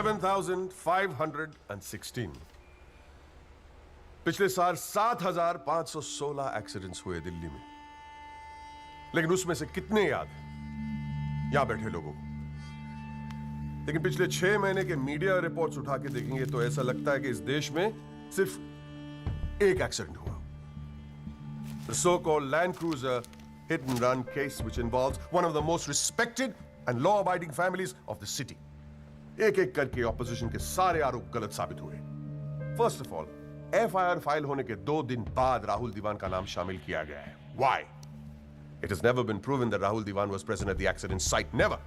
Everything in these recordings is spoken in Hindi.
11,516। पिछले साल 7,516 एक्सीडेंट्स हुए दिल्ली में, लेकिन उसमें से कितने याद हैं यहां बैठे लोगों को? लेकिन पिछले 6 महीने के मीडिया रिपोर्ट्स उठा के देखेंगे तो ऐसा लगता है कि इस देश में सिर्फ एक एक्सीडेंट हुआ। The so-called Land Cruiser hit and run case, which involves one of the most respected and law-abiding families of the city. एक-एक करके ऑपोजिशन के सारे आरोप गलत साबित हुए। First of all, FIR file होने के 2 दिन बाद राहुल दीवान का नाम शामिल किया गया है। Why? It has never been proven that Rahul Diwan was present at the accident site. Never.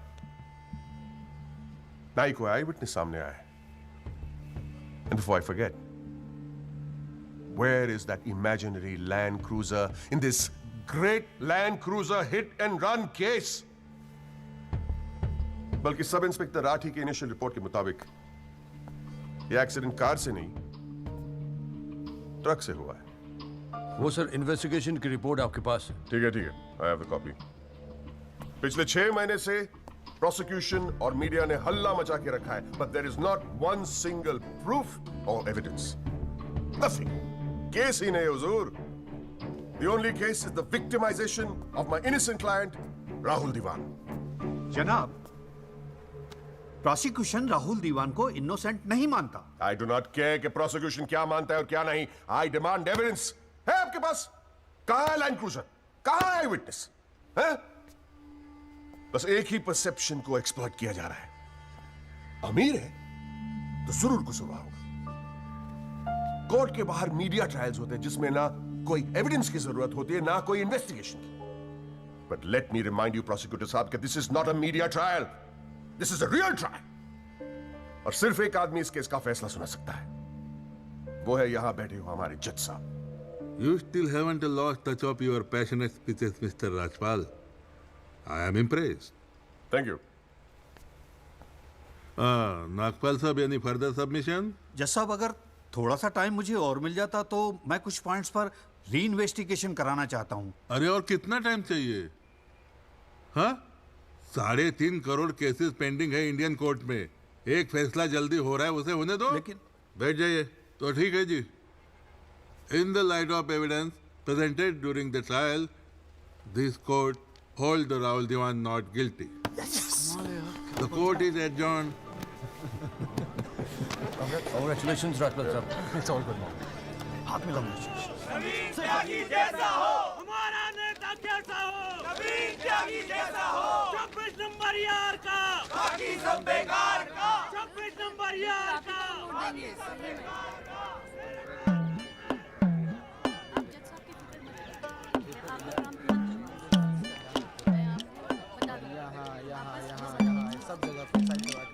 ना ही कोई eyewitness सामने आया है। And before I forget, where is that imaginary Land Cruiser in this great Land Cruiser hit and run case? बल्कि सब इंस्पेक्टर राठी की इनिशियल रिपोर्ट के मुताबिक यह एक्सीडेंट कार से नहीं, ट्रक से हुआ है। वो सर इन्वेस्टिगेशन की रिपोर्ट आपके पास है। ठीक है, आई हैव द कॉपी। पिछले 6 महीने से प्रोसिक्यूशन और मीडिया ने हल्ला मचा के रखा है, but there is not one single proof और एविडेंस। नथिंग। केस ही नहीं हुजूर। The only case is the victimization of my innocent client Rahul Diwan. जनाब, प्रोसिक्यूशन राहुल दीवान को इनोसेंट नहीं मानता। आई डू नॉट केयर कि प्रोसिक्यूशन क्या मानता है और क्या नहीं। I demand evidence. है आपके पास? कहां है लैंड क्रूजर? कहां है विटनेस? है? बस एक ही परसेप्शन को एक्सप्लॉइट किया जा रहा है। अमीर है तो जरूर कसूरवार होगा। कोर्ट के बाहर मीडिया ट्रायल्स होते हैं जिसमें ना कोई एविडेंस की जरूरत होती है ना कोई इन्वेस्टिगेशन की। But let me remind you prosecutor साहब कि this is not a media trial, this is a real trial. और सिर्फ एक आदमी इस केस का फैसला सुना सकता है, वो है यहां बैठे हुए हमारे जज साहब। You still haven't lost touch of your passionate speeches, Mr. Rajpal. I am impressed. Thank you. Nagpal साहब, any further submission? जज साहब, अगर थोड़ा सा टाइम मुझे और मिल जाता तो मैं कुछ पॉइंट्स पर री इन्वेस्टिगेशन कराना चाहता हूँ। अरे और कितना टाइम चाहिए? हाँ, 3.5 करोड़ केसेस पेंडिंग है इंडियन कोर्ट में। एक फैसला जल्दी हो रहा है, उसे होने दो। लेकिन बैठ जाइए। तो ठीक है जी। In the light of evidence presented during the trial, this court holds the Rahul Diwan not guilty. Yes. The court is adjourned. Congratulations, Rajpal sir. It's all good now. हाथ मिला मुझे। नवीन त्यागी जैसा हो, हमारा नेता कैसा हो, नवीन त्यागी जैसा हो, 26 नंबर यार का, बाकी सब बेकार का, 26 नंबर यार का। सब जगह साइड करवा के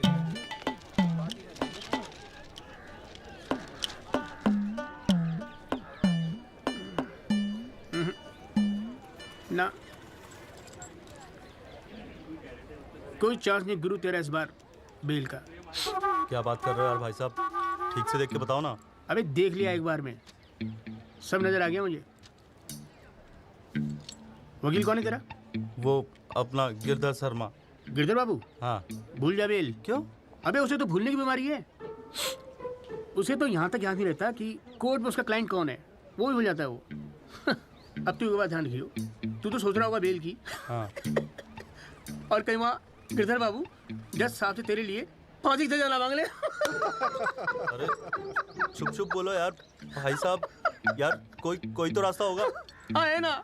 ना कोई चांस नहीं गुरु तेरा इस बार बेल का। क्या बात कर रहे हो यार भाई साहब, ठीक से देख के बताओ ना। अबे देख लिया एक बार में, सब नजर आ गया मुझे। वकील कौन है तेरा? वो अपना गिरधर शर्मा। गिरधर बाबू? हाँ। भूल जा बेल। क्यों? अबे उसे तो भूलने की बीमारी है। उसे तो यहाँ तक याद नहीं रहता कि कोर्ट में उसका क्लाइंट कौन है, वो भी भूल जाता है वो। अब तू एक बात ध्यान रखियो, तू तो सोच रहा होगा बेल की। हाँ। और कहीं वहाँ गिरधर बाबू जज साहब से तेरे लिए फांसी से जाना मांग ले। अरे चुप चुप बोलो यार भाई साहब, यार कोई तो रास्ता होगा। हाँ है ना।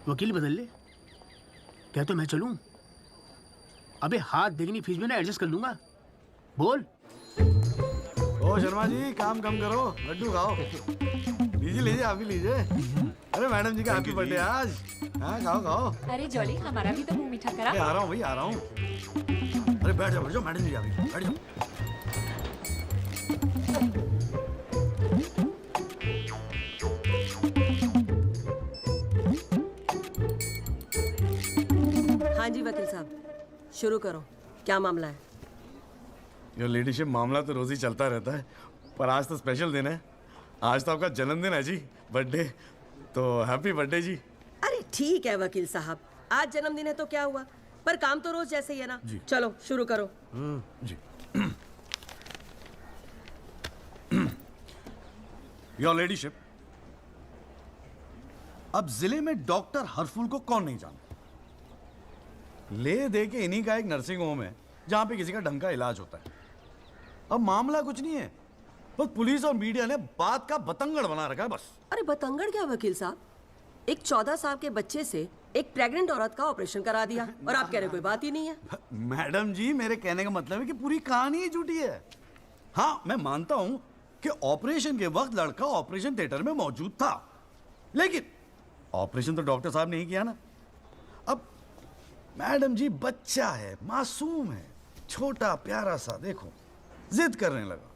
वकील बदल ले, क्या तो मैं चलूं? अबे हाथ देखनी फीस में ना एडजस्ट कर लूंगा। बोल। ओ शर्मा जी, काम कम करो, लड्डू खाओ। लीजिए आप भी लीजिए। अरे मैडम जी का हैप्पी बर्थडे आज। हाँ खाओ। अरे जॉली, हमारा भी तो मुंह मीठा करा। आ रहा हूँ भाई, आ रहा हूँ। अरे बैठ जाओ मैडम जी, आ गई, बैठ जाओ। हाँ जी वकील साहब, शुरू करो, क्या मामला है? योर लेडीशिप, मामला तो रोज ही चलता रहता है, पर आज तो स्पेशल दिन है। आज तो आपका जन्मदिन है जी, बर्थडे। तो हैप्पी बर्थडे जी। अरे ठीक है वकील साहब, आज जन्मदिन है तो क्या हुआ, पर काम तो रोज जैसे ही है ना। चलो शुरू करो। जी योर लेडीशिप, अब जिले में डॉक्टर हरफुल को कौन नहीं जानता? ले दे के इन्हीं का एक नर्सिंग होम है जहां पे किसी का ढंग का इलाज होता है। अब मामला कुछ नहीं है, बस पुलिस और मीडिया ने बात का बतंगड़ बना रखा है बस। अरे बतंगड़ क्या वकील साहब, एक 14 साल के बच्चे से एक प्रेग्नेंट औरत का ऑपरेशन करा दिया और आप कह रहे कोई बात ही नहीं है। मैडम जी, मेरे कहने का मतलब है कि पूरी कहानी ही झूठी है। हाँ, मैं मानता हूं कि ऑपरेशन के वक्त लड़का ऑपरेशन थिएटर में मौजूद था, लेकिन ऑपरेशन तो डॉक्टर साहब ने ही किया ना। अब मैडम जी, बच्चा है, मासूम है, छोटा प्यारा सा, देखो जिद करने लगा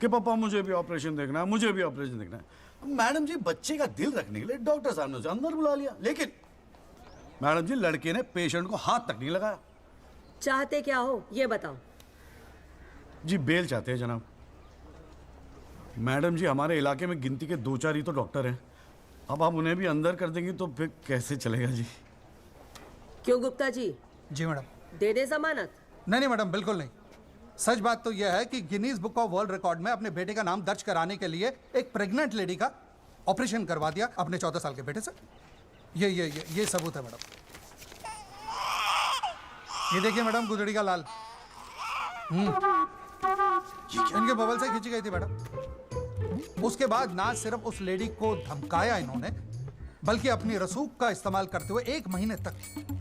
कि पापा मुझे भी ऑपरेशन देखना है, मुझे भी ऑपरेशन देखना है। मैडम जी, बच्चे का दिल रखने के लिए डॉक्टर साहब ने उसे अंदर बुला लिया, लेकिन मैडम जी लड़के ने पेशेंट को हाथ तक नहीं लगाया। चाहते क्या हो ये बताओ। जी बेल चाहते हैं जनाब। मैडम जी, हमारे इलाके में गिनती के 2-4 ही तो डॉक्टर हैं। अब आप उन्हें भी अंदर कर देंगी तो फिर कैसे चलेगा जी? क्यों गुप्ता जी? जी मैडम। दे दे जमानत? नहीं मैडम, बिल्कुल नहीं। सच बात तो यह है कि Guinness book of world record में अपने बेटे का नाम दर्ज कराने के लिए एक प्रेग्नेंट लेडी का ऑपरेशन करवा दिया अपने 14 साल के बेटे से। ये सबूत है मैडम। ये देखिए मैडम, गुदड़ी का लाल इनके बबल से खींची गई थी मैडम। उसके बाद ना सिर्फ उस लेडी को धमकाया इन्होंने, बल्कि अपनी रसूख का इस्तेमाल करते हुए 1 महीने तक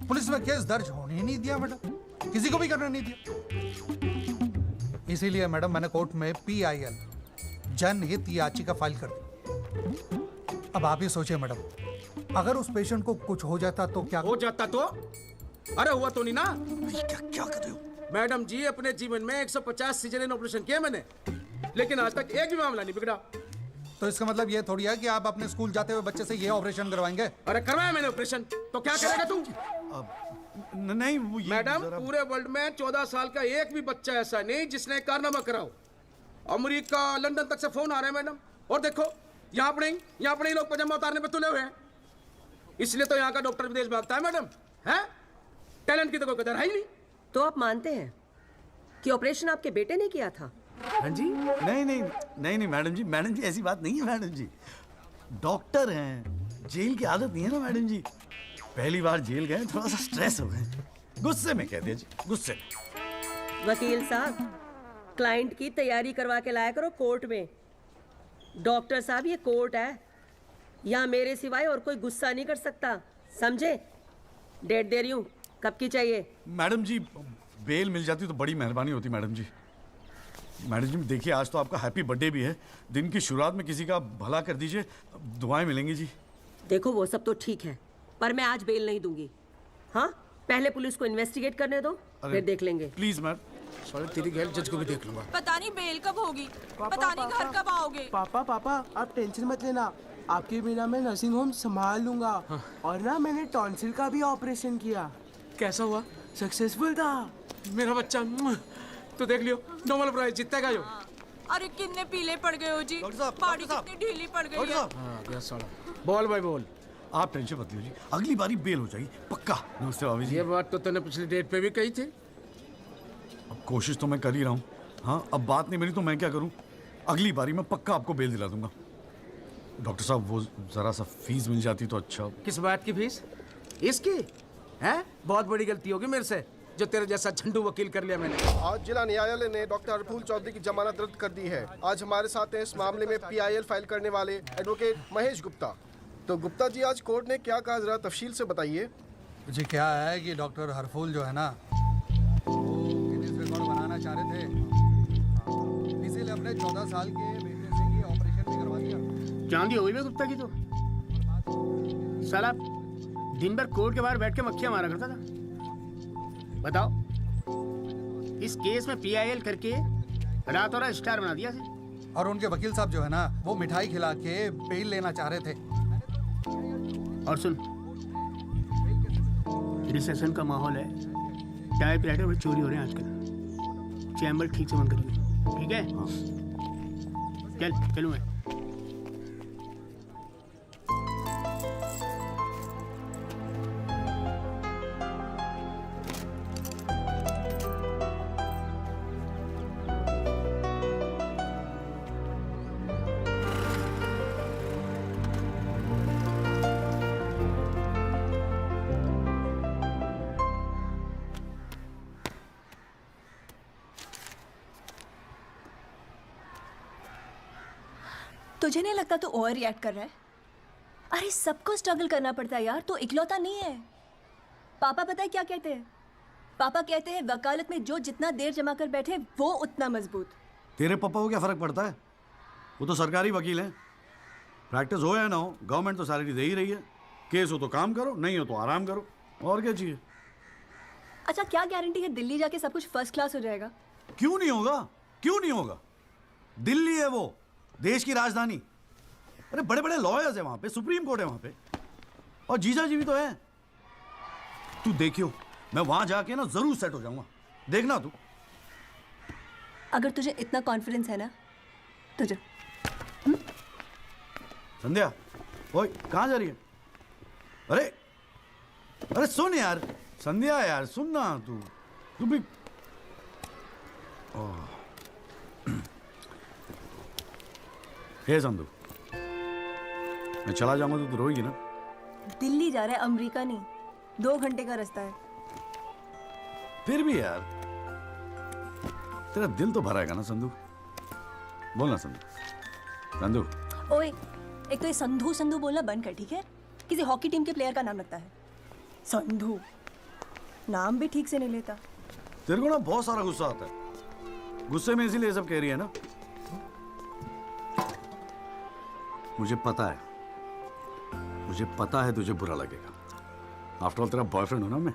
पुलिस में केस दर्ज होने ही नहीं दिया मैडम, किसी को भी करने नहीं दिया। इसीलिए मैडम मैंने कोर्ट में PIL जनहित याचिका फाइल कर दी। अब आप ही सोचिए मैडम, अगर उस पेशेंट को कुछ हो जाता तो क्या हो जाता तो? अरे हुआ तो नहीं ना। क्या कर रहे हो मैडम जी, अपने जीवन में 150 सिजेरियन ऑपरेशन किए मैंने, लेकिन आज तक एक भी मामला नहीं बिगड़ा। तो इसका मतलब ये थोड़ी है कि आप अपने स्कूल जाते हुए बच्चे से ये ऑपरेशन करवाएंगे? अरे करवाया मैंने ऑपरेशन, तो क्या करेगा तू? नहीं वो मैडम, पूरे वर्ल्ड में 14 साल का एक भी बच्चा ऐसा नहीं जिसने कारनामा कराओ। अमेरिका, लंदन तक से फोन आ रहे हैं मैडम, और देखो यहाँ पर ही लोग पजामा उतारने पर तुले हुए हैं। इसलिए तो यहाँ का डॉक्टर विदेश भागता है मैडम। है टैलेंट की तो कोई कदर है ही नहीं। तो आप मानते हैं कि ऑपरेशन आपके बेटे ने किया था? हाँ जी। नहीं मैडम जी ऐसी बात नहीं है मैडम जी। डॉक्टर हैं, जेल की आदत नहीं है ना मैडम जी। पहली बार जेल गए, थोड़ा सा स्ट्रेस हो गए, गुस्से में कह दिया जी, गुस्से में। वकील साहब, क्लाइंट की तैयारी करवा के लाया करो कोर्ट में। डॉक्टर साहब, ये कोर्ट है, यहाँ मेरे सिवाय और कोई गुस्सा नहीं कर सकता, समझे? डेट दे रही हूँ, कब की चाहिए? मैडम जी, बेल मिल जाती तो बड़ी मेहरबानी होती मैडम जी। मैडम जी देखिए, आज तो आपका हैप्पी बर्थडे भी है, दिन की शुरुआत में किसी का भला कर दीजिए, दुआएं मिलेंगी जी। देखो वो सब तो ठीक है, पर मैं आज बेल नहीं दूंगी। हाँ, पहले पुलिस को इन्वेस्टिगेट करने दो, फिर देख लेंगे। Please ma'am. साले तेरी गैर जज को भी देख लूंगा। पता नहीं बेल कब होगी, पता नहीं घर कब आओगे। पापा आप टेंशन मत लेना, आपके बिना मैं नर्सिंग होम संभाल लूंगा। और ना मैंने टॉन्सिल का भी ऑपरेशन किया। कैसा हुआ? सक्सेसफुल था। मेरा बच्चा तो देख लियो, नोबेल प्राइज जीतेगा यो। अरे कितने पीले पड़ गए हो जी, बॉडी कितनी ढीली पड़ गई है। बोल भाई बोल। आप टेंशन मत लीजिए, अगली बारी बेल हो जाएगी पक्का। नमस्ते भाभी जी। ये बात तो तूने पिछली डेट पे भी कही थी। अब कोशिश तो मैं कर ही रहा हूँ। हाँ, अब बात नहीं मिली तो मैं क्या करूँ? अगली बारी मैं पक्का आपको बेल दिला दूंगा। डॉक्टर साहब, वो जरा सा फीस मिल जाती तो अच्छा। किस बात की फीस? इसकी है? बहुत बड़ी गलती होगी मेरे से, जो तेरे जैसा झंडू वकील कर लिया मैंने। आज जिला न्यायालय ने डॉक्टर हरफूल चौधरी की जमानत रद्द कर दी है। आज हमारे साथ हैं इस मामले में PIL फाइल करने वाले एडवोकेट महेश गुप्ता। तो गुप्ता जी, आज कोर्ट ने क्या कहा, जरा तफसील से बताइए। जी क्या है कि डॉक्टर हरफूल जो है ना, वो गिनीज रिकॉर्ड बनाना चाह रहे थे, इसीलिए अपने 14 साल के बेटे से ये ऑपरेशन भी करवा दिया। चांदी हो गई गुप्ता की तो। साला दिन भर कोर्ट के बाहर बैठ के मक्खियां मारा करता था। बताओ, इस केस में PIL करके रातों रात स्टार बना दिया से। और उनके वकील साहब जो है ना, वो मिठाई खिला के बेल लेना चाह रहे थे। और सुन, रिसेशन का माहौल है, टाइपराइटर और चोरी हो रहे हैं आजकल। चैम्बर ठीक से बंद करिए, ठीक है? चलूँ मैं। तुझे नहीं लगता तू ओवर रिएक्ट कर रहा है? अरे सबको स्ट्रगल करना पड़ता है यार, तू इकलौता नहीं है। पापा पता है क्या कहते हैं? पापा कहते हैं वकालत में जो जितना देर जमा कर बैठे वो उतना मजबूत। तेरे पापा को क्या फर्क पड़ता है? वो तो सरकारी वकील हैं। प्रैक्टिस हो या ना हो, गवर्नमेंट तो सैलरी दे ही रही है। केस हो तो काम करो, नहीं हो तो आराम करो, और क्या चाहिए? अच्छा क्या गारंटी है दिल्ली जाके सब कुछ फर्स्ट क्लास हो जाएगा? क्यों नहीं होगा? क्यों नहीं होगा? दिल्ली है वो, देश की राजधानी। अरे बड़े बड़े लॉयर्स है वहां पे, सुप्रीम कोर्ट है वहां पे, और जीजा जी भी तो है। तू देखियो, मैं वहां जाके ना जरूर सेट हो जाऊंगा, देखना तू। अगर तुझे इतना कॉन्फिडेंस है ना तो जा। संध्या, ओए कहाँ जा रही है? अरे अरे सुन यार, संध्या यार सुन ना, तू भी। हे संधू, मैं चला जाऊंगा तो तू रोएगी ना? दिल्ली जा रहा है, अमेरिका नहीं। 2 घंटे का रास्ता है। फिर भी यार तेरा दिल तो भराएगा ना संधू? बोल ना संधू। संधू ओए, एक तो ये संधू संधू बोलना बंद कर, ठीक है? किसी हॉकी टीम के प्लेयर का नाम लगता है संधू, नाम भी ठीक से नहीं लेता। तेरे को ना बहुत सारा गुस्सा आता है, गुस्से में इसीलिए सब कह रही है ना? मुझे पता है तुझे बुरा लगेगा। आफ्टर ऑल तेरा बॉयफ्रेंड हूं ना मैं।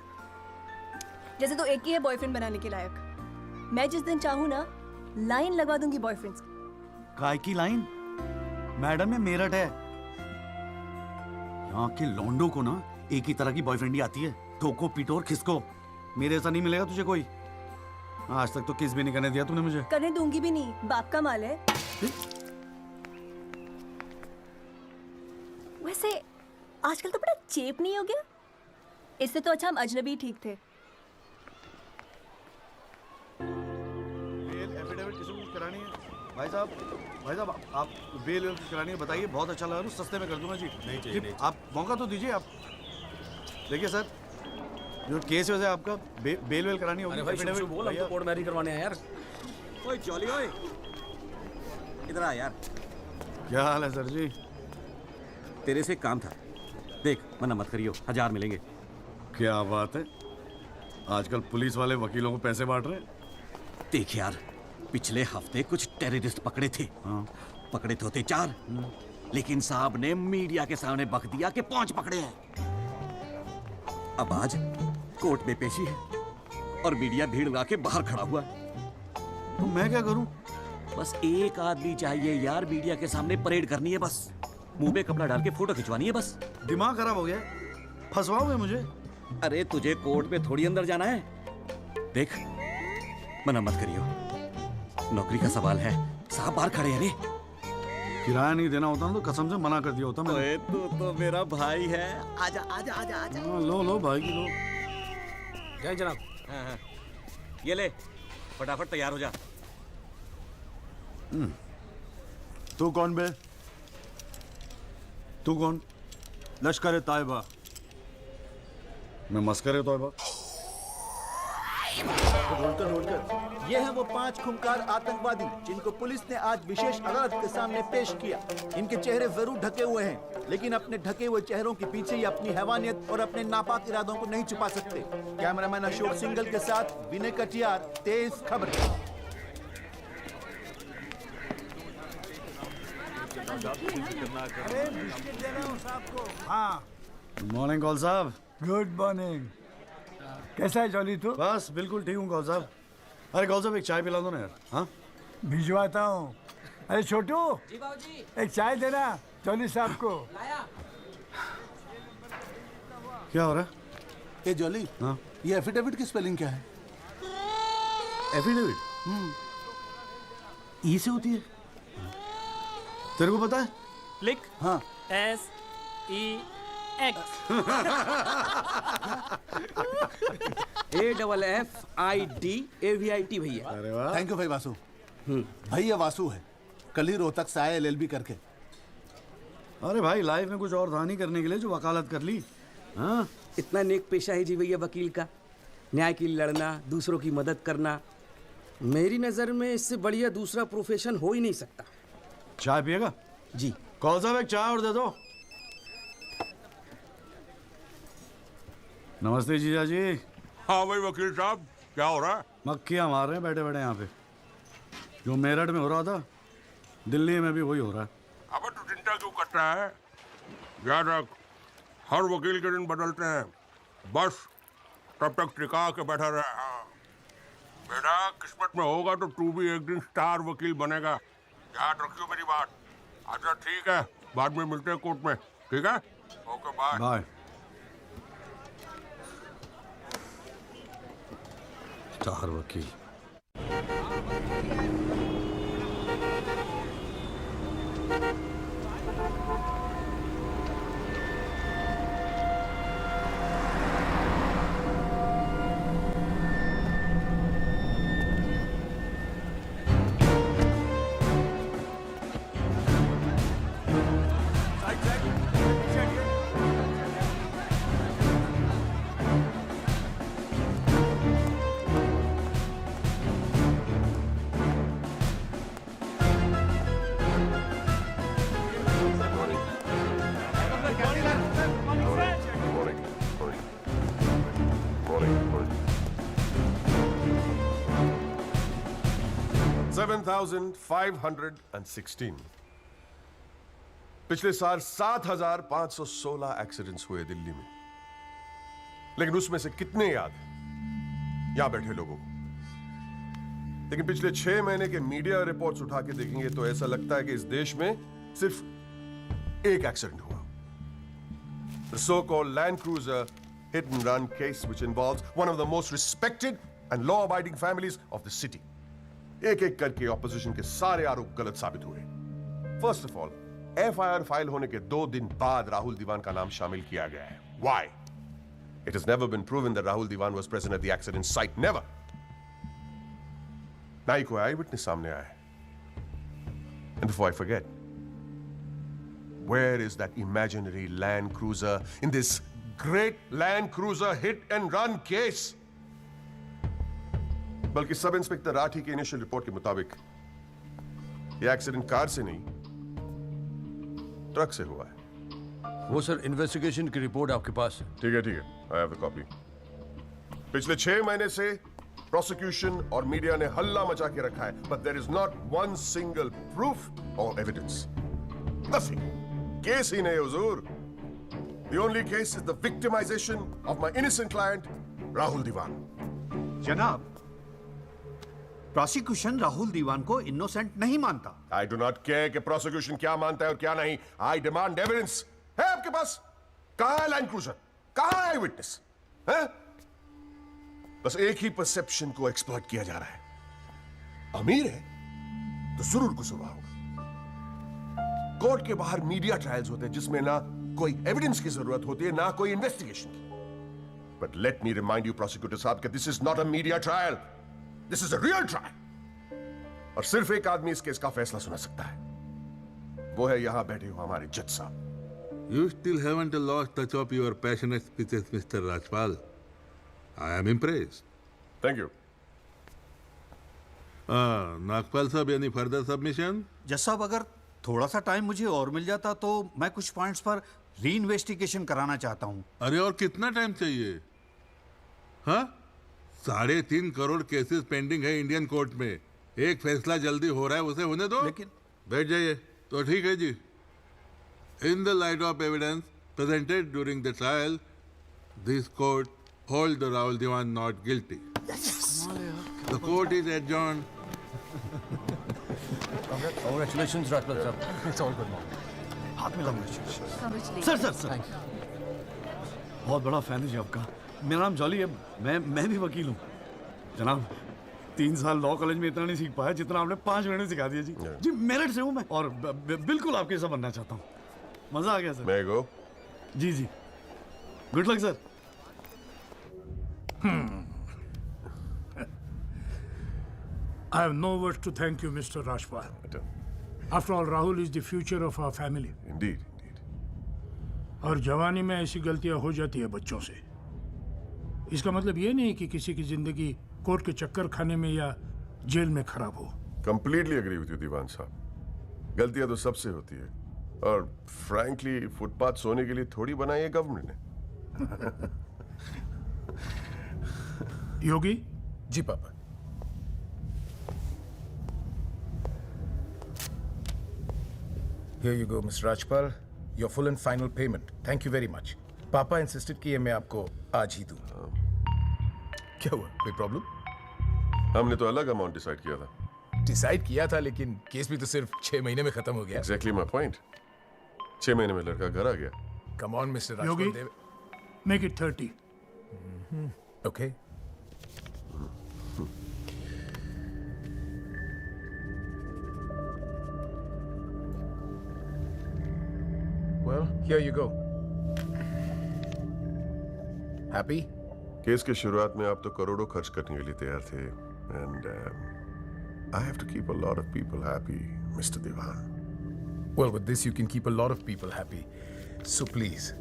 जैसे तो एक ही है बॉयफ्रेंड बनाने के लायक। मैं जिस दिन चाहूँ ना लाइन लगवा दूंगी बॉयफ्रेंड्स की। काय की लाइन? मैडम में मेरठ है, यहाँ के लौंडों को ना एक ही तरह की बॉयफ्रेंड ही आती है, ठोको पीटो और खिसको। मेरे ऐसा नहीं मिलेगा तुझे कोई। आज तक तो किस भी नहीं करने दिया तूने मुझे। करने दूंगी भी नहीं, बाप का माल है। वैसे आजकल तो बड़ा चेप नहीं हो गया? इससे तो अच्छा हम अजनबी ठीक थे। बेल एफिडेविट किसी को करानी है? भाई साहब आप बेल करानी है, बताइए। बहुत अच्छा लगा, सस्ते में कर दूंगा जी। नहीं चाहिए। आप मौका तो दीजिए। आप देखिए सर, जो केस है आपका बेल वेल करानी होगी। एफिडेविट बोल, हम तो कोर्ट मैरिज करवाने हैं यार। ओए जॉली, ओए इधर आ यार। क्या हाल है सर जी? तेरे से काम था, देख मना मत करियो, 1000 मिलेंगे। क्या बात है, आजकल पुलिस वाले वकीलों को पैसे बांट रहे हैं। देख यार, पिछले हफ्ते कुछ टेररिस्ट पकड़े थे। हाँ। पकड़े तो थे 4, लेकिन साहब ने मीडिया के सामने बक दिया कि 5 पकड़े हैं। अब आज कोर्ट में पेशी है और मीडिया भीड़ लगा के बाहर खड़ा हुआ है। तो मैं क्या करूं? बस एक आदमी चाहिए यार, मीडिया के सामने परेड करनी है, बस मुंह पे कपड़ा डाल के फोटो खिंचवानी है बस। दिमाग खराब हो गया, फंसवाओगे मुझे? अरे तुझे कोर्ट में थोड़ी अंदर जाना है। देख मना मत करियो, नौकरी का सवाल है, साहब बाहर खड़े हैं। रे किराया नहीं देना होता ना तो कसम से मना कर दिया होता मैंने। तू तो मेरा भाई है, आजा आजा आजा आजा। लो भाई की लो। जय जनाब। हाँ। ये ले, फटाफट तैयार हो जा। तू कौन बे? तू कौन? लश्कर तायबा। मैं मस्कर तौबा। ये हैं वो 5 खूंखार आतंकवादी जिनको पुलिस ने आज विशेष अदालत के सामने पेश किया। इनके चेहरे जरूर ढके हुए हैं, लेकिन अपने ढके हुए चेहरों के पीछे ये अपनी हैवानियत और अपने नापाक इरादों को नहीं छुपा सकते। कैमरामैन अशोक सिंगल के साथ विनय कटियार, तेज खबर। हाँ, गुड मॉर्निंग कौल साहब। Good morning. कैसा है जॉली तू? बस बिल्कुल ठीक हूँ कौल साहब। अरे कौल साहब एक चाय पिला दो ना यार। हाँ भिजवाता हूँ। अरे छोटू, एक चाय देना जॉली साहब को। क्या हो रहा है? ए जॉली, हाँ ये एफिडेविट की स्पेलिंग क्या है? एफिडेविट ई से होती है, तेरे को पता है? लिख। हाँ SEX। AFFIDAVIT भैया। अरे वाह, थैंक यू भाई वासु। भैया वासु है, कल ही रोहतक से आया LLB करके। अरे भाई लाइफ में कुछ और था नहीं करने के लिए जो वकालत कर ली। हाँ इतना नेक पेशा है जी भैया वकील का, न्याय के लिए लड़ना, दूसरों की मदद करना। मेरी नज़र में इससे बढ़िया दूसरा प्रोफेशन हो ही नहीं सकता। चाय पिएगा? जी। कौन सा एक चाय और दे दो। नमस्ते जीजा जी। हाँ भाई वकील साहब, क्या हो रहा है? मक्खियाँ मार रहे हैं बैठे बैठे यहाँ पे। जो मेरठ में हो रहा था दिल्ली में भी वही हो रहा है। अबे तू चिंता क्यों करता है? याद रख, हर वकील के दिन बदलते हैं, बस तब तक टिका के बैठा रहे। हाँ। बेटा किस्मत में होगा तो तू भी एक दिन स्टार वकील बनेगा, याद रखियो मेरी बात। अच्छा ठीक है, बाद में मिलते हैं कोर्ट में, ठीक है? Okay bye bye. स्टार वकील। $7,516। पिछले साल 7,516 एक्सीडेंट्स हुए दिल्ली में, लेकिन उसमें से कितने याद हैं यहां बैठे लोगों को? लेकिन पिछले 6 महीने के मीडिया रिपोर्ट्स उठा के देखेंगे तो ऐसा लगता है कि इस देश में सिर्फ एक एक्सीडेंट हुआ। The so-called Land Cruiser hit and run case, which involves one of the most respected and law-abiding families of the city. एक एक करके ऑपोजिशन के सारे आरोप गलत साबित हुए। First of all, FIR file होने के 2 दिन बाद राहुल दीवान का नाम शामिल किया गया है। Why? It has never been proven that Rahul Diwan was present at the accident site. Never. ना ही कोई आई विटनेस सामने आया है। And before I forget, where is that imaginary Land Cruiser in this great Land Cruiser hit and run case? बल्कि सब इंस्पेक्टर राठी की इनिशियल रिपोर्ट के मुताबिक यह एक्सीडेंट कार से नहीं, ट्रक से हुआ है। वो सर इन्वेस्टिगेशन की रिपोर्ट आपके पास है? ठीक है, आई हैव द कॉपी। पिछले 6 महीने से प्रोसिक्यूशन और मीडिया ने हल्ला मचा के रखा है, but there is not one single proof और एविडेंस। नथिंग। केस ही नहीं हुजूर। The only case is the victimization of my innocent client Rahul Diwan. जनाब, प्रोसिक्यूशन राहुल दीवान को इनोसेंट नहीं मानता। आई डू नॉट केयर कि प्रोसिक्यूशन क्या मानता है और क्या नहीं। I demand evidence. है आपके पास? कहां है लैंड क्रूजर? कहां है विटनेस? है? बस एक ही परसेप्शन को एक्सप्लॉइट किया जा रहा है। अमीर है तो जरूर कसूरवार होगा। कोर्ट के बाहर मीडिया ट्रायल्स होते हैं जिसमें ना कोई एविडेंस की जरूरत होती है, ना कोई इन्वेस्टिगेशन की। But let me remind you prosecutor साहब कि this is not a media trial, this is a real trial. और सिर्फ एक आदमी इस केस का फैसला सुना सकता है, वो है यहां बैठे हुए हमारे जज साहब। You still haven't lost touch of your passionate speeches, Mr. Rajpal. I am impressed. Thank you. Nagpal साहब, any further submission? जज साहब, अगर थोड़ा सा टाइम मुझे और मिल जाता तो मैं कुछ पॉइंट्स पर री इन्वेस्टिगेशन कराना चाहता हूँ। अरे और कितना टाइम चाहिए? हाँ, 3.5 करोड़ केसेस पेंडिंग है इंडियन कोर्ट में। एक फैसला जल्दी हो रहा है, उसे होने दो। लेकिन बैठ जाइए। तो ठीक है जी। In the light of evidence presented during the trial, this court hold the Rahul Diwan not guilty. Yes. The court is adjourned. Congratulations, Rajpal sir. It's all good, mom. हाथ मिला। सर बहुत बड़ा फैन है जी आपका। मेरा नाम जॉली है, मैं भी वकील हूँ। जनाब, 3 साल लॉ कॉलेज में इतना नहीं सीख पाया जितना आपने 5 महीने सिखा दिया जी। जी मेरठ से हूँ मैं और बिल्कुल आपके जैसा बनना चाहता हूँ। मजा आ गया सर। मैं गो। जी जी, good luck sir. I have no words to thank you, Mr. Rajpal. After all, Rahul is the future of our family. Indeed. और जवानी में ऐसी गलतियां हो जाती है बच्चों से। इसका मतलब ये नहीं कि किसी की जिंदगी कोर्ट के चक्कर खाने में या जेल में खराब हो। Completely agree with you, दीवान साहब। गलतियां तो सबसे होती है, और फ्रैंकली फुटपाथ सोने के लिए थोड़ी बनाई है गवर्नमेंट ने। योगी जी पापा। Here you go, Mr. Rajpal. Your full and final payment. Thank you very much. पापा इंसिस्टेड किए मैं आपको आज ही दूं। क्या हुआ? कोई प्रॉब्लम? हमने तो अलग अमाउंट डिसाइड किया था। डिसाइड किया था, लेकिन केस भी तो सिर्फ 6 महीने में खत्म हो गया। Exactly my point. 6 महीने में लड़का घर आ गया। Come on, Mr. Yogi, Rajpal. make it 30. Okay. Well, here you go. Happy? Case के शुरुआत में आप तो करोड़ों खर्च करने के लिए तैयार थे, and I have to keep a lot of people happy, Mr. Devan. Well, with this you can keep a lot of people happy. So please,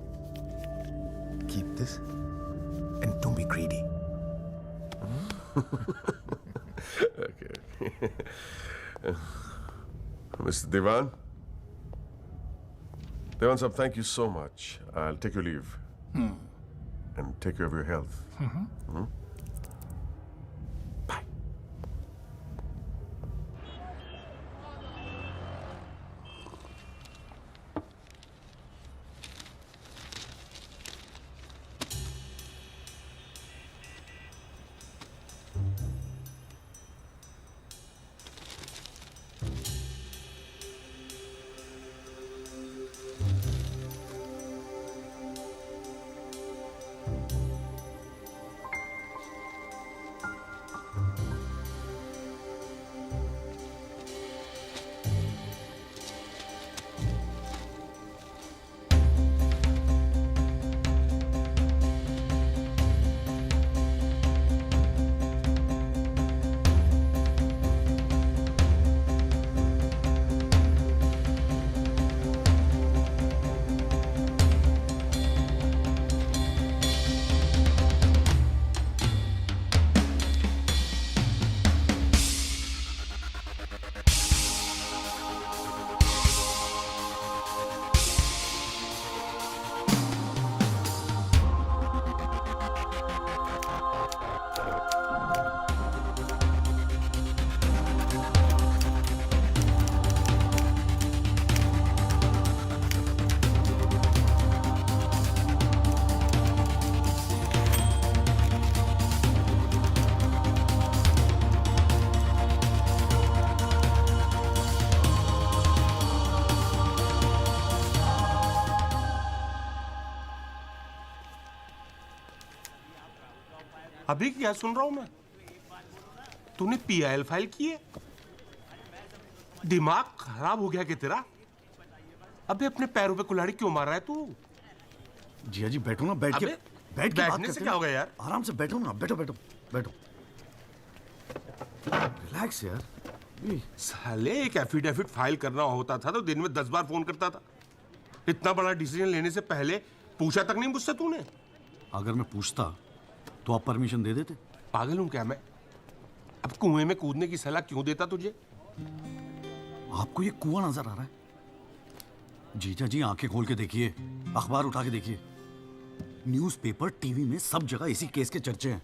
keep this and don't be greedy. Okay. Mr. Devan? Devan sahab, thank you so much. I'll take your leave. And take care of your health. Bye. अभी क्या सुन रहा हूं मैं? तूने पीआईएल फाइल की है? दिमाग खराब हो गया कि तेरा? अबे अपने पैरों पे कुल्हाड़ी क्यों मार रहा है तू? जिया जी बैठो ना, बैठ के अबे, बैठ के बात बैठने से करते क्या हैं। होगा यार? आराम से बैठो ना, बैठो बैठो बैठो। रिलैक्स यार। साले एक एफिडेविट फाइल करना होता था तो दिन में 10 बार फोन करता था। इतना बड़ा डिसीजन लेने से पहले पूछा तक नहीं मुझसे तूने? अगर मैं पूछता तो आप परमिशन दे देते? पागल हूं क्या मैं? अब कुएं में कूदने की सलाह क्यों देता तुझे? आपको ये कुआं नजर आ रहा है? जीजा जी आंखें खोल के देखिए, अखबार उठा के देखिए, न्यूज़पेपर, टीवी में सब जगह इसी केस के चर्चे हैं।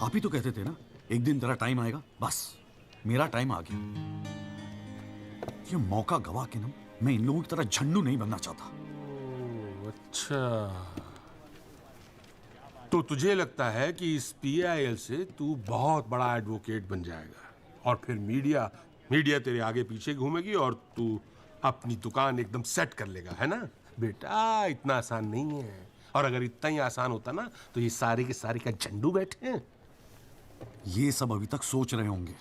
आप ही तो कहते थे ना, एक दिन तेरा टाइम आएगा। बस मेरा टाइम आ गया। ये मौका गवा के ना मैं इन लोगों की तरह झंडू नहीं बनना चाहता। अच्छा, तो तुझे लगता है कि इस पीआईएल से तू बहुत बड़ा एडवोकेट बन जाएगा और फिर मीडिया तेरे आगे पीछे घूमेगी और तू अपनी दुकान एकदम सेट कर लेगा, है ना? बेटा इतना आसान नहीं है, और अगर इतना ही आसान होता ना तो ये सारे के सारे का झंडू बैठे हैं। ये सब अभी तक सोच रहे होंगे,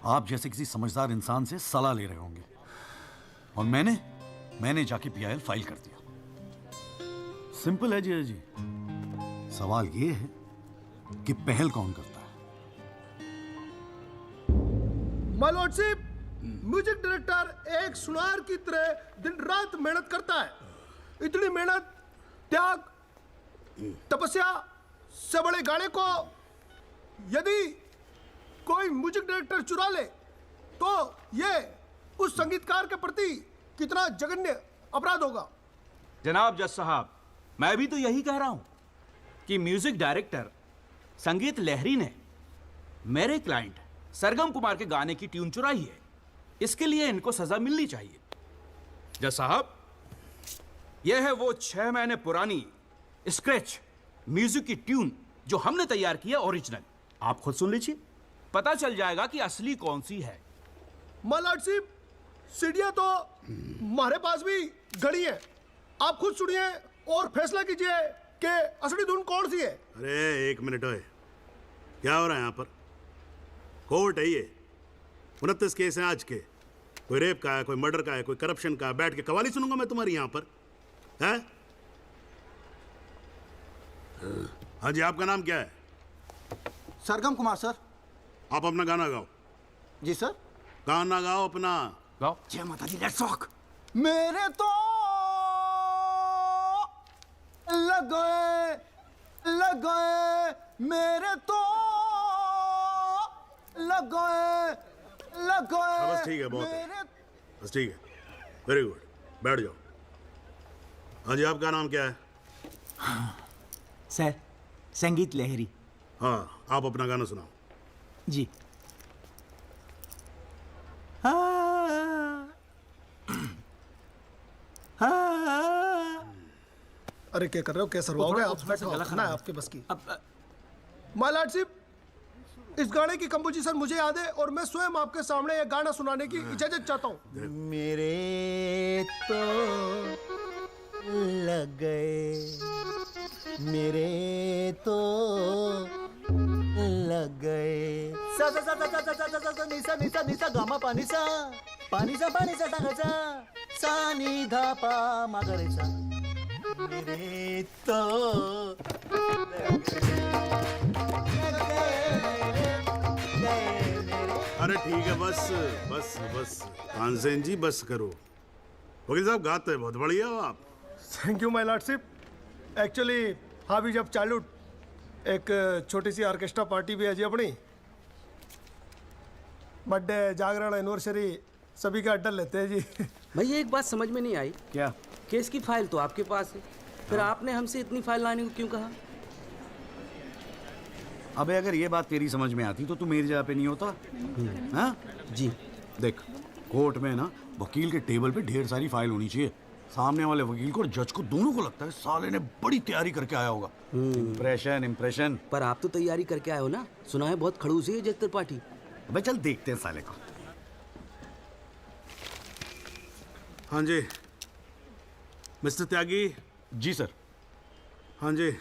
आप जैसे किसी समझदार इंसान से सलाह ले रहे होंगे, और मैंने जाके पीआईएल फाइल कर दिया। सिंपल है जी। सवाल ये है कि पहल कौन करता है? माय लॉर्डशिप, म्यूजिक डायरेक्टर एक सुनार की तरह दिन रात मेहनत करता है। इतनी मेहनत, त्याग, तपस्या से बड़े गाने को यदि कोई म्यूजिक डायरेक्टर चुरा ले तो ये उस संगीतकार के प्रति कितना जघन्य अपराध होगा। जनाब जज साहब, मैं भी तो यही कह रहा हूं कि म्यूजिक डायरेक्टर संगीत लहरी ने मेरे क्लाइंट सरगम कुमार के गाने की ट्यून चुराई है। इसके लिए इनको सजा मिलनी चाहिए। जज साहब, यह है वो 6 महीने पुरानी स्क्रैच म्यूजिक की ट्यून जो हमने तैयार किया ओरिजिनल। आप खुद सुन लीजिए, पता चल जाएगा कि असली कौन सी है। मलाट सीढ़ियां तो हमारे पास भी घड़ी है, आप खुद सुनिए और फैसला कीजिए कि असली धुन कौन सी है। अरे एक मिनट ओए, क्या हो रहा है यहाँ पर? कोर्ट है ये, 29 केस हैं आज के। कोई रेप का है, कोई मर्डर का है, कोई करप्शन का है। बैठ के कवाली सुनूंगा मैं तुम्हारी यहाँ पर, है? हाँ जी, आपका नाम क्या है? सरगम कुमार सर। आप अपना गाना गाओ। जी सर। गाना गाओ अपना। गाओ। जय माता दी, लेट्स रॉक। मेरे तो लग गए मेरे तो लग गए। बस ठीक है, बहुत है, बस ठीक है, वेरी गुड, बैठ जाओ। हाँ जी, आपका नाम क्या है? सर, संगीत लहरी। हाँ, आप अपना गाना सुनाओ। जी। अरे क्या कर रहे हो, क्या सरवाओगे आप? खाना है आपके बस की। माय लॉर्डशिप, इस गाने की कंपोजिशन मुझे याद है और मैं स्वयं आपके सामने ये गाना सुनाने की इजाजत चाहता हूँ। मेरे तो लग गए, मेरे तो लग गए। सा सा सा सा सा सा सा सा निसा निसा निसा गामा पानी सा टाकाचा सा नि धा पा मागरे सा। मेरे तो अरे ठीक है, बस बस बस तानसेन जी, बस करो। वकील साहब, गाते हैं, बहुत बढ़िया हो आप। Thank you my lordship. Actually हाँ भी जब चाइल्डहुड एक छोटी सी ऑर्केस्ट्रा पार्टी भी है जी अपनी। बर्थडे, जागरण, एनिवर्सरी सभी का अड्डा लेते हैं जी। भैया एक बात समझ में नहीं आई। क्या? केस की फाइल तो आपके पास है, फिर आपने हमसे इतनी फाइल लाने को क्यों कहा? अबे अगर ये बात तेरी समझ में आती तो तू मेरी जगह पे नहीं होता। हाँ जी। देख, कोर्ट में ना वकील के टेबल पे ढेर सारी फाइल होनी चाहिए। सामने वाले वकील को और जज को दोनों को लगता है साले ने बड़ी तैयारी करके आया होगा। इम्प्रेशन। पर आप तो तैयारी करके आए हो ना, सुना है बहुत खड़ूस है जज त्रिपाठी। अबे चल देखते हैं साले को। हाँ जी मिस्टर त्यागी। जी सर। हाँ जी,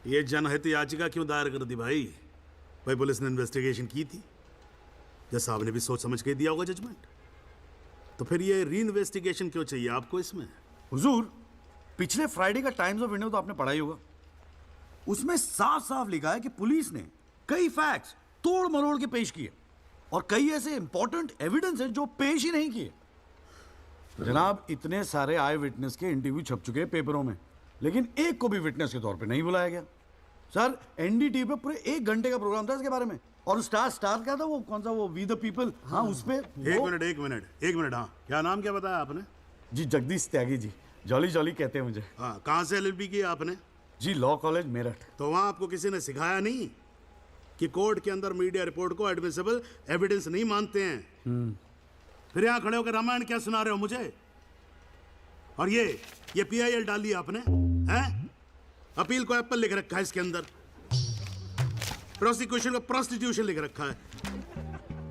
ये जनहित याचिका क्यों दायर कर दी भाई? भाई पुलिस ने इन्वेस्टिगेशन की थी, जज साहब ने भी सोच समझ के दिया होगा जजमेंट, तो फिर ये री इन्वेस्टिगेशन क्यों चाहिए आपको इसमें? हुजूर, पिछले फ्राइडे का टाइम्स ऑफ इंडिया तो आपने पढ़ा ही होगा। उसमें साफ साफ लिखा है कि पुलिस ने कई फैक्ट्स तोड़ मरोड़ के पेश किए और कई ऐसे इंपॉर्टेंट एविडेंस हैं जो पेश ही नहीं किए। जनाब, इतने सारे आई विटनेस के इंटरव्यू छप चुके हैं पेपरों में, लेकिन एक को भी विटनेस के तौर पे नहीं बुलाया गया। सर, एनडीटीवी पे पूरे 1 घंटे का प्रोग्राम था इसके बारे में, और स्टार क्या था वो, कौन सा वो, वी द पीपल। हाँ, उस पे एक मिनट। हाँ, क्या नाम क्या बताया आपने? जी जगदीश त्यागी जी, जॉली कहते हैं मुझे। हाँ, कहाँ से LLB की आपने? जी लॉ कॉलेज मेरठ। तो वहाँ आपको किसी ने सिखाया नहीं कि कोर्ट के अंदर मीडिया रिपोर्ट को एडमिसिबल एविडेंस नहीं मानते हैं? फिर यहाँ खड़े होकर रामायण क्या सुना रहे हो मुझे? और ये PIL डाल दिया आपने, हैं? अपील को एप्पल लिख रखा है इसके अंदर, प्रोसिक्यूशन को प्रोस्टिट्यूशन लिख रखा है।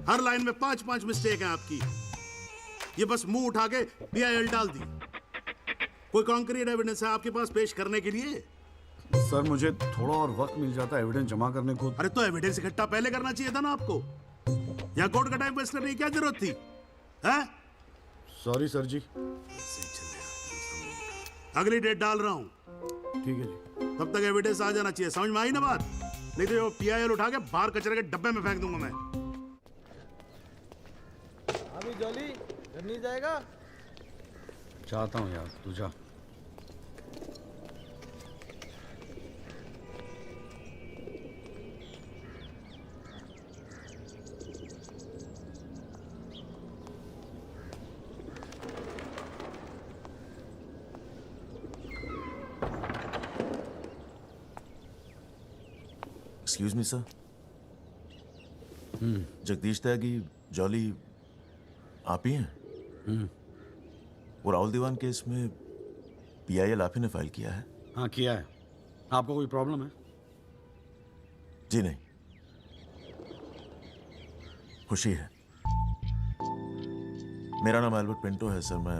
हर लाइन में 5-5 मिस्टेक हैं आपकी। ये बस मुंह उठा के PIL डाल दी। कोई कॉन्क्रीट एविडेंस है आपके पास पेश करने के लिए? सर, मुझे थोड़ा और वक्त मिल जाता है एविडेंस जमा करने को। अरे तो एविडेंस इकट्ठा पहले करना चाहिए था ना आपको। यहाँ कोर्ट का टाइम वेस्ट करने की क्या जरूरत थी, हैं? सॉरी सर जी। अगली डेट डाल रहा हूँ। ठीक है जी। तब तक एविडेंस आ जाना चाहिए, समझ में आई ना बात? नहीं तो PIL उठा के बाहर कचरे के डब्बे में फेंक दूंगा मैं। अभी जॉली घर नहीं जाएगा? चाहता हूँ यार, तू जा। एक्सक्यूज मी सर, जगदीश त्यागी जॉली आप ही हैं? वो राहुल दीवान केस में PIL आप ही ने फाइल किया है? हाँ किया है। आपको कोई प्रॉब्लम है? जी नहीं, खुशी है। मेरा नाम एल्बर्ट पिंटो है सर, मैं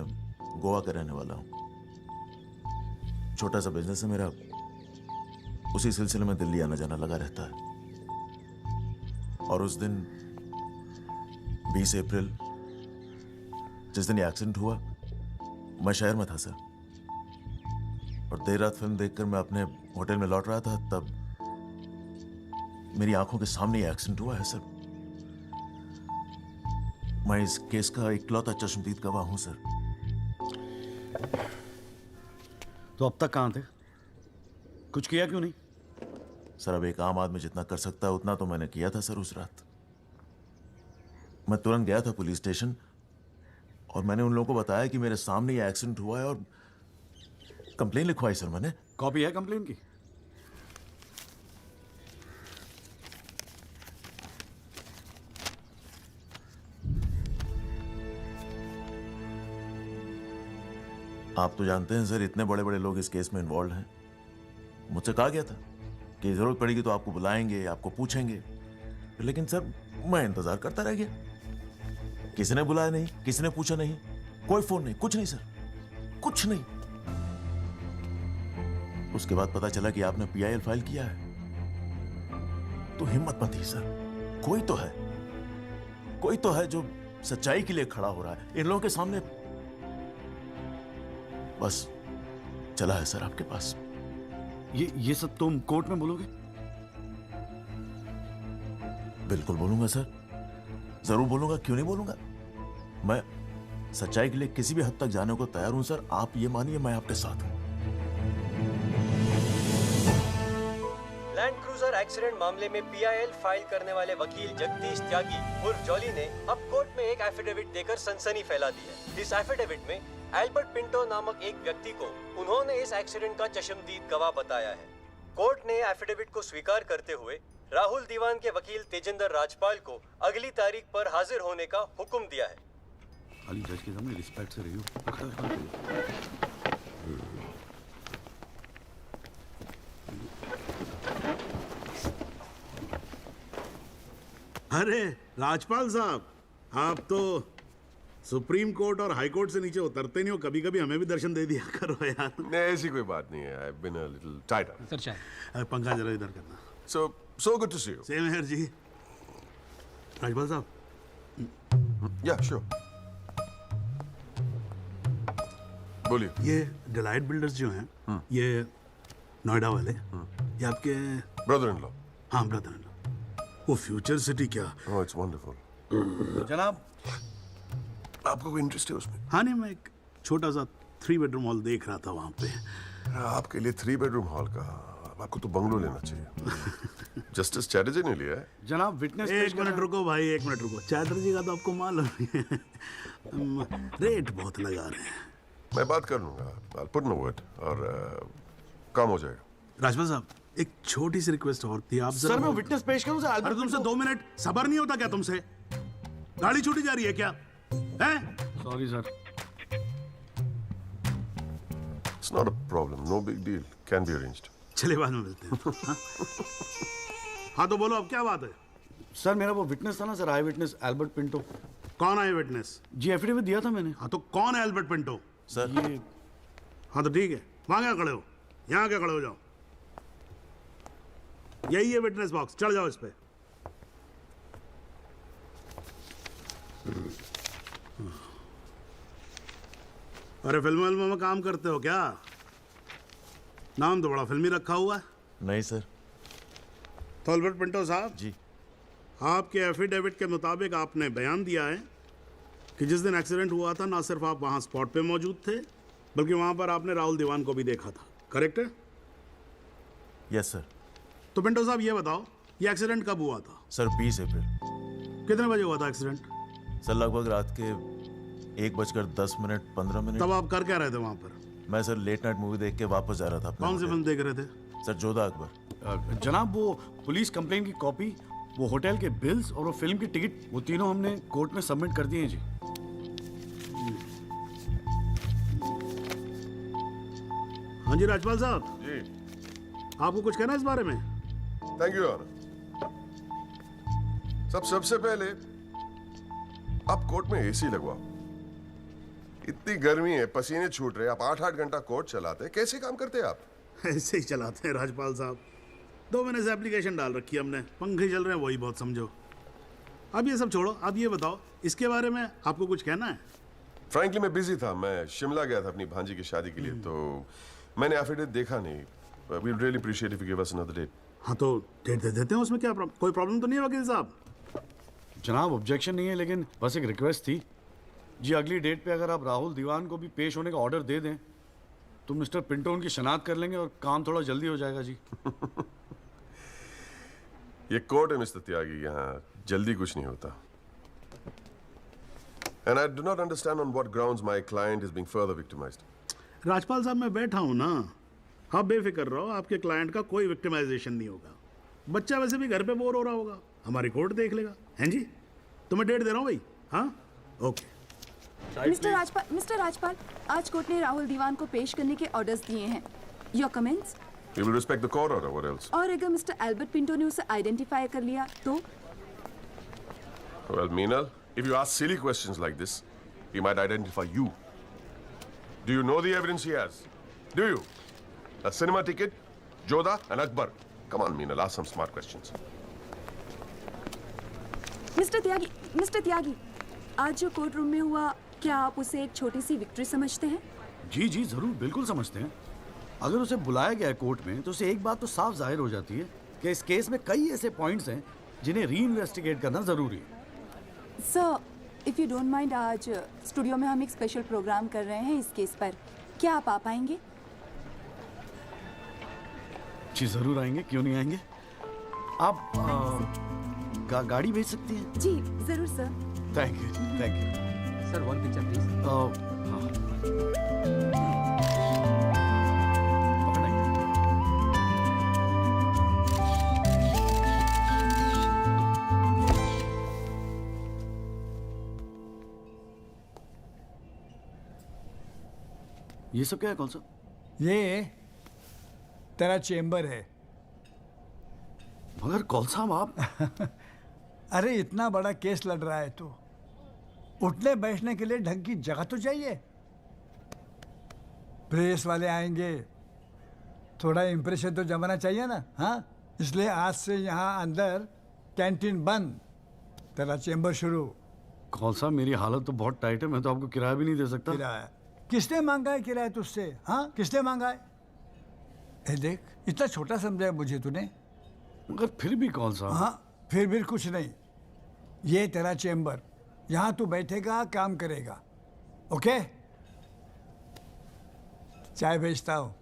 गोवा का रहने वाला हूँ। छोटा सा बिजनेस है मेरा, उसी सिलसिले में दिल्ली आना जाना लगा रहता है। और उस दिन 20 अप्रैल जिस दिन ये एक्सीडेंट हुआ, मैं शहर में था सर, और देर रात फिल्म देखकर मैं अपने होटल में लौट रहा था, तब मेरी आंखों के सामने ये एक्सीडेंट हुआ है सर। मैं इस केस का इकलौता चश्मदीद गवाह हूं सर। तो अब तक कहां थे? कुछ किया क्यों नहीं? सर अब एक आम आदमी जितना कर सकता है उतना तो मैंने किया था सर। उस रात मैं तुरंत गया था पुलिस स्टेशन और मैंने उन लोगों को बताया कि मेरे सामने ये एक्सीडेंट हुआ है, और कंप्लेन लिखवाई सर मैंने। कॉपी है कंप्लेन की? आप तो जानते हैं सर, इतने बड़े बड़े लोग इस केस में इन्वॉल्व हैं। मुझसे कहा गया था कि जरूरत पड़ेगी तो आपको बुलाएंगे, आपको पूछेंगे, लेकिन सर मैं इंतजार करता रह गया। किसी ने बुलाया नहीं, किसी ने पूछा नहीं, कोई फोन नहीं, कुछ नहीं सर, कुछ नहीं। उसके बाद पता चला कि आपने PIL फाइल किया है, तो हिम्मत मत ही सर। कोई तो है जो सच्चाई के लिए खड़ा हो रहा है। इन लोगों के सामने बस चला है सर आपके पास। ये सब तुम कोर्ट में बोलोगे? बिल्कुल बोलूंगा सर, जरूर बोलूंगा, क्यों नहीं बोलूंगा। मैं सच्चाई के लिए किसी भी हद तक जाने को तैयार हूं सर। आप ये मानिए मैं आपके साथ हूं। लैंड क्रूजर एक्सीडेंट मामले में PIL फाइल करने वाले वकील जगदीश त्यागी उर्फ जॉली ने अब कोर्ट में एक एफिडेविट देकर सनसनी फैला दी है। इस एफिडेविट में एल्बर्ट पिंटो नामक एक व्यक्ति को उन्होंने इस एक्सीडेंट का चश्मदीद गवाह बताया है। कोर्ट ने एफिडेविट को स्वीकार करते हुए राहुल दीवान के वकील तेजिंदर राजपाल को अगली तारीख पर हाजिर होने का हुक्म दिया है। खाली जज के सामने रिस्पेक्ट से रहियो। अरे राजपाल साहब, आप तो सुप्रीम कोर्ट और हाई कोर्ट से नीचे उतरते नहीं हो, कभी कभी हमें भी दर्शन दे दिया करो यार। नहीं ऐसी कोई बात नहीं है। I've been a little tied up. Sir चाहे पंखा जरा इधर करना। So good to see you. Same here जी। राजपाल साहब। Yeah, sure. बोलिए। ये डिलाइट बिल्डर्स जो हैं, ये नोएडा वाले, ये आपके ब्रदर इन लॉ? हाँ ब्रदर इन लॉ। वो फ्यूचर सिटी क्या? Oh, it's wonderful. जनाब, आपको कोई इंटरेस्ट है उसमें? हाँ नहीं, मैं एक छोटा सा 3 बेडरूम हॉल देख रहा था वहाँ पे। आपके लिए 3 बेडरूम हॉल का, आपको तो बंगलो लेना चाहिए। जस्टिस चैटर्जी ने लिया है। जनाब विटनेस। एक मिनट रुको भाई, एक मिनट रुको। चैटर्जी का तो आपको मालूम है, रेट बहुत लगा रहे हैं। मैं बात कर लूंगा, I'll put in a word, और काम हो जाएगा। राजपाल साहब, एक छोटी सी रिक्वेस्ट और थी। आप सर मैं विटनेस पेश करूं सर? अरे तुमसे 2 मिनट सबर नहीं होता क्या तुमसे? गाड़ी छूटी जा रही है क्या? हैं? Sorry sir. It's not a problem, no big deal, can be arranged. चलिए बाद में मिलते हैं। हाँ तो बोलो अब क्या बात है? सर मेरा वो विटनेस था ना सर, आई विटनेस एल्बर्ट पिंटो। कौन आई विटनेस? जी एफिडेविट दिया था मैंने। हाँ तो कौन है एल्बर्ट पिंटो? सर ये। हाँ तो ठीक है, वहां क्या खड़े हो, यहाँ क्या खड़े हो जाओ। यही है विटनेस बॉक्स, चढ़ जाओ इस पे। अरे फिल्म में काम करते हो क्या? नाम तो बड़ा फिल्मी रखा हुआ है। नहीं सर। तो एल्बर्ट पिंटो साहब जी, आपके एफिडेविट के मुताबिक आपने बयान दिया है कि जिस दिन एक्सीडेंट हुआ था ना सिर्फ आप वहां स्पॉट पे मौजूद थे, बल्कि वहां पर आपने राहुल दीवान को भी देखा था, करेक्ट है? Yes sir. तो पिंटो साहब ये बताओ, ये एक्सीडेंट कब हुआ था? सर 20 अप्रैल। कितने बजे हुआ था एक्सीडेंट? सर लगभग रात के 1:10 तब आप कर क्या रहे थे वहां पर? मैं सर लेट नाइट मूवी देख के वापस जा रहा था। कौन सी फिल्म देख रहे थे? सर जोधा अकबर। जनाब वो पुलिस कंप्लेन की कॉपी, वो होटल के बिल्स और वो फिल्म की टिकट, वो तीनों हमने कोर्ट में सबमिट कर दिए हैं जी। हाँ जी राजपाल साहब, जी आपको कुछ कहना है इस बारे में? Thank you honour. सबसे पहले आप कोर्ट में एसी लगवाओ। इतनी गर्मी है, पसीने छूट रहे, आप 8-8 घंटा कोर्ट चलाते, कैसे काम करते हैं आप? ऐसे ही चलाते हैं राजपाल साहब। 2 महीने से एप्लीकेशन डाल रखी है हमने, पंखे चल रहे हैं, वही बहुत समझो। अब ये सब छोड़ो, अब ये बताओ इसके बारे में आपको कुछ कहना है? फ्रैंकली मैं बिजी था, मैं शिमला गया था अपनी भांजी की शादी के लिए, तो मैंने एफिडेविट देखा नहीं। We really appreciate if you give us another date. हाँ तो डेट दे देते हैं, उसमें क्या कोई प्रॉब्लम तो नहीं है वकील साहब? जनाब ऑब्जेक्शन नहीं है, लेकिन बस एक रिक्वेस्ट थी जी, अगली डेट पे अगर आप राहुल दीवान को भी पेश होने का ऑर्डर दे दें तो मिस्टर पिंटो उनकी शनाख्त कर लेंगे और काम थोड़ा जल्दी हो जाएगा जी। ये कोर्ट है मिस्टर त्यागी, यहाँ जल्दी कुछ नहीं होता। And I do not understand on what grounds my client is being further victimized. Rajpal साहब मैं बैठा हूँ ना, आप बेफिक्र रहो, आपके क्लाइंट का कोई विक्टिमाइजेशन नहीं होगा। बच्चा वैसे भी घर पे बोर हो रहा होगा, हमारी कोर्ट देख लेगा। हैं जी, तो मैं डेट दे रहा हूँ भाई। हाँ ओके। मिस्टर राजपाल, आज कोर्ट ने राहुल दीवान को पेश करने के ऑर्डर्स दिए हैं। Your comments? We will respect the court order. What else? और अगर मिस्टर एल्बर्ट पिंटो ने उसे आइडेंटिफाई कर लिया तो? Well, Meenal, if you ask silly questions like this, he might identify you. Do you know the evidence he has? Do you? A cinema ticket, Jodha and Akbar. Come on, Meenal, ask some smart questions. Mister Tyagi, आज जो कोर्ट रूम में हुआ, क्या आप उसे एक छोटी सी विक्ट्री समझते हैं? जी जी जरूर, बिल्कुल समझते हैं। अगर उसे बुलाया गया है कोर्ट में तो उसे एक बात तो साफ जाहिर हो जाती है कि इस केस में कई ऐसे पॉइंट्स हैं जिन्हें री इन्वेस्टिगेट करना जरूरी है। Sir, if you don't mind, आज स्टूडियो में हम एक स्पेशल प्रोग्राम कर रहे हैं इस केस पर, क्या आप आ पाएंगे? जी जरूर आएंगे, क्यों नहीं आएंगे। आप गाड़ी भेज सकती हैं? जी जरूर sir. Thank you. Sir 1 picture please. ये सब क्या है? कौन सा? ये तेरा चेम्बर है। मगर कौन सा आप? अरे इतना बड़ा केस लड़ रहा है तो उठने बैठने के लिए ढंग की जगह तो चाहिए। प्रेस वाले आएंगे, थोड़ा इंप्रेशन तो जमाना चाहिए ना। हाँ, इसलिए आज से यहाँ अंदर कैंटीन बंद, तेरा चेम्बर शुरू। कौन सा? मेरी हालत तो बहुत टाइट है, मैं तो आपको किराया भी नहीं दे सकता। किराया किसने मांगा है? किराया तुझसे? हाँ, किसने मांगा है? देख, इतना छोटा समझा है मुझे तूने। मगर फिर भी कौन सा? हाँ, फिर भी कुछ नहीं। ये तेरा चेम्बर, यहाँ तू बैठेगा, काम करेगा। ओके, चाय भेजता हूँ।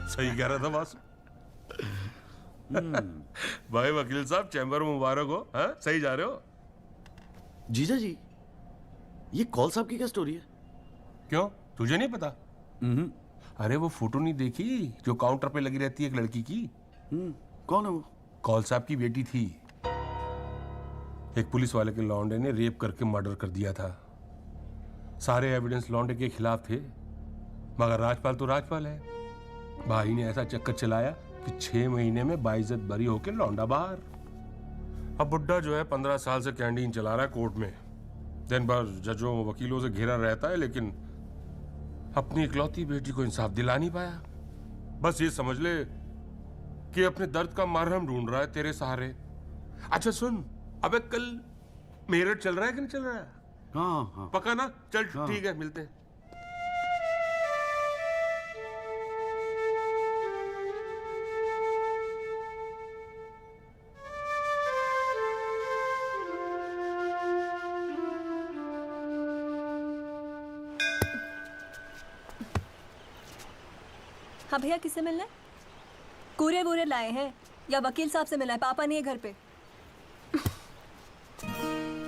सही कह रहा था बॉस। भाई वकील साहब, चैम्बर मुबारक हो। हाँ, सही जा रहे हो। जीजा जी, ये कॉल साहब की क्या स्टोरी है? क्यों, तुझे नहीं पता? अरे वो फोटो नहीं देखी जो काउंटर पे लगी रहती है एक लड़की की? कौन है वो? कॉल साहब की बेटी थी। एक पुलिस वाले के लौंडे ने रेप करके मर्डर कर दिया था। सारे एविडेंस लौंडे के खिलाफ थे, मगर राजपाल तो राजपाल है। भाई ने ऐसा चक्कर चलाया कि 6 महीने में बाइज्जत बरी होके लौंडा बाहर। अब बुड्ढा जो है 15 साल से कैंटीन चला रहा है कोर्ट में। दिन भर जजों वकीलों से घिरा रहता है, लेकिन अपनी इकलौती बेटी को इंसाफ दिला नहीं पाया। बस ये समझ ले कि अपने दर्द का मरहम ढूंढ रहा है तेरे सहारे। अच्छा सुन, अबे कल मेरठ चल रहा है कि नहीं चल रहा है? हाँ। पक्का ना? चल ठीक है, मिलते हैं। हाँ भैया, किससे मिलना है? कूरियर वूरियर लाए हैं या वकील साहब से मिलना है? पापा नहीं है घर पे।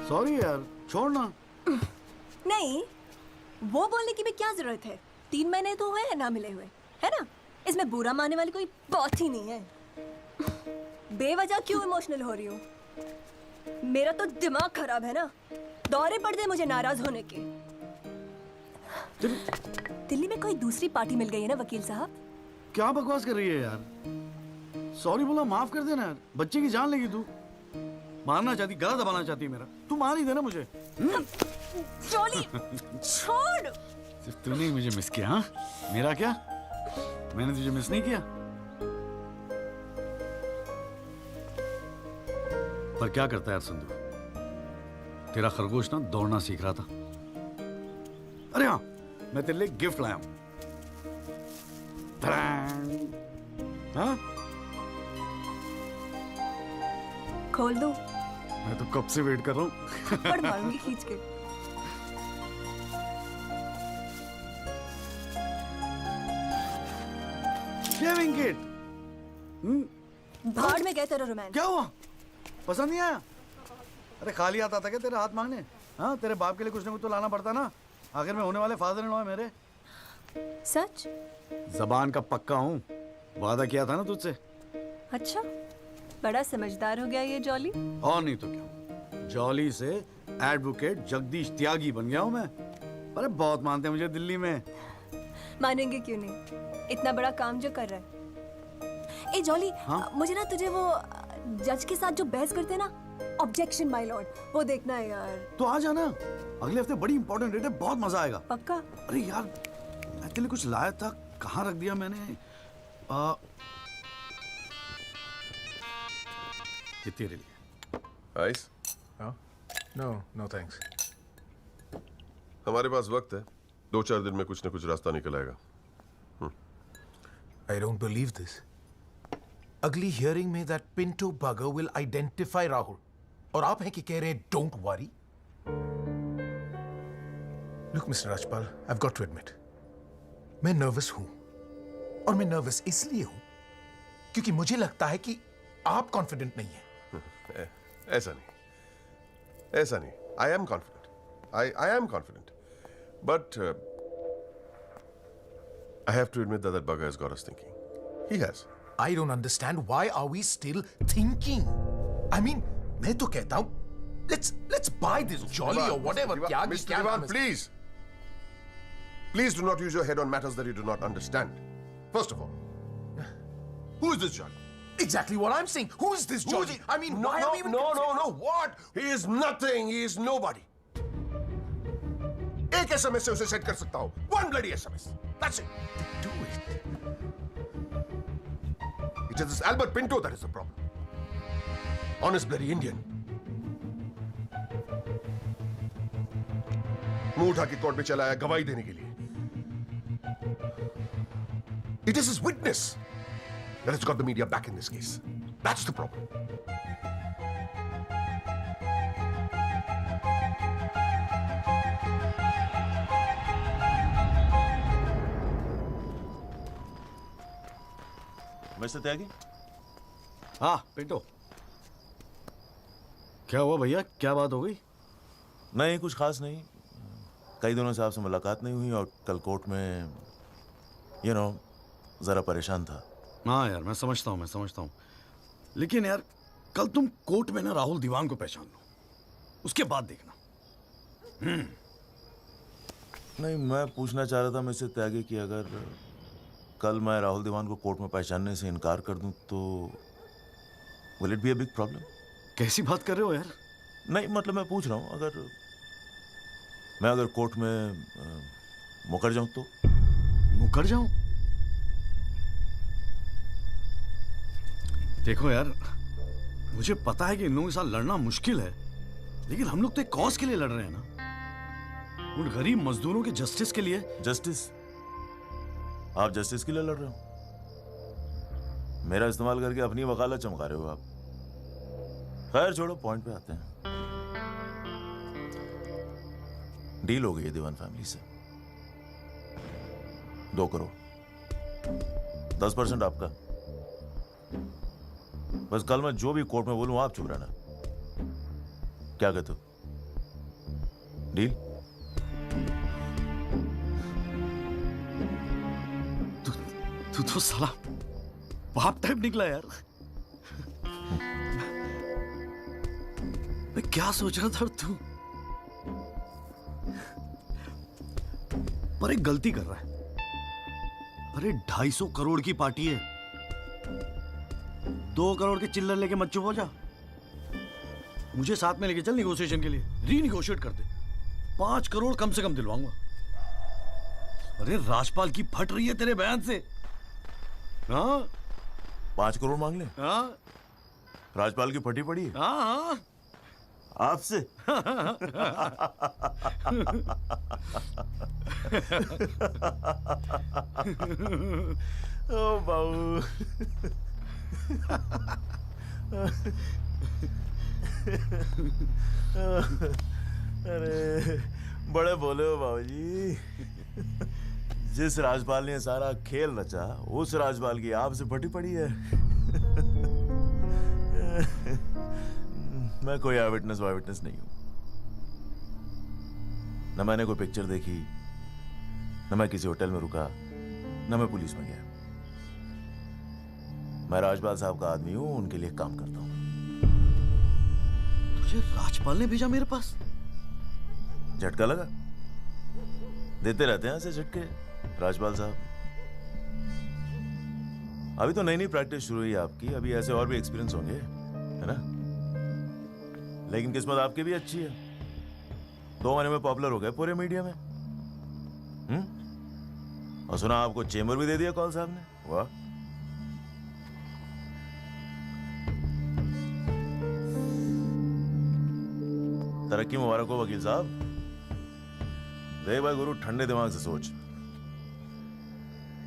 सॉरी यार, छोड़ना। नहीं, वो बोलने की भी क्या जरूरत है? 3 महीने तो हुए हैं ना मिले हुए, है ना? इसमें बुरा मानने वाली कोई बात ही नहीं है। बेवजह क्यों इमोशनल हो रही हूँ? मेरा तो दिमाग खराब है ना। दौरे पड़ गए मुझे नाराज होने के। दिल्ली में कोई दूसरी पार्टी मिल गई है ना वकील साहब? क्या बकवास कर रही है यार? सॉरी बोला, माफ कर देना यार। बच्चे की जान लेगी तू। मारना चाहती, गला दबाना चाहती मेरा। तू मार ही देना मुझे। जॉली, छोड़। सिर्फ तूने ही मुझे मिस किया, हाँ? मेरा क्या? मैंने तुझे मिस नहीं किया। पर क्या करता है यार संधू, तेरा खरगोश ना दौड़ना सीख रहा था। अरे हाँ, मैं तेरे लिए गिफ्ट लाया हूं। हाँ? खोल दो। मैं तो कब से वेट कर रहा हूँ। पड़ मारूंगी खींच के। Shaving kit. भाड़ में गए तेरा रोमांस। क्या हुआ? पसंद नहीं आया? अरे खाली आता था क्या तेरे हाथ मांगने? हाँ, तेरे बाप के लिए कुछ ना कुछ तो लाना पड़ता ना। आखिर में होने वाले फादर इन लॉ है मेरे। सच? जबान का पक्का हूँ, वादा किया था ना तुझसे। अच्छा, बड़ा समझदार हो गया ये जॉली। और नहीं तो क्या, जॉली से एडवोकेट जगदीश त्यागी बन गया हूँ मैं। अरे बहुत मानते हैं मुझे दिल्ली में। मानेंगे क्यों नहीं, इतना बड़ा काम जो कर रहा है। ए जॉली, हाँ? मुझे ना तुझे वो जज के साथ जो बहस करते हैं ना, ऑब्जेक्शन माय लॉर्ड, वो देखना है यार। तो आ जाना, अगले हफ्ते बड़ी इंपॉर्टेंट डेट है, बहुत मजा आएगा। पक्का? अरे यार, मैं तेरे लिए कुछ लाया था, कहाँ रख दिया मैंने? ये तेरे लिए। आइस? No thanks. हमारे पास वक्त है, 2-4 दिन में कुछ न कुछ रास्ता निकल आएगा। I don't believe this. अगली हियरिंग में that Pinto bugger will identify Rahul. और आप हैं कि कह रहे हैं don't worry? Look, Mr. Rajpal, I've got to admit, मैं नर्वस हूं। और मैं नर्वस इसलिए हूं क्योंकि मुझे लगता है कि आप कॉन्फिडेंट नहीं हैं। ऐसा नहीं। I am confident. I am confident. But I have to admit that bugger has got us thinking. He has. I don't understand why are we still thinking? I mean, मैं तो कहता हूं, let's buy this jolly or whatever. Mr. Diwan, please do not use your head on matters that you do not understand. First of all, who is this Jolly? Exactly what I'm saying. Who is this Jolly? I mean, why are we even No. What? He is nothing. He is nobody. एक SMS से उसे सेट कर सकता हूं. One bloody SMS. That's it. Do it. It is this Albert Pinto that is the problem. Honest bloody Indian. मुंह उठा के कोर्ट में चला आया गवाही देने के लिए. It is his witness that has got the media back in this case. That's the problem. Mister Tyagi? हाँ पिंटो, क्या हुआ भैया, क्या बात हो गई? नहीं, कुछ खास नहीं। कई दिनों से आपसे मुलाकात नहीं हुई और कल कोर्ट में जरा परेशान था। हाँ यार, मैं समझता हूँ। लेकिन यार, कल तुम कोर्ट में ना राहुल दीवान को पहचान लो, उसके बाद देखना। नहीं, मैं पूछना चाह रहा था मिस्टर त्यागी कि अगर कल मैं राहुल दीवान को कोर्ट में पहचानने से इनकार कर दूं तो will it be a big problem? कैसी बात कर रहे हो यार? नहीं, मतलब मैं पूछ रहा हूं, अगर कोर्ट में मुकर जाऊं तो? मुकर जाऊं? देखो यार, मुझे पता है कि इन लोगों के साथ लड़ना मुश्किल है, लेकिन हम लोग तो एक कॉज के लिए लड़ रहे हैं ना, उन गरीब मजदूरों के जस्टिस के लिए। जस्टिस? आप जस्टिस के लिए लड़ रहे हो? मेरा इस्तेमाल करके अपनी वकालत चमका रहे हो आप। खैर छोड़ो, पॉइंट पे आते हैं। डील हो गई है दीवान फैमिली से, 2 करोड़। 10% आपका। बस कल मैं जो भी कोर्ट में बोलूं आप चुप रहना। क्या कहते हो? डील? तू तो साला बाप टाइप निकला यार। मैं क्या सोच रहा था तू? पर एक गलती कर रहा है। अरे 250 करोड़ की पार्टी है। 2 करोड़ के चिल्लर लेके मत चुप हो जा। मुझे साथ में लेके चल निगोशिएशन के लिए, रीनिगोशिएट कर दे। 5 करोड़ कम से कम दिलवाऊंगा। अरे राजपाल की फट रही है तेरे बयान से। हाँ 5 करोड़ मांग ले? हाँ राजपाल की फटी पड़ी है? हाँ आपसे? ओ बाबू। अरे बड़े बोले हो बाबूजी। जिस राजपाल ने सारा खेल रचा उस राजपाल की आपसे फटी पड़ी है। मैं कोई आई विटनेस नहीं हूं। न मैंने कोई पिक्चर देखी, न मैं किसी होटल में रुका, न मैं पुलिस में गया। मैं राजपाल साहब का आदमी हूं, उनके लिए काम करता हूं। तुझे राजपाल ने भेजा मेरे पास? झटका लगा? देते रहते हैं ऐसे झटके राजपाल साहब। अभी तो नई प्रैक्टिस शुरू हुई है आपकी, अभी ऐसे और भी एक्सपीरियंस होंगे, है ना? लेकिन किस्मत आपकी भी अच्छी है। 2 महीने में पॉपुलर हो गए पूरे मीडिया में। और सुना आपको चेंबर भी दे दिया कॉल साहब ने। वाह। तरक्की मुबारक हो वकील साहब। देख भाई गुरु, ठंडे दिमाग से सोच।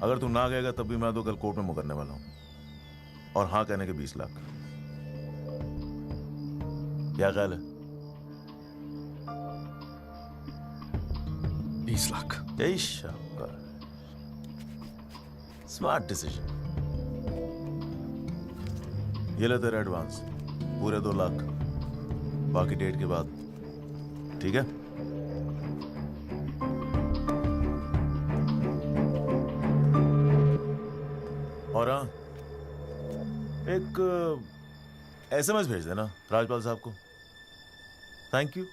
अगर तू ना कहेगा तब भी मैं तो कल कोर्ट में मुकरने वाला हूं। और हाँ कहने के 20 लाख। क्या ख्याल है? 20 लाख। Smart decision. ये ले तेरा एडवांस, पूरे 2 लाख। बाकी डेट के बाद, ठीक है? और हाँ, एक SMS भेज देना राजपाल साहब को। Thank you.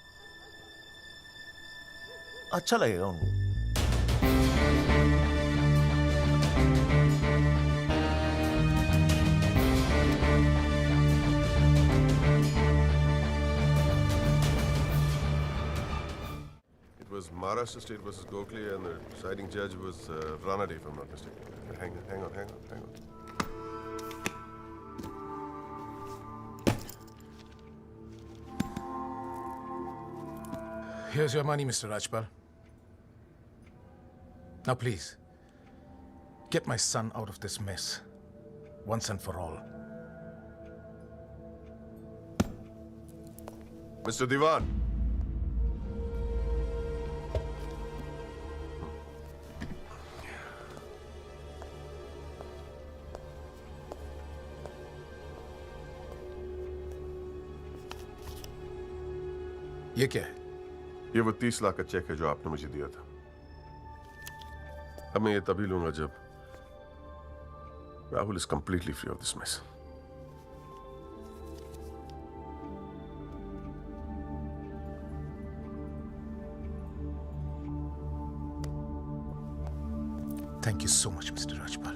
अच्छा लगेगा उनको। It was Maharashtra State versus Gokhale, and the deciding judge was Ranade, if I'm not mistaken. Hang on. Here's your money, Mr. Rajpal. Now, please, get my son out of this mess, once and for all. Mr. Diwan. ये क्या है? ये वो 30 लाख का चेक है जो आपने मुझे दिया था। अब मैं ये तभी लूंगा जब Rahul is completely free of this mess. Thank you so much, Mr. Rajpal.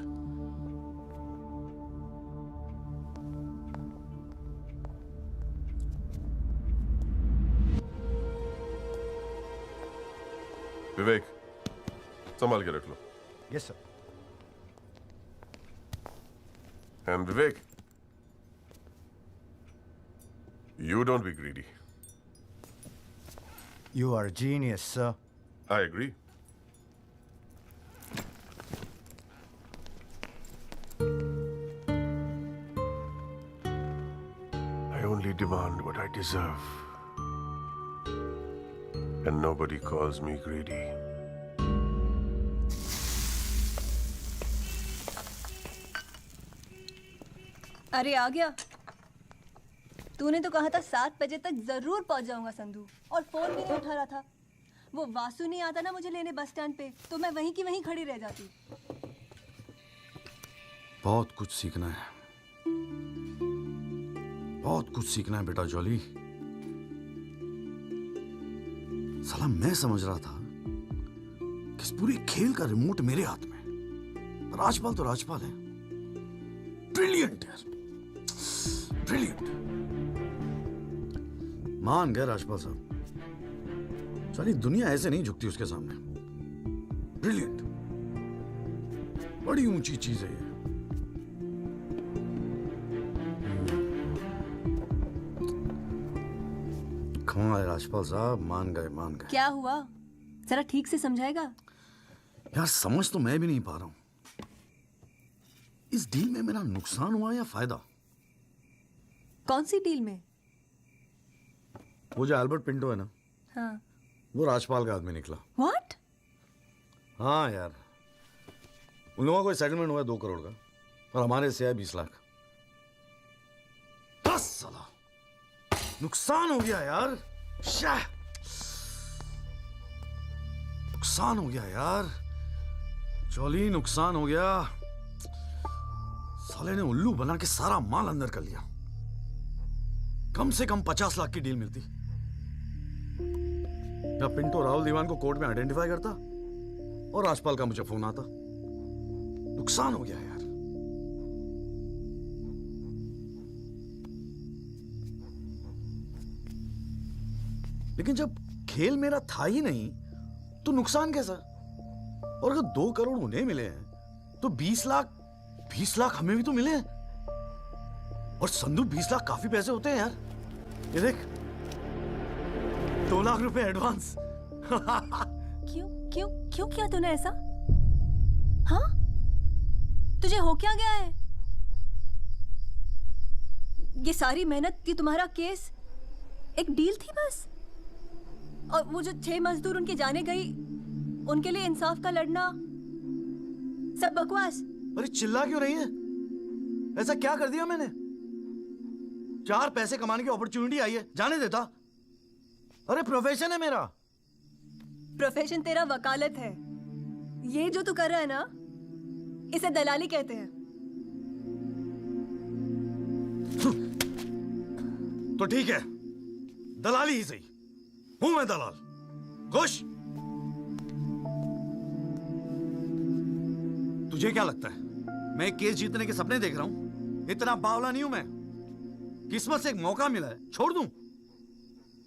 Vivek, संभाल के रख लो। Yes sir. And Vivek, you don't be greedy. You are a genius, sir. I agree. I only demand what I deserve. And nobody calls me greedy. अरे आ गया। तूने तो कहा था 7 बजे तक जरूर पहुंच जाऊंगा संधू, और फोन भी नहीं उठा रहा था। वो वासु नहीं आता ना मुझे लेने बस स्टैंड पे, तो मैं वहीं की वहीं खड़ी रह जाती। बहुत कुछ सीखना है, बहुत कुछ सीखना है बेटा जॉली। साला मैं समझ रहा था कि इस पूरे खेल का रिमोट मेरे हाथ में। राजपाल तो राजपाल है, ब्रिलियंट यार, ब्रिलियंट। मान गए राजपाल साहब, सारी दुनिया ऐसे नहीं झुकती उसके सामने। ब्रिलियंट, बड़ी ऊंची चीज है ये। कमाल है राजपाल साहब, मान गए मान गए। क्या हुआ, जरा ठीक से समझाएगा? यार समझ तो मैं भी नहीं पा रहा हूं, इस डील में मेरा नुकसान हुआ या फायदा? कौन सी डील में? वो जो एल्बर्ट पिंटो है ना, हाँ। वो राजपाल का आदमी निकला। What? हाँ यार, उन लोगों को सेटलमेंट हुआ 2 करोड़ का, और हमारे से है 20 लाख। 10 साला नुकसान हो गया यार, नुकसान हो गया यार, जॉली नुकसान हो गया। साले ने उल्लू बना के सारा माल अंदर कर लिया। कम से कम 50 लाख की डील मिलती। या पिंटो राहुल दीवान को कोर्ट में आइडेंटिफाई करता और राजपाल का मुझे फोन आता। नुकसान हो गया यार। लेकिन जब खेल मेरा था ही नहीं तो नुकसान कैसा? और अगर 2 करोड़ उन्हें मिले हैं तो 20 लाख हमें भी तो मिले हैं। और संदू 20 लाख काफी पैसे होते हैं यार। ये देख, 2 लाख रुपए एडवांस। क्यों क्यों क्यों किया तूने ऐसा? हाँ, तुझे हो क्या गया है? ये सारी मेहनत, ये तुम्हारा केस एक डील थी बस? और वो जो 6 मजदूर उनके जाने गई, उनके लिए इंसाफ का लड़ना सब बकवास। अरे चिल्ला क्यों रही है? ऐसा क्या कर दिया मैंने? 4 पैसे कमाने की अपॉर्चुनिटी आई है, जाने देता? अरे प्रोफेशन है मेरा। प्रोफेशन तेरा वकालत है। ये जो तू कर रहा है ना, इसे दलाली कहते हैं। तो ठीक है, दलाली ही सही, हूं मैं दलाल। खुश? तुझे क्या लगता है मैं केस जीतने के सपने देख रहा हूं? इतना बावला नहीं हूं मैं। किस्मत से एक मौका मिला है, छोड़ दूं?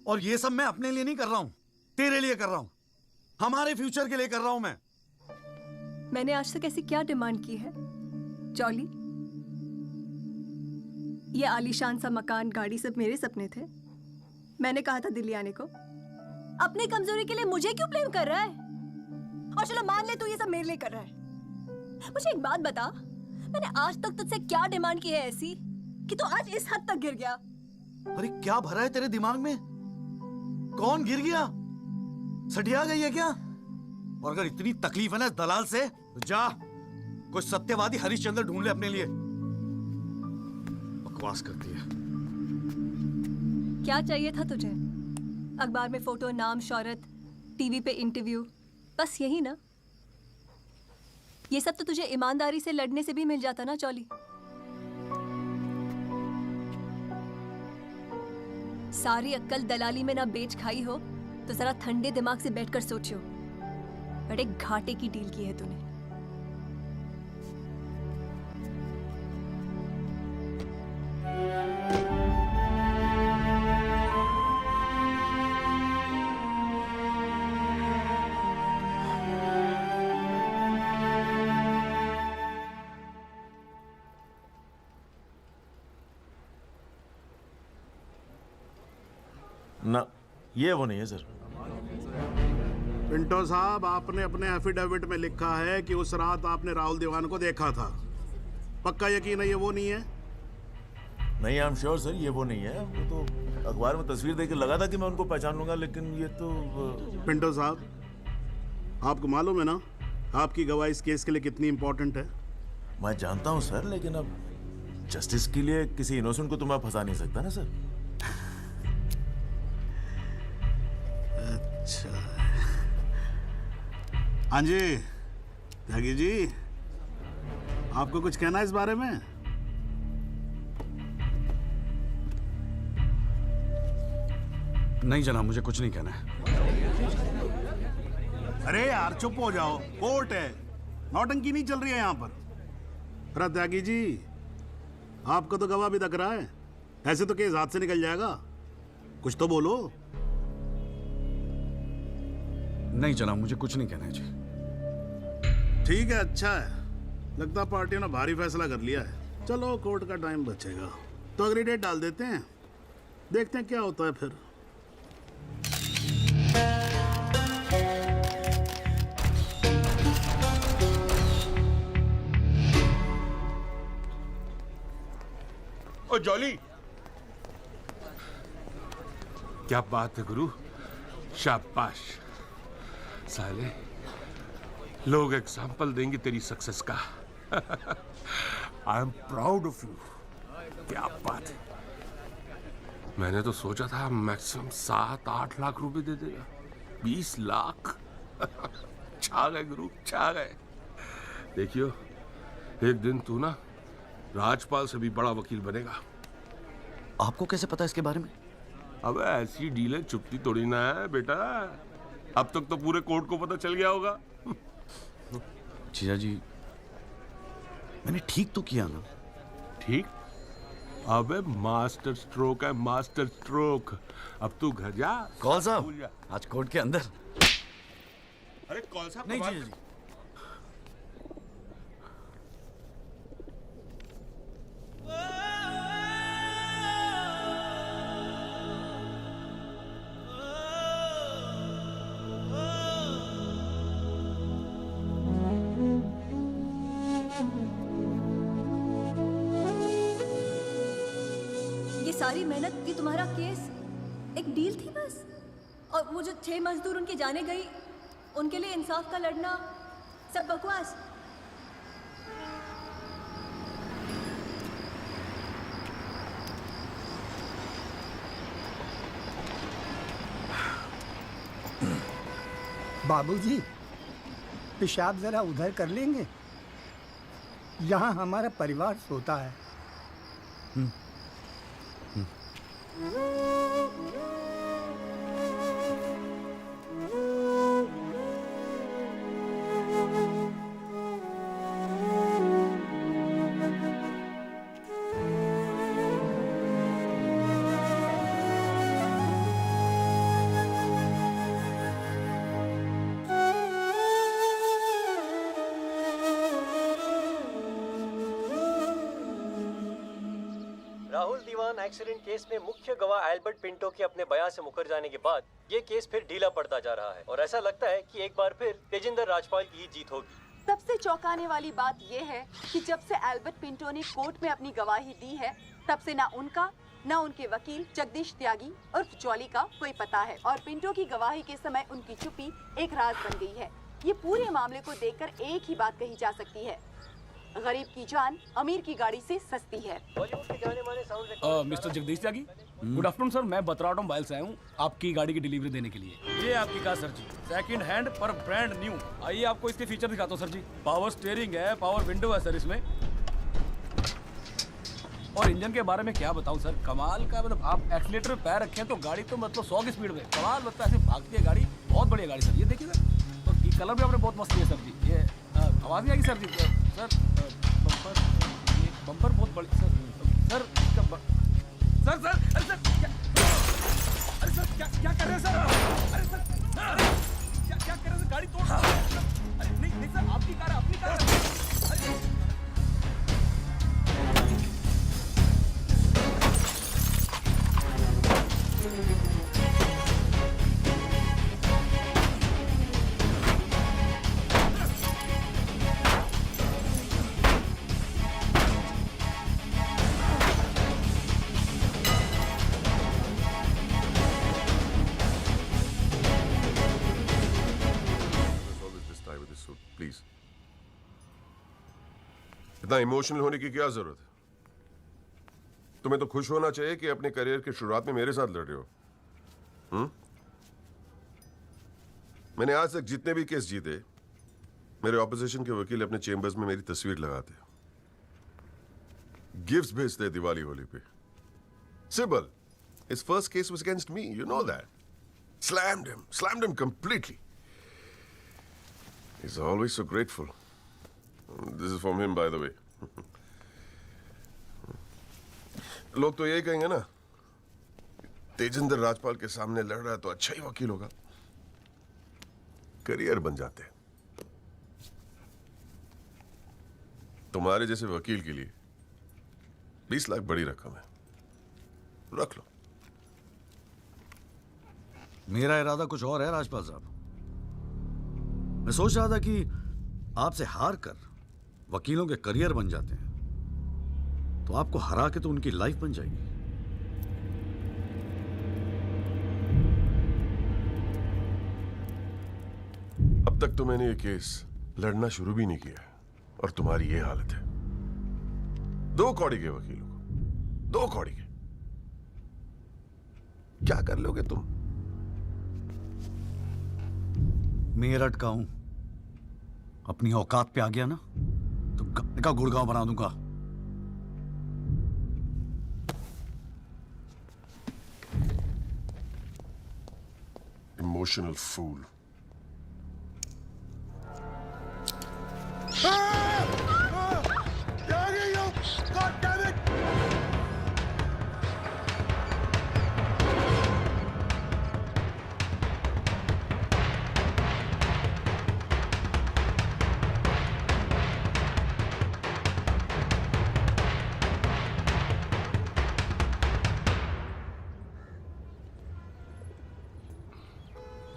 और ये सब मैं अपने लिए नहीं कर रहा हूं, तेरे लिए कर रहा हूं, हमारे फ्यूचर के लिए कर रहा हूं मैं। मैंने आज तक ऐसी क्या डिमांड की है जॉली? ये आलीशान सा मकान, गाड़ी सब मेरे सपने थे। मैंने कहा था दिल्ली आने को। अपनी कमजोरी के लिए मुझे क्यों ब्लेम कर रहा है? और चलो मान ले तू ये सब मेरे लिए कर रहा है। मुझे एक बात बता, मैंने आज तक तुझसे क्या डिमांड की है ऐसी कि तू आज इस हद तक गिर गया? अरे क्या भरा है तेरे दिमाग में? कौन गिर गया? सटिया गई है क्या? और अगर इतनी तकलीफ है ना इस दलाल से, तो जा कोई सत्यवादी हरिश्चंद्र ढूंढ ले अपने लिए। बकवास करती है। क्या चाहिए था तुझे? अखबार में फोटो, नाम, शोहरत, टीवी पे इंटरव्यू, बस यही ना? ये सब तो तुझे ईमानदारी से लड़ने से भी मिल जाता ना चौली। सारी अक्कल दलाली में ना बेच खाई हो तो जरा ठंडे दिमाग से बैठकर सोचो, बड़े घाटे की डील की है तूने। ना, ये वो नहीं है सर। पिंटो साहब, आपने अपने एफिडेविट में लिखा है कि उस रात आपने राहुल दीवान को देखा था। पक्का यकीन है ये वो नहीं है? नहीं, आई एम श्योर सर, ये वो नहीं है। वो तो अखबार में तस्वीर देख के लगा था कि मैं उनको पहचान लूंगा, लेकिन ये तो पिंटो साहब, आपको मालूम है ना आपकी गवाही इस केस के लिए कितनी इंपॉर्टेंट है? मैं जानता हूं सर, लेकिन अब जस्टिस के लिए किसी इनोसेंट को तो मैं फंसा नहीं सकता ना सर। अच्छा। हाँ जी त्यागी जी, आपको कुछ कहना है इस बारे में? नहीं जनाब, मुझे कुछ नहीं कहना है। अरे यार चुप हो जाओ, कोर्ट है, नौटंकी नहीं चल रही है यहाँ पर। अरे त्यागी जी, आपको तो गवाह भी तक रहा है, ऐसे तो केस हाथ से निकल जाएगा, कुछ तो बोलो। नहीं जनाब, मुझे कुछ नहीं कहना है जी। ठीक है, अच्छा है, लगता पार्टी ने भारी फैसला कर लिया है। चलो कोर्ट का टाइम बचेगा तो अगली डेट डाल देते हैं, देखते हैं क्या होता है फिर। ओ जॉली, क्या बात है गुरु, शाबाश। साले लोग एग्जाम्पल देंगे तेरी सक्सेस का। I am proud of you. क्या बात है। मैंने तो सोचा था मैक्सिमम 7-8 लाख रुपए दे देगा, 20 लाख। छा गए गुरु, छा गए। देखियो, एक दिन तू ना राजपाल से भी बड़ा वकील बनेगा। आपको कैसे पता इसके बारे में? अब ऐसी डीलें चुपती थोड़ी ना है बेटा, अब तक तो पूरे कोर्ट को पता चल गया होगा। जीजा जी, मैंने ठीक तो किया ना? ठीक? अबे मास्टर स्ट्रोक है, मास्टर स्ट्रोक। अब तू घर जा। कौन साहब, आज कोर्ट के अंदर? अरे कौन साहब? नहीं जीजा जी। सारी मेहनत, ये तुम्हारा केस एक डील थी बस? और वो जो 6 मजदूर उनके जाने गई, उनके लिए इंसाफ का लड़ना सब बकवास? बाबूजी, पेशाब जरा उधर कर लेंगे, यहाँ हमारा परिवार सोता है। राहुल दीवान एक्सीडेंट केस में मुख्य गवाह एल्बर्ट पिंटो के अपने बयान से मुकर जाने के बाद ये केस फिर ढीला पड़ता जा रहा है और ऐसा लगता है कि एक बार फिर तेजिंदर राजपाल की ही जीत होगी। सबसे चौंकाने वाली बात यह है कि जब से एल्बर्ट पिंटो ने कोर्ट में अपनी गवाही दी है, तब से ना उनका न उनके वकील जगदीश त्यागी उर्फ जॉली का कोई पता है और पिंटो की गवाही के समय उनकी चुप्पी एक राज बन गई है। ये पूरे मामले को देखकर एक ही बात कही जा सकती है, गरीब की जान अमीर की गाड़ी से सस्ती है। मिस्टर जगदीश त्यागी, गुड आफ्टरनून सर। मैं बतराटो मोबाइल से आया हूँ आपकी गाड़ी की डिलीवरी देने के लिए। ये आपकी कार सर जी, सेकंड हैंड पर ब्रांड न्यू। आइए आपको इसके फीचर दिखाता हूँ सर जी। पावर स्टीयरिंग है, पावर विंडो है सर इसमें, और इंजन के बारे में क्या बताऊँ सर, कमाल का। मतलब आप एक्सीलेटर पे पैर रखें तो गाड़ी तो मतलब 100 की स्पीड में कमाल लगता है, ऐसे भागती है गाड़ी। बहुत बढ़िया गाड़ी सर, ये देखिए सर। तो ये कलर भी आपने बहुत मस्त है सर जी। ये आवाज़ नहीं आएगी सर जी? सर बम्पर, ये बम्पर बहुत बड़ी सर। सर इसका सर सर अरे सर क्या, अरे सर क्या कर रहे हैं सर? अरे सर क्या कर रहे हैं सर? गाड़ी तोड़, अरे नहीं सर, आपकी कार है, अपनी कार है। प्लीज, इतना इमोशनल होने की क्या जरूरत है? तुम्हें तो खुश होना चाहिए कि अपने करियर की शुरुआत में मेरे साथ लड़ रहे हो। मैंने आज तक जितने भी केस जीते, मेरे ऑपोजिशन के वकील अपने चेंबर्स में मेरी तस्वीर लगाते, गिफ्ट्स भेजते दिवाली होली पे। Sibal, his first case was against me, you know that. Slammed him completely. He's always so grateful. This is from him, by the way. लोग तो यही कहेंगे ना, तेजिंदर राजपाल के सामने लड़ रहा है तो अच्छा ही वकील होगा। करियर बन जाते हैं। तुम्हारे जैसे वकील के लिए 20 लाख बड़ी रकम है, रख लो। मेरा इरादा कुछ और है राजपाल साहब। मैं सोच रहा था कि आपसे हार कर वकीलों के करियर बन जाते हैं तो आपको हरा के तो उनकी लाइफ बन जाएगी। अब तक तो मैंने ये केस लड़ना शुरू भी नहीं किया और तुम्हारी ये हालत है। 2 कौड़ी के वकीलों को, 2 कौड़ी के, क्या कर लोगे तुम? मेरठ का हूं, अपनी औकात पे आ गया ना तो गन्ने का गुड़गांव बना दूंगा। Emotional fool.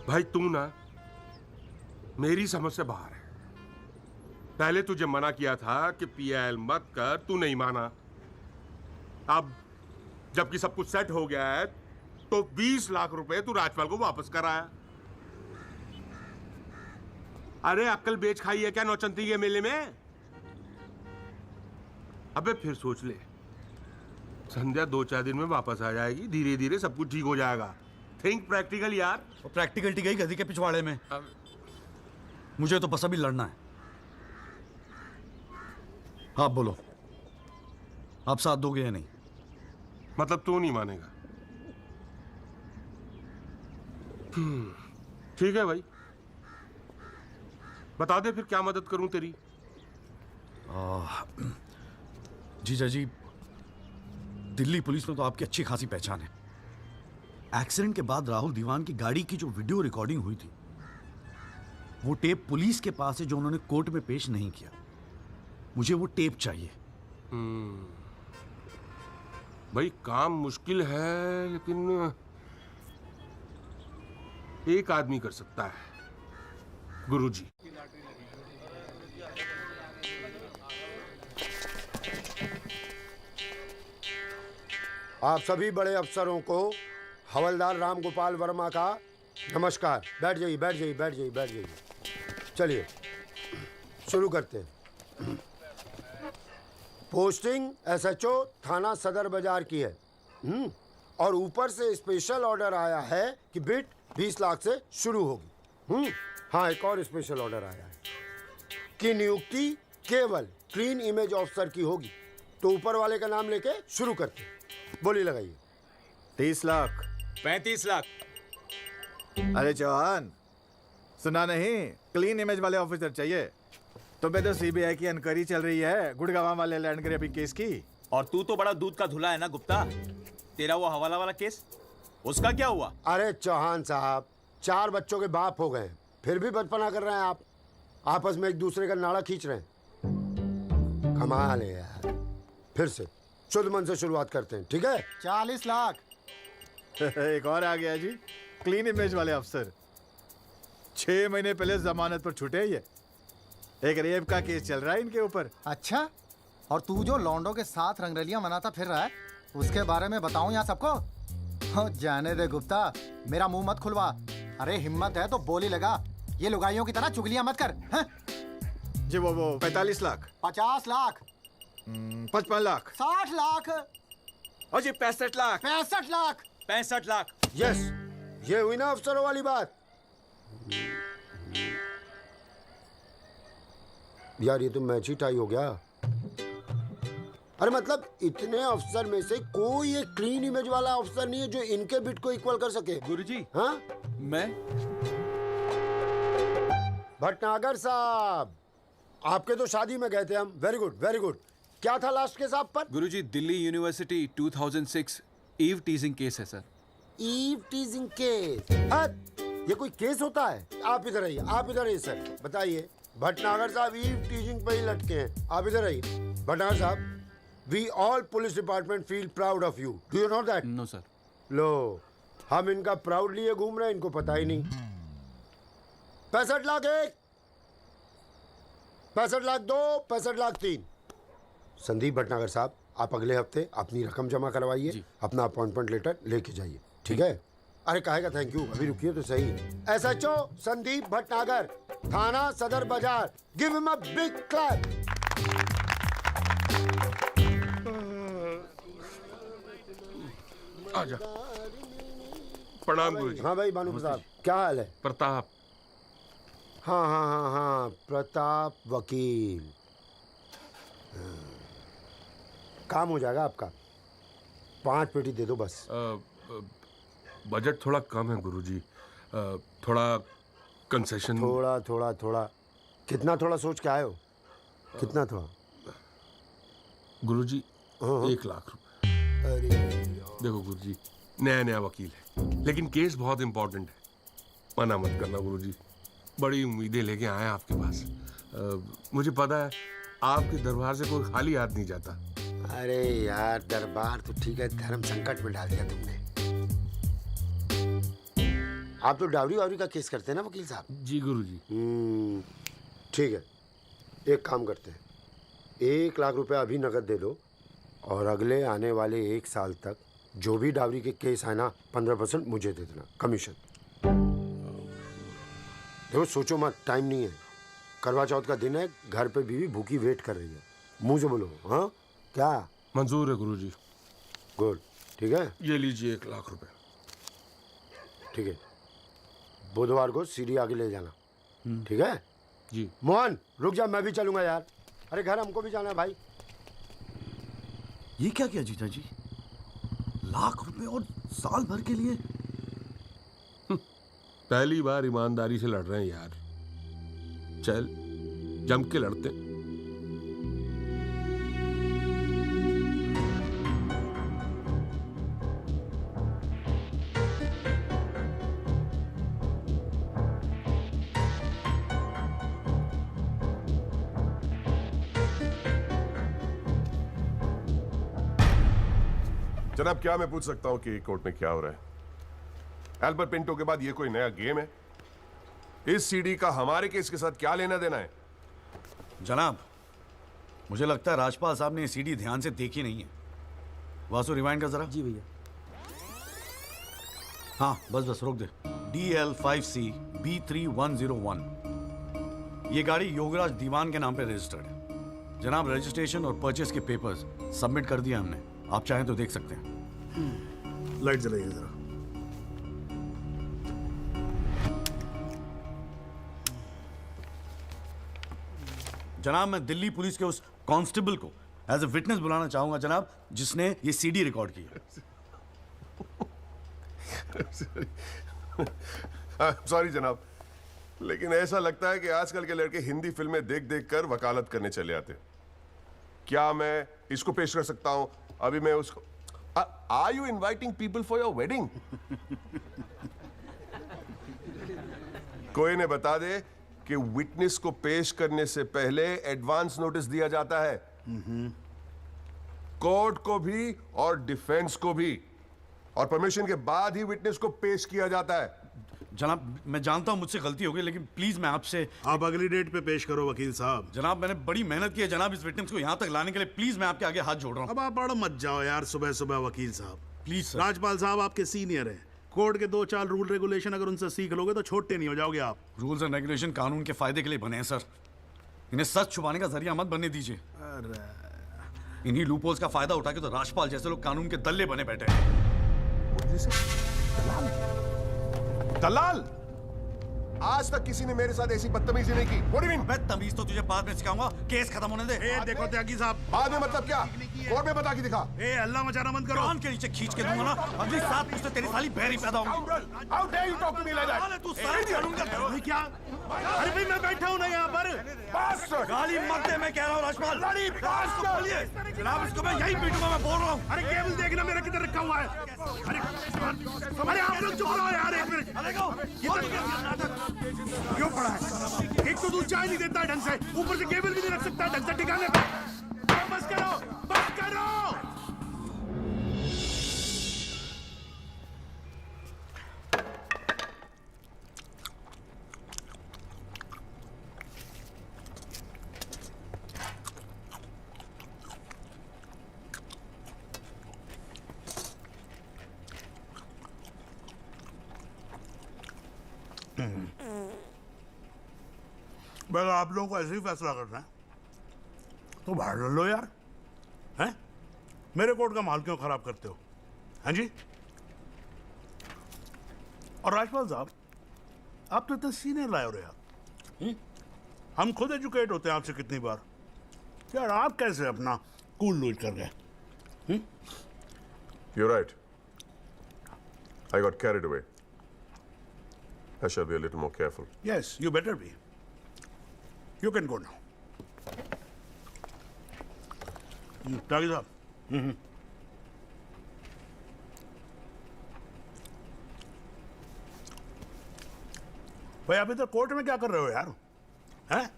भाई तू ना मेरी समझ से बाहर है। पहले तुझे मना किया था कि पीएल मत कर, तू नहीं माना। अब जबकि सब कुछ सेट हो गया है तो 20 लाख रुपए तू राजपाल को वापस कराया। अरे अक्ल बेच खाई है क्या नौचंती के मेले में? अबे फिर सोच ले, संध्या 2-4 दिन में वापस आ जाएगी, धीरे धीरे सब कुछ ठीक हो जाएगा। थिंक प्रैक्टिकल यार। और प्रैक्टिकलिटी गई गधी के पिछवाड़े में। मुझे तो बस अभी लड़ना है। आप बोलो, आप साथ दोगे या नहीं? मतलब तू नहीं मानेगा? ठीक है भाई, बता दे फिर क्या मदद करूं तेरी। जीजा जी, दिल्ली पुलिस में तो आपकी अच्छी खासी पहचान है। एक्सीडेंट के बाद राहुल दीवान की गाड़ी की जो वीडियो रिकॉर्डिंग हुई थी, वो टेप पुलिस के पास है जो उन्होंने कोर्ट में पेश नहीं किया। मुझे वो टेप चाहिए। भाई काम मुश्किल है लेकिन एक आदमी कर सकता है, गुरुजी। आप सभी बड़े अफसरों को हवलदार राम गोपाल वर्मा का नमस्कार। बैठ जाइए, बैठ जाइए, बैठ जाइए, बैठ जाइए। चलिए शुरू करते हैं। पोस्टिंग एसएचओ थाना सदर बाजार की है। और ऊपर से स्पेशल ऑर्डर आया है कि बिट 20 लाख से शुरू होगी। हाँ, एक और स्पेशल ऑर्डर आया है कि नियुक्ति केवल क्लीन इमेज ऑफिसर की होगी। तो ऊपर वाले का नाम लेके शुरू करते हैं। बोली लगाइए। 30 लाख। 35 लाख। अरे चौहान, सुना नहीं? क्लीन इमेज वाले ऑफिसर चाहिए। तुम्हें तो सीबीआई की इंक्वायरी चल रही है गुड़गांव वाले लैंड ग्रैबिंग केस की। और तू तो बड़ा दूध का धुला है ना गुप्ता। तेरा वो हवाला वाला केस, उसका क्या हुआ? अरे चौहान साहब, 4 बच्चों के बाप हो गए, फिर भी बचपना कर रहे हैं आप। आपस में एक दूसरे का नाड़ा खींच रहे हैं। कमाल है यार। फिर से शुद्ध मन से शुरुआत करते हैं, ठीक है? 40 लाख। एक और आ गया जी, क्लीन इमेज वाले अफसर। 6 महीने पहले जमानत पर छूटे। ये एक रेप का केस चल रहा है इनके ऊपर। अच्छा, और तू जो लौंडों के साथ रंगरलियां मनाता फिर रहा है, उसके बारे में बताऊं यहाँ सबको? हो जाने दे गुप्ता, मेरा मुंह मत खुलवा। अरे हिम्मत है तो बोली लगा, ये लुगाइयों की तरह चुगलियां मत कर। हैं? जी वो 45 लाख। 50 लाख। 55 लाख। 60 लाख। और जी 65 लाख 65 लाख 65 लाख। यस, ये हुई ना अफसरों वाली बात। यार ये तो मैच ही टाई हो गया। अरे मतलब इतने अफसर में से कोई एक क्लीन इमेज वाला अफसर नहीं है जो इनके बिट को इक्वल कर सके। गुरुजी, हाँ मैं भटनागर साहब, आपके तो शादी में गए थे हम। Very good very good. क्या था लास्ट केस आप पर? Guruji, Delhi university 2006 eve teasing case है सर। Eve teasing case? ये कोई केस होता है? आप इधर आइए, आप इधर आइए सर, बताइए। भटनागर साहब ईव टीजिंग पे ही लटके हैं। आप इधर आइए। भटनागर साहब, we all police department feel proud of you. Do you know that? No sir. लो, हम इनका प्राउड लिए घूम रहे हैं, इनको पता ही नहीं। 65 लाख 1, 65 लाख 2, 65 लाख 3। संदीप भटनागर साहब, आप अगले हफ्ते अपनी रकम जमा करवाइए, अपना अपॉइंटमेंट लेटर लेके जाइए, ठीक है? अरे काहे का थैंक यू, अभी रुकिए तो सही। SHO संदीप भटनागर, थाना सदर बाजार, give him a big clap. आजा। प्रणाम गुरुजी। हाँ भाई भानु प्रताप, क्या हाल है? प्रताप। हाँ, प्रताप वकील। काम हो जाएगा आपका। 5 पेटी दे दो बस। बजट थोड़ा कम है गुरुजी, थोड़ा कंसेशन। थोड़ा कितना थोड़ा सोच के आए हो? कितना थोड़ा? गुरुजी 1 लाख रुपए। अरे देखो गुरुजी, नया वकील है, लेकिन केस बहुत इंपॉर्टेंट है। मना मत करना गुरुजी, बड़ी उम्मीदें लेके आए हैं आपके पास। मुझे पता है आपके दरबार से कोई खाली हाथ नहीं जाता। अरे यार, दरबार तो ठीक है, धर्म संकट में डाल दिया तुमने। आप तो डावरी वावरी का केस करते हैं ना वकील साहब? जी गुरुजी। ठीक है, एक काम करते हैं, 1 लाख रुपए अभी नकद दे दो और अगले आने वाले 1 साल तक जो भी डावरी के केस आए ना, 15% मुझे दे देना कमीशन। देखो सोचो मत, टाइम नहीं है। करवा चौथ का दिन है, घर पे बीवी भूखी वेट कर रही है। मुंह से बोलो। हाँ क्या? मंजूर है गुरुजी। गुड, ठीक है। ये लीजिए 1 लाख रुपए। ठीक है, बुधवार को सीढ़ी आगे ले जाना, ठीक है? जी। मोहन रुक जा, मैं भी चलूंगा यार। अरे घर हमको भी जाना है भाई। ये क्या किया जीजा जी? 1 लाख रुपए और साल भर के लिए? पहली बार ईमानदारी से लड़ रहे हैं यार। चल जम के लड़ते। जनाब, क्या मैं पूछ सकता हूं कि कोर्ट में क्या हो रहा है? एल्बर्ट पिंटो के बाद ये कोई नया गेम है? इस सीडी का हमारे केस के साथ क्या लेना देना है? जनाब, मुझे लगता है राजपाल साहब ने ये सीडी ध्यान से देखी नहीं है। वासु रिवाइंड कर जरा। जी भैया। हाँ बस रोक दे। DL5C B3101, ये गाड़ी योगराज दीवान के नाम पे रजिस्टर्ड है। जनाब, रजिस्ट्रेशन और परचेस के पेपर्स सबमिट कर दिए हमने, आप चाहें तो देख सकते हैं। लाइट जलाइए जरा। जनाब, मैं दिल्ली पुलिस के उस कांस्टेबल को एज ए विटनेस बुलाना चाहूंगा जनाब, जिसने ये सीडी रिकॉर्ड की है। सॉरी जनाब, लेकिन ऐसा लगता है कि आजकल के लड़के हिंदी फिल्में देख देख कर वकालत करने चले आते। क्या मैं इसको पेश कर सकता हूं? अभी मैं उसको। Are you inviting people for your wedding? कोई ने बता दे कि विटनेस को पेश करने से पहले एडवांस नोटिस दिया जाता है, कोर्ट को भी और डिफेंस को भी, और परमिशन के बाद ही विटनेस को पेश किया जाता है। जनाब, मैं जानता हूं मुझसे गलती हो गई, लेकिन प्लीज मैं आपसे। आप अगली डेट पे पेश करो वकील साहब। जनाब, मैंने बड़ी मेहनत की है जनाब इस विटनेस को यहां तक लाने के लिए। प्लीज मैं आपके आगे हाथ जोड़ रहा हूं। अब आप बड़ा मत जाओ यार सुबह सुबह वकील साहब। Please sir. राजपाल साहब आपके सीनियर हैं, कोर्ट के 2-4 रूल रेगुलेशन अगर उनसे सीख लोगे तो छोटे नहीं हो जाओगे आप। रूल्स एंड रेगुलेशन कानून के फायदे के लिए बने हैं सर, इन्हें सच छुपाने का जरिया मत बनने दीजिए। अरे इन्हीं लूपहोल्स का फायदा उठा के तो राजपाल जैसे लोग कानून के दल्ले बने बैठे हैं। दलाल? आज तक किसी ने मेरे साथ ऐसी बदतमीजी नहीं की। What do you mean? मैं तमीज तो तुझे बाद में सिखाऊंगा, केस खत्म होने दे। देखो त्यागी साहब, बाद में मतलब क्या? कोर्ट में बता के दिखा। अल्लाह मचाना बंद करो। कान के नीचे खींच के दूंगा ना, अगली सात मुझसे तेरी साली बहरी पैदा होगी। How dare you talk to me like that? तू साले कानून का भाई क्या? अरे भाई मैं बैठा हूँ ना यहाँ पर। गाली मत दे, मैं कह रहा हूँ राजपाल। जनाब इसको मैं यही पीटूंगा, मैं बोल रहा हूँ। अरे केबल देखना मेरा किधर रखा हुआ है। अरे आप लोग चुप रहो यार एक मिनट। क्यों पड़ा है? एक तो तू चाय नहीं देता ढंग से, ऊपर से केबल भी नहीं रख सकता ढंग से ठिकाने पे। बस करो, बस करो। अगर आप लोगों को ऐसे ही फैसला करना है तो बाहर लड़ लो यार, हैं? मेरे कोर्ट का माल क्यों खराब करते हो? हाँ जी। और राजपाल साहब, आप तो इतने सीनियर लाए हो रहे यार। हम खुद एजुकेट होते हैं आपसे कितनी बार। यार आप कैसे अपना कूल लूज कर गए? You're right. I got carried away. I shall be a little more careful. Yes, you better be. You can go now. त्यागी साहब। भाई आप इधर कोर्ट में क्या कर रहे हो यार? हैं?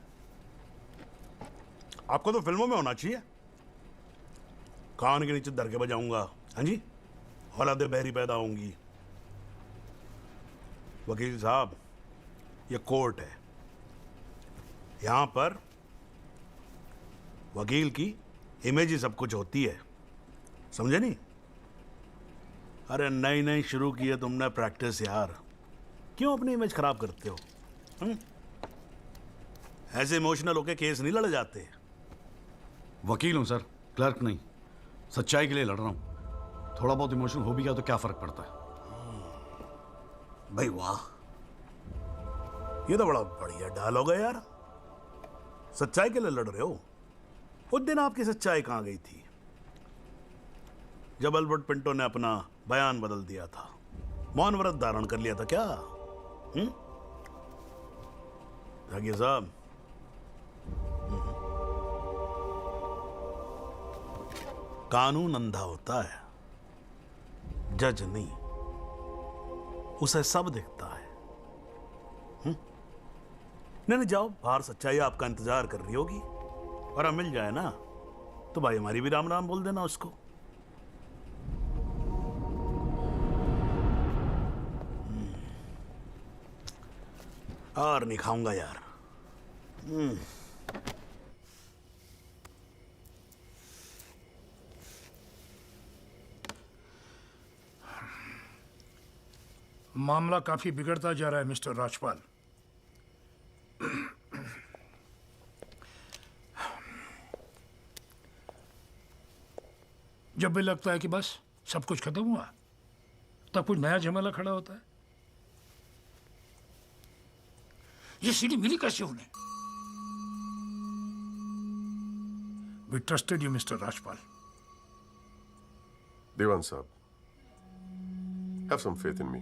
आपको तो फिल्मों में होना चाहिए। कान के नीचे दरके बजाऊंगा, हाँ जी, औलादे बहरी पैदा होंगी। वकील साहब, ये कोर्ट है, यहां पर वकील की इमेज ही सब कुछ होती है, समझे नहीं? अरे नई नई शुरू की है तुमने प्रैक्टिस यार, क्यों अपनी इमेज खराब करते हो? ऐसे इमोशनल होके केस नहीं लड़े जाते। वकील हूं सर, क्लर्क नहीं। सच्चाई के लिए लड़ रहा हूं। थोड़ा बहुत इमोशन हो भी गया तो क्या फर्क पड़ता है? भाई वाह, ये तो बड़ा बढ़िया डायलॉग है यार। सच्चाई के लिए लड़ रहे हो? उस दिन आपकी सच्चाई कहां गई थी जब अल्बर्ट पिंटो ने अपना बयान बदल दिया था, मौन व्रत धारण कर लिया था क्या? जागिर साहब, कानून अंधा होता है, जज नहीं, उसे सब दिखता है। नहीं जाओ बाहर, सच्चाई आपका इंतजार कर रही होगी, और अब मिल जाए ना तो भाई हमारी भी राम राम बोल देना उसको। और नहीं खाऊंगा यार। मामला काफी बिगड़ता जा रहा है मिस्टर राजपाल। जब भी लगता है कि बस सब कुछ खत्म हुआ, तब कुछ नया झमेला खड़ा होता है। ये सीढ़ी मिली कैसे उन्हें? We trusted you, Mr. Rajpal. देवान साहब, have some faith in me.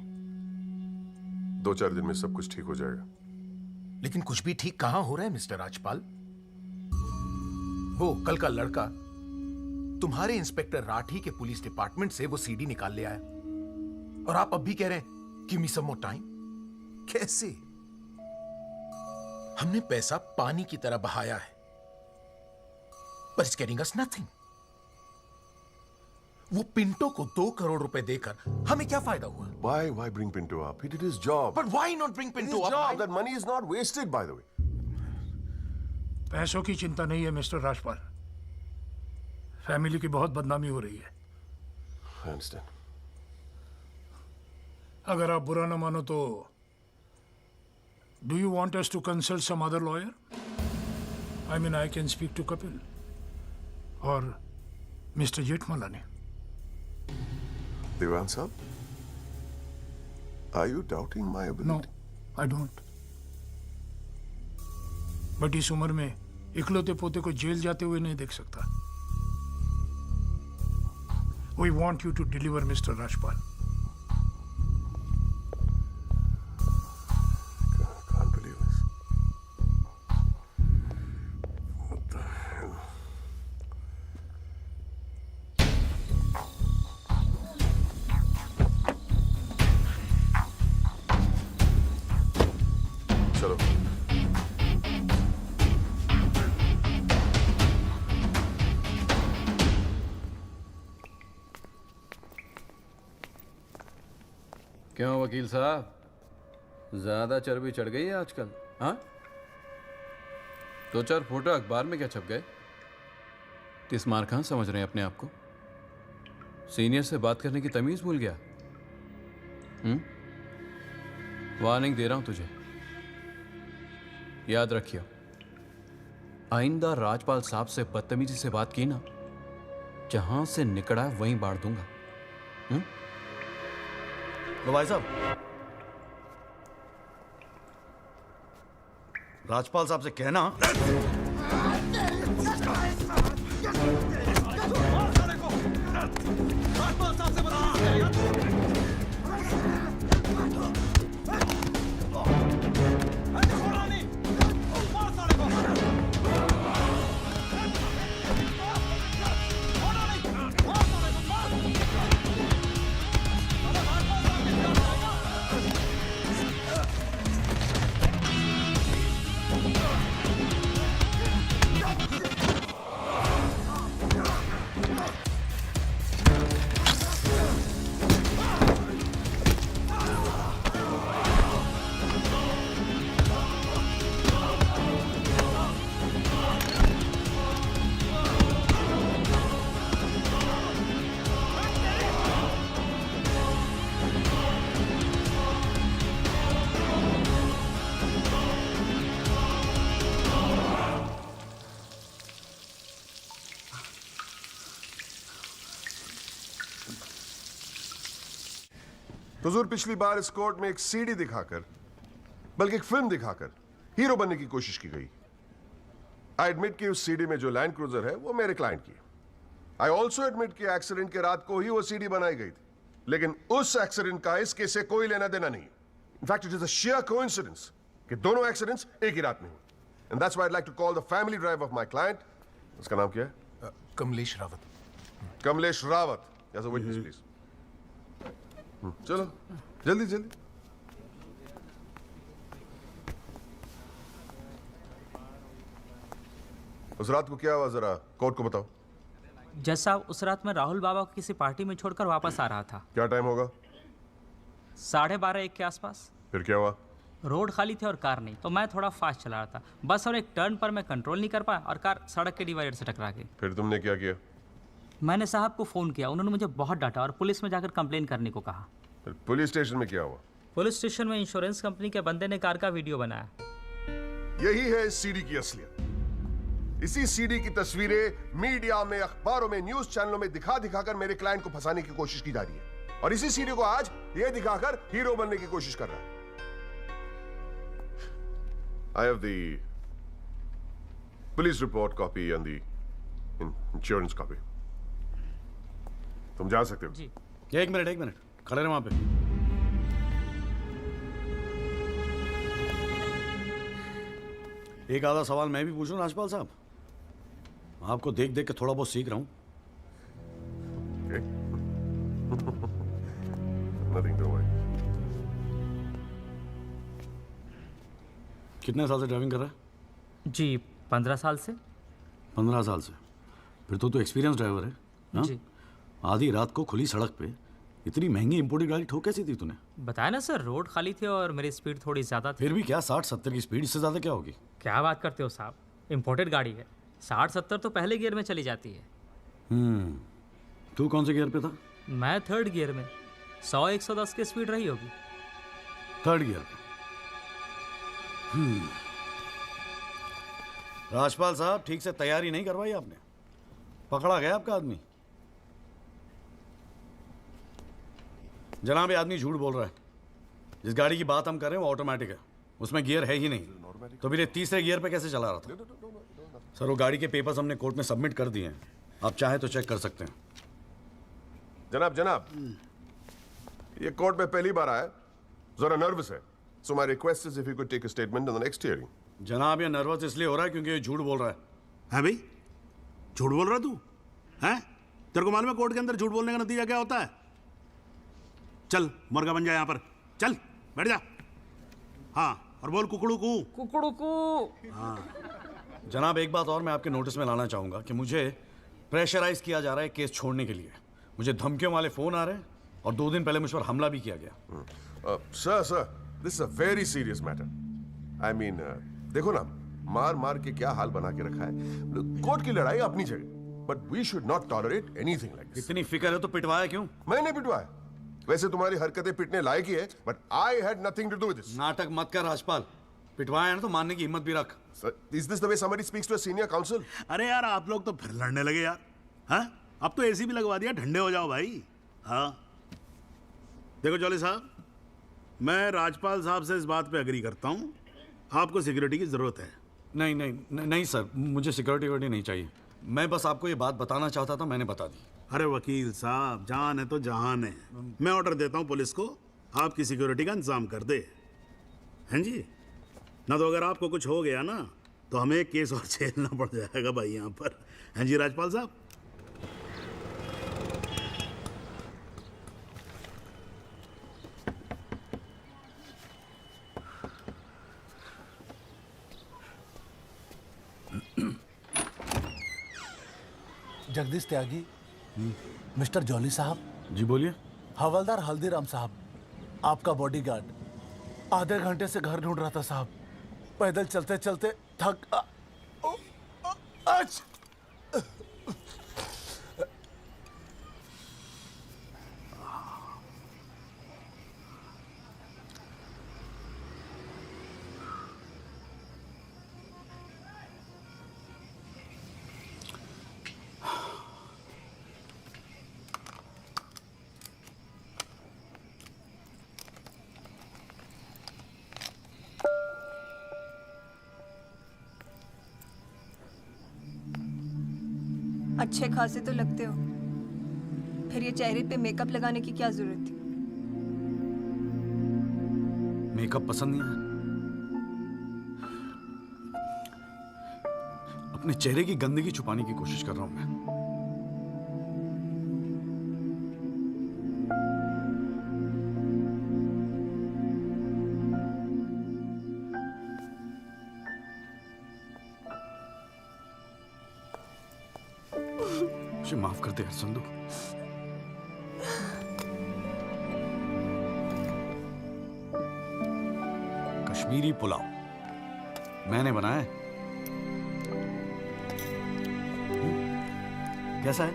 2-4 दिन में सब कुछ ठीक हो जाएगा। लेकिन कुछ भी ठीक कहां हो रहा है मिस्टर राजपाल? वो कल का लड़का तुम्हारे इंस्पेक्टर राठी के पुलिस डिपार्टमेंट से वो सीडी निकाल ले आया, और आप अब भी कह रहे हैं गिव मी सम मोर टाइम। कैसे? हमने पैसा पानी की तरह बहाया है, but it's getting us nothing. वो पिंटो को 2 करोड़ रुपए देकर हमें क्या फायदा हुआ? Why bring Pinto up? He did his job. But why not bring Pinto up? Job. That money is not wasted, by the way. पैसों की चिंता नहीं है मिस्टर राजपाल, फैमिली की बहुत बदनामी हो रही है। I understand. अगर आप बुरा न मानो तो do you want us to consult some other lawyer? I mean, I can speak to Kapil. और mister Jethmalani. Dewan sahab, are you doubting my ability? No, I don't. But इस उम्र में इकलौते पोते को जेल जाते हुए नहीं देख सकता। We want you to deliver Mr. Rajpal. Can't believe this. What the hell? चलो। क्यों वकील साहब, ज्यादा चर्बी चढ़ गई है आजकल? हाँ, 2-4 फोटो अखबार में क्या छप गए? किस मार खान समझ रहे हैं अपने आप को? सीनियर से बात करने की तमीज भूल गया? वार्निंग दे रहा हूं तुझे, याद रखियो, आइंदा राजपाल साहब से बदतमीजी से बात की ना, जहां से निकला वहीं बांट दूंगा। तो भाई साहब, राजपाल साहब से कहना हुजूर, पिछली बार इस कोर्ट में एक सीडी दिखाकर, बल्कि एक फिल्म दिखाकर हीरो बनने की कोशिश की गई। आई एडमिट कि उस सीडी में जो लैंड क्रूजर है वो मेरे क्लाइंट की। आई ऑल्सो एडमिट कि एक्सीडेंट के रात को ही वो सीडी बनाई गई थी, लेकिन उस एक्सीडेंट का इस केस से कोई लेना देना नहीं। In fact it is a sheer coincidence कि दोनों एक्सीडेंट्स एक ही रात में हुए। And that's why I like to call the family drive of my client. उसका नाम क्या है? Kamlesh Rawat. Kamlesh Rawat, as a witness please. चलो जल्दी जल्दी। उस रात को क्या हुआ, जरा कोर्ट को बताओ। जज साहब, उस रात मैं राहुल बाबा को किसी पार्टी में छोड़कर वापस आ रहा था। क्या टाइम होगा? 12:30-1 के आसपास। फिर क्या हुआ? रोड खाली थे और कार नहीं, तो मैं थोड़ा फास्ट चला रहा था। बस और एक टर्न पर मैं कंट्रोल नहीं कर पाया और कार सड़क के डिवाइडर से टकरा गई। फिर तुमने क्या किया? मैंने साहब को फ़ोन किया, उन्होंने मुझे बहुत डांटा और पुलिस में जाकर कंप्लेन करने को कहा। फिर पुलिस स्टेशन में क्या हुआ? पुलिस स्टेशन में इंश्योरेंस कंपनी के बंदे ने कार का वीडियो बनाया। यही है इस सीडी की असलियत। इसी सीडी की तस्वीरें मीडिया में, अखबारों में, न्यूज चैनलों में दिखा दिखाकर मेरे क्लाइंट को फंसाने की कोशिश की जा रही है, और इसी सीडी को आज ये दिखाकर हीरो बनने की कोशिश कर रहा है। I have the police report copy and the insurance copy. तुम जा सकते हो। जी। एक मिनट खड़े रहे वहां पे। एक आधा सवाल मैं भी पूछूं राजपाल साहब? आपको देख देख के थोड़ा बहुत सीख रहा हूं। Nothing to worry. कितने साल से ड्राइविंग कर रहा है? जी 15 साल से। 15 साल से? फिर तो एक्सपीरियंस ड्राइवर है ना? जी। आधी रात को खुली सड़क पे इतनी महंगी इंपोर्टेड गाड़ी ठोक कैसी थी तूने? बताया ना सर, रोड खाली थी और मेरी स्पीड थोड़ी ज़्यादा थी। फिर भी क्या 60-70 की स्पीड, इससे ज़्यादा क्या होगी? क्या बात करते हो साहब, इंपोर्टेड गाड़ी है। 60-70 तो पहले गियर में चली जाती है। तू कौन से गियर पे था? मैं 3rd गियर में। 100-110 की स्पीड रही होगी। 3rd गियर पे। राजपाल साहब, ठीक से तैयारी नहीं करवाई आपने। पकड़ा गया आपका आदमी। जनाब, ये आदमी झूठ बोल रहा है। जिस गाड़ी की बात हम कर रहे हैं वो ऑटोमेटिक है, उसमें गियर है ही नहीं, तो फिर ये तीसरे गियर पे कैसे चला रहा था? सर, वो गाड़ी के पेपर्स हमने कोर्ट में सबमिट कर दिए हैं, आप चाहे तो चेक कर सकते हैं। जनाब, ये कोर्ट में पहली बार आया, जरा नर्वस है, so my request is if you could take a statement in the next hearing. जनाब, ये नर्वस इसलिए हो रहा है क्योंकि ये झूठ बोल रहा है भाई? झूठ बोल रहा तू हैं? तेरे को मालूम है कोर्ट के अंदर झूठ बोलने का नतीजा क्या होता है? चल मुर्गा बन जा यहाँ पर, चल बैठ जा। हाँ, और बोल कुकड़ू कू। कुकड़ू कू। हाँ। जनाब, एक बात और मैं आपके नोटिस में लाना चाहूँगा कि मुझे प्रेशराइज किया जा रहा है केस छोड़ने के लिए। मुझे धमकियों वाले फ़ोन आ रहे हैं और 2 दिन पहले मुझ पर हमला भी किया गया। Sir, this is a very serious matter. I mean, देखो ना, मार मार के क्या हाल बना के रखा है। कोर्ट की लड़ाई अपनी जगह, but we should not tolerate anything like this. इतनी फिक्र है तो पिटवाया क्यों? मैंने पिटवाया? वैसे तुम्हारी हरकतें पिटने लायक ही है, but I had nothing to do with this. नाटक मत कर राजपाल, पिटवाया ना तो मानने की हिम्मत भी रख। Is this the way somebody speaks to a senior counsel? अरे यार, आप लोग तो फिर लड़ने लगे यार। हाँ, अब तो एसी भी लगवा दिया, ठंडे हो जाओ भाई। हाँ, देखो जॉली साहब, मैं राजपाल साहब से इस बात पे एग्री करता हूँ, आपको सिक्योरिटी की जरूरत है। नहीं सर, मुझे सिक्योरिटी नहीं चाहिए। मैं बस आपको ये बात बताना चाहता था, मैंने बता दी। अरे वकील साहब, जान है तो जहान है। मैं ऑर्डर देता हूँ पुलिस को, आपकी सिक्योरिटी का इंतजाम कर दे। हैं जी? ना तो अगर आपको कुछ हो गया ना तो हमें एक केस और झेलना पड़ जाएगा भाई यहाँ पर। हैं जी राजपाल साहब? जगदीश त्यागी, मिस्टर जॉली साहब। जी बोलिए। हवलदार हल्दीराम साहब, आपका बॉडीगार्ड। आधे घंटे से घर ढूंढ रहा था साहब, पैदल चलते चलते थक अच्छे खासे तो लगते हो, फिर ये चेहरे पे मेकअप लगाने की क्या जरूरत थी? मेकअप पसंद नहीं है? अपने चेहरे की गंदगी छुपाने की कोशिश कर रहा हूं मैं। मुझे माफ कर दे यार संधू। कश्मीरी पुलाव मैंने बनाया है। कैसा है?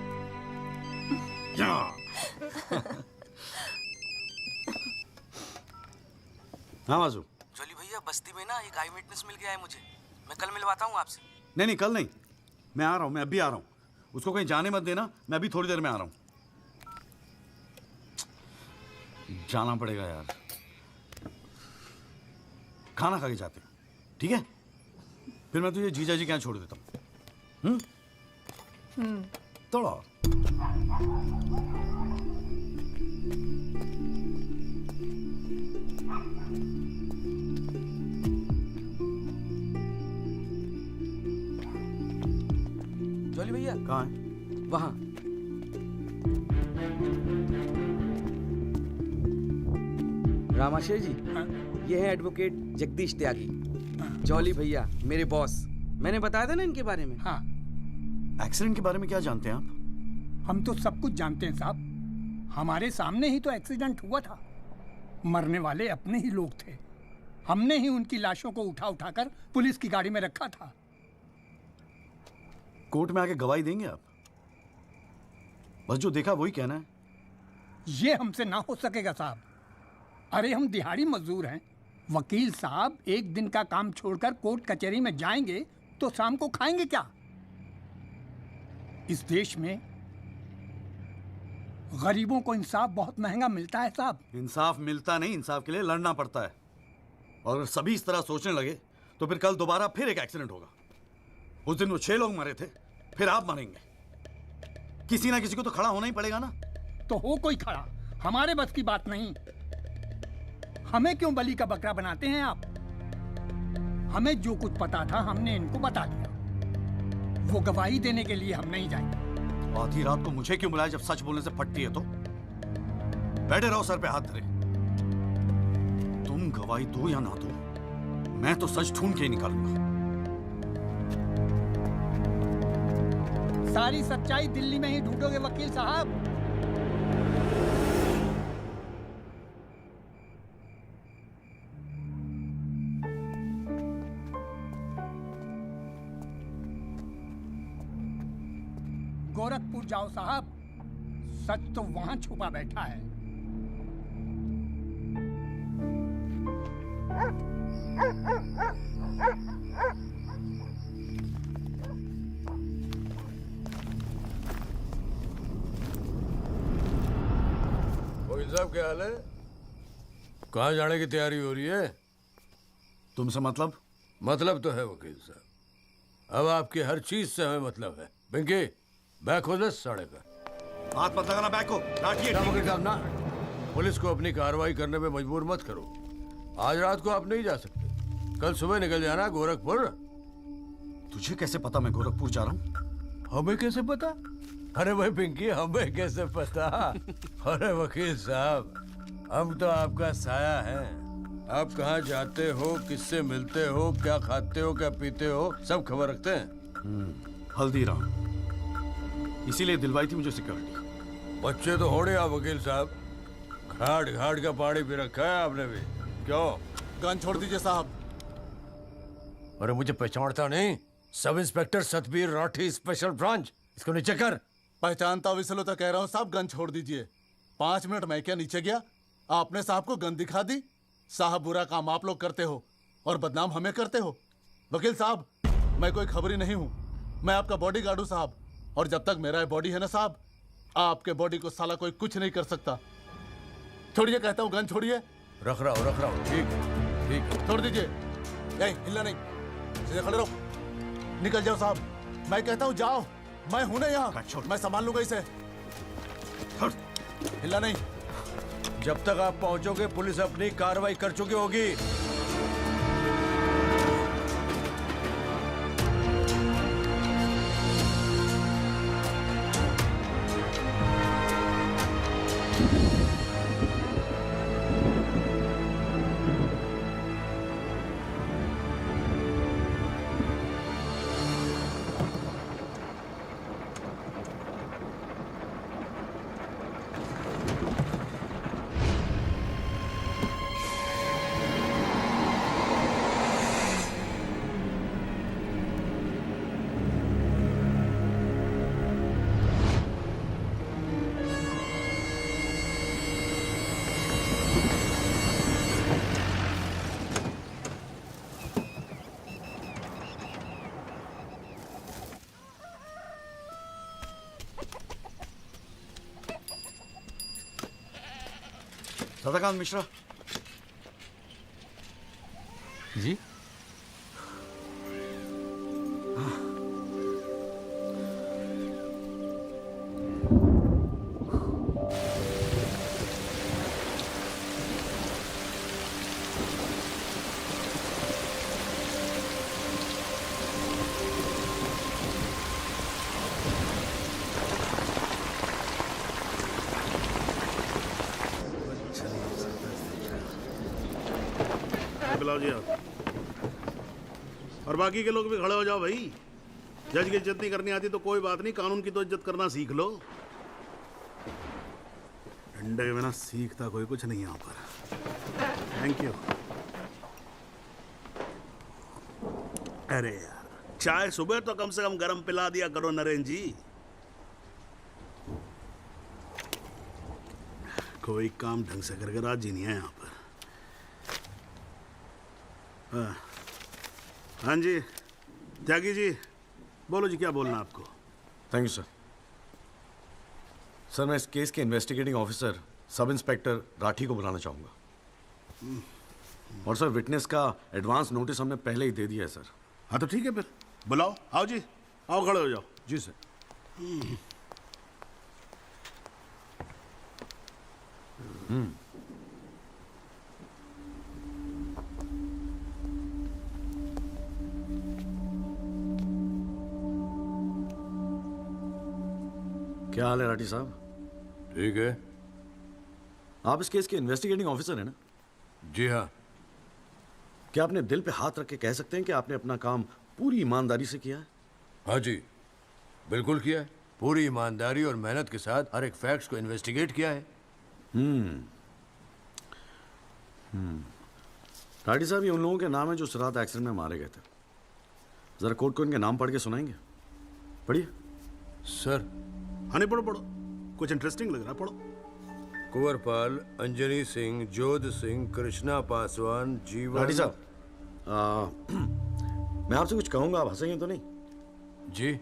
हाँ बाजू। जॉली भैया, बस्ती में ना एक आई विटनेस मिल गया है मुझे, मैं कल मिलवाता हूँ आपसे। नहीं, कल नहीं, मैं आ रहा हूँ, मैं अभी आ रहा हूँ। उसको कहीं जाने मत देना, मैं अभी थोड़ी देर में आ रहा हूँ। जाना पड़ेगा यार, खाना खा के जाते हैं, ठीक है? फिर मैं तुझे जीजा जी के यहाँ छोड़ देता हूँ। थोड़ा और। जॉली भैया कहाँ है? वहाँ। रामाशय जी, ये है एडवोकेट जगदीश त्यागी। जॉली भैया मेरे बॉस, मैंने बताया था ना इनके बारे में। हाँ। एक्सीडेंट के बारे में क्या जानते हैं आप? हम तो सब कुछ जानते हैं साहब, हमारे सामने ही तो एक्सीडेंट हुआ था। मरने वाले अपने ही लोग थे, हमने ही उनकी लाशों को उठा उठाकर पुलिस की गाड़ी में रखा था। कोर्ट में आके गवाही देंगे आप? बस जो देखा वही कहना है। ये हमसे ना हो सकेगा साहब। अरे हम दिहाड़ी मजदूर हैं। वकील साहब एक दिन का काम छोड़कर कोर्ट कचहरी में जाएंगे तो शाम को खाएंगे क्या? इस देश में गरीबों को इंसाफ बहुत महंगा मिलता है साहब। इंसाफ मिलता नहीं, इंसाफ के लिए लड़ना पड़ता है। और अगर सभी इस तरह सोचने लगे तो फिर कल दोबारा फिर एक एक्सीडेंट होगा। उस दिन वो 6 लोग मरे थे, फिर आप मरेंगे। किसी ना किसी को तो खड़ा होना ही पड़ेगा ना। तो हो कोई खड़ा, हमारे बस की बात नहीं। हमें क्यों बलि का बकरा बनाते हैं आप? हमें जो कुछ पता था हमने इनको बता दिया। वो गवाही देने के लिए हम नहीं जाएंगे। आधी रात को मुझे क्यों बुलाया जब सच बोलने से फटती है तो? बैठे रहो सर पे हाथ धरे। तुम गवाही दो या ना दो, मैं तो सच ढूंढ के ही निकालूंगा। सारी सच्चाई दिल्ली में ही ढूंढोगे वकील साहब। गोरखपुर जाओ साहब, सच तो वहां छुपा बैठा है। वकील साहब क्या हाल है? कहाँ जाने की तैयारी हो रही है? तुमसे मतलब? मतलब तो है वकील साहब, अब आपकी हर चीज से हमें मतलब है। पिंकी बैग खोल दे साढ़े का। हाथ मत लगाना बैग को, लाठिए। वकील साहब ना, पुलिस को अपनी कार्रवाई करने में मजबूर मत करो। आज रात को आप नहीं जा सकते, कल सुबह निकल जाना गोरखपुर। तुझे कैसे पता मैं गोरखपुर जा रहा हूँ? हमें कैसे पता? अरे भाई पिंकी, हमें कैसे पता? अरे वकील साहब, हम तो आपका साया है। आप कहाँ जाते हो, किससे मिलते हो, क्या खाते हो, क्या पीते हो, सब खबर रखते हैं। हल्दीराम, इसीलिए दिलवाई थी मुझे सिक्योरिटी। बच्चे तो होड़े आप वकील साहब, घाट घाट का पानी पी रखा है आपने भी। क्यों? गन छोड़ दीजिए साहब। अरे मुझे पहचानता नहीं? Sub inspector Satbir Rathi, special branch. इसको नीचे कर। पहचानता हूँ इसलिए तो कह रहा हूँ साहब, गन छोड़ दीजिए। 5 मिनट मैं क्या नीचे गया, आपने साहब को गन दिखा दी। साहब बुरा काम आप लोग करते हो और बदनाम हमें करते हो। वकील साहब, मैं कोई खबरी नहीं हूँ, मैं आपका बॉडीगार्ड हूँ साहब। और जब तक मेरा बॉडी है ना साहब, आपके बॉडी को साला कोई कुछ नहीं कर सकता। छोड़िए कहता हूँ, गन छोड़िए। रख रहा हूँ। ठीक ठीक, छोड़ दीजिए। नहीं हिलना नहीं, सीधे खड़े रहो। निकल जाओ साहब, मैं कहता हूँ जाओ। मैं हूं ना यहाँ, मैं संभाल लूंगा इसे। हिलना नहीं। जब तक आप पहुंचोगे पुलिस अपनी कार्रवाई कर चुकी होगी। सदाकांत मिश्रा जी। बुलाओ जी आप। और बाकी के लोग भी खड़े हो जाओ भाई। जज की इज्जत नहीं करनी आती तो कोई बात नहीं, कानून की तो इज्जत करना सीख लो। डंडे के बिना सीखता कोई कुछ नहीं यहाँ पर। Thank you. अरे यार, चाय सुबह तो कम से कम गर्म पिला दिया करो नरेंद्र जी। कोई काम ढंग से करके राजी नहीं है यहाँ पर। हाँ जी त्यागी जी, बोलो जी क्या बोलना आपको। Thank you sir. सर मैं इस केस के investigating officer sub inspector Rathi को बुलाना चाहूंगा। और सर विटनेस का एडवांस नोटिस हमने पहले ही दे दिया है सर। हाँ तो ठीक है फिर बुलाओ। आओ जी, आओ खड़े हो जाओ। जी सर। क्या हाल है राठी साहब? ठीक है। आप इस केस के इन्वेस्टिगेटिंग ऑफिसर हैं ना? जी हाँ। क्या आपने दिल पे हाथ रख के कह सकते हैं कि आपने अपना काम पूरी ईमानदारी से किया है? हाँ जी, बिल्कुल किया है। पूरी ईमानदारी और मेहनत के साथ हर एक फैक्ट्स को इन्वेस्टिगेट किया है। राठी साहब, ये उन लोगों के नाम है जो इस रात एक्सीडेंट में मारे गए थे। जरा कोर्ट को इनके नाम पढ़ के सुनाएंगे? पढ़िए। सर। हाँ नहीं, पढ़ो पढ़ो, कुछ इंटरेस्टिंग लग रहा है, पढ़ो। कुंवरपाल, अंजनी सिंह, जोध सिंह, कृष्णा पासवान, जीवन। राठी साहब, मैं आपसे कुछ कहूंगा, आप हंसेंगे तो नहीं? जी।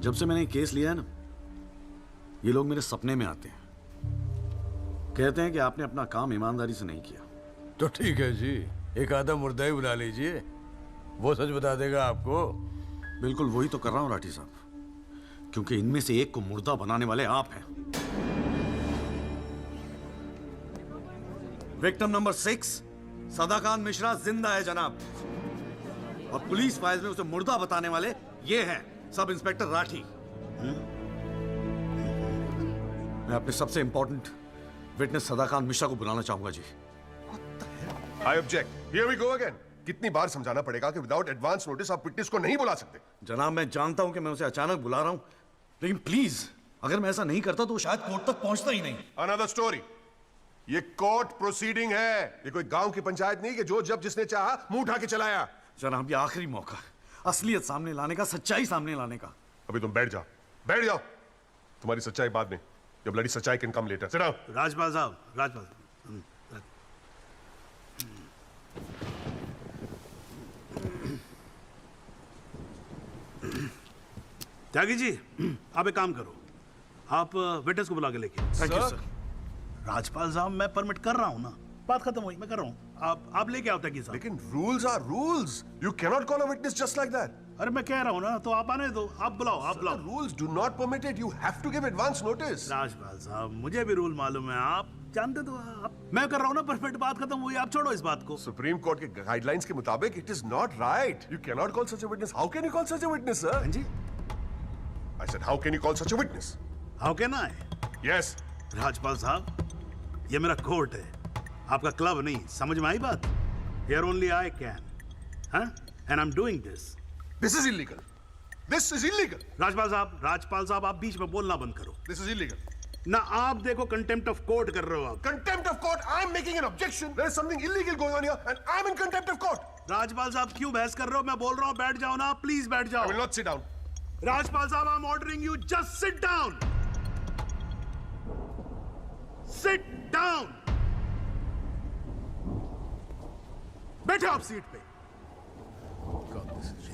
जब से मैंने केस लिया है ना, ये लोग मेरे सपने में आते हैं, कहते हैं कि आपने अपना काम ईमानदारी से नहीं किया। तो ठीक है जी, एक आधा मुर्दा ही बुला लीजिए, वो सच बता देगा आपको। बिल्कुल वही तो कर रहा हूं राठी साहब, क्योंकि इनमें से एक को मुर्दा बनाने वाले आप हैं। विक्टिम नंबर 6 सदाकांत मिश्रा जिंदा है जनाब, और पुलिस फाइल्स में उसे मुर्दा बताने वाले ये हैं सब इंस्पेक्टर राठी। मैं अपने सबसे इंपॉर्टेंट विटनेस सदाकांत मिश्रा को बुलाना चाहूंगा जी। I object. Here we go again. कितनी बार समझाना पड़ेगा कि विदाउट एडवांस नोटिस आप विटनेस को नहीं बुला सकते? जनाब, मैं जानता हूं कि मैं उसे अचानक बुला रहा हूं, लेकिन प्लीज अगर मैं ऐसा नहीं करता तो वो शायद कोर्ट तक पहुंचता ही नहीं। Another story. ये कोर्ट प्रोसीडिंग है, ये कोई गांव की पंचायत नहीं कि जो जब जिसने चाहा मुंह उठा के चलाया। जनाब, ये आखिरी मौका है असलियत सामने लाने का, सच्चाई सामने लाने का। अभी तुम बैठ जाओ, बैठ जाओ। तुम्हारी सच्चाई बाद में, जब लड़ी सच्चाई can come later. Sit down. Rajpal साहब, राजपाल साहब। त्यागी जी, आप एक काम करो, आप विटनेस को बुला के लेके। Thank you sir. राजपाल साहब, मैं परमिट कर रहा हूं ना, बात खत्म हुई, मैं कर रहा हूं। आप लेके आओ त्यागी साहब। लेकिन rules are rules. You cannot call a witness just like that. अरे मैं कह रहा हूं ना, तो आप आने दो, आप बुलाओ, आप बुलाओ। Rules do not permit it. You have to give advance notice. Rajpal sahab, मुझे भी रूल मालूम है, आप जानते तो आप। मैं कर रहा हूं ना परफेक्ट, बात खत्म हुई, आप छोड़ो इस बात को। सुप्रीम कोर्ट के गाइडलाइंस के मुताबिक it is not right. You cannot call such a witness. How can you call such a witness, sir? हां जी। I said, how can you call such a witness? How can I? Yes. Rajpal साहब, ये मेरा कोर्ट है, आपका क्लब नहीं, समझ में आई बात? Here only I can, huh? And I'm doing this. This is illegal. This is illegal. Rajpal साहब, आप बीच में बोलना बंद करो। This is illegal. ना आप देखो कंटेम्प्ट ऑफ कोर्ट कर रहे हो आप। Contempt of court. I'm making an objection. There is something illegal going on here, and I'm in contempt of court. Rajpal साहब, क्यों बहस कर रहे हो? मैं बोल रहा हूँ, बैठ जाओ ना, प्लीज बैठ जाओ। I will not sit down. Rajpal साहब, I'm ordering you, just sit down. Sit down. बैठो आप सीट पे।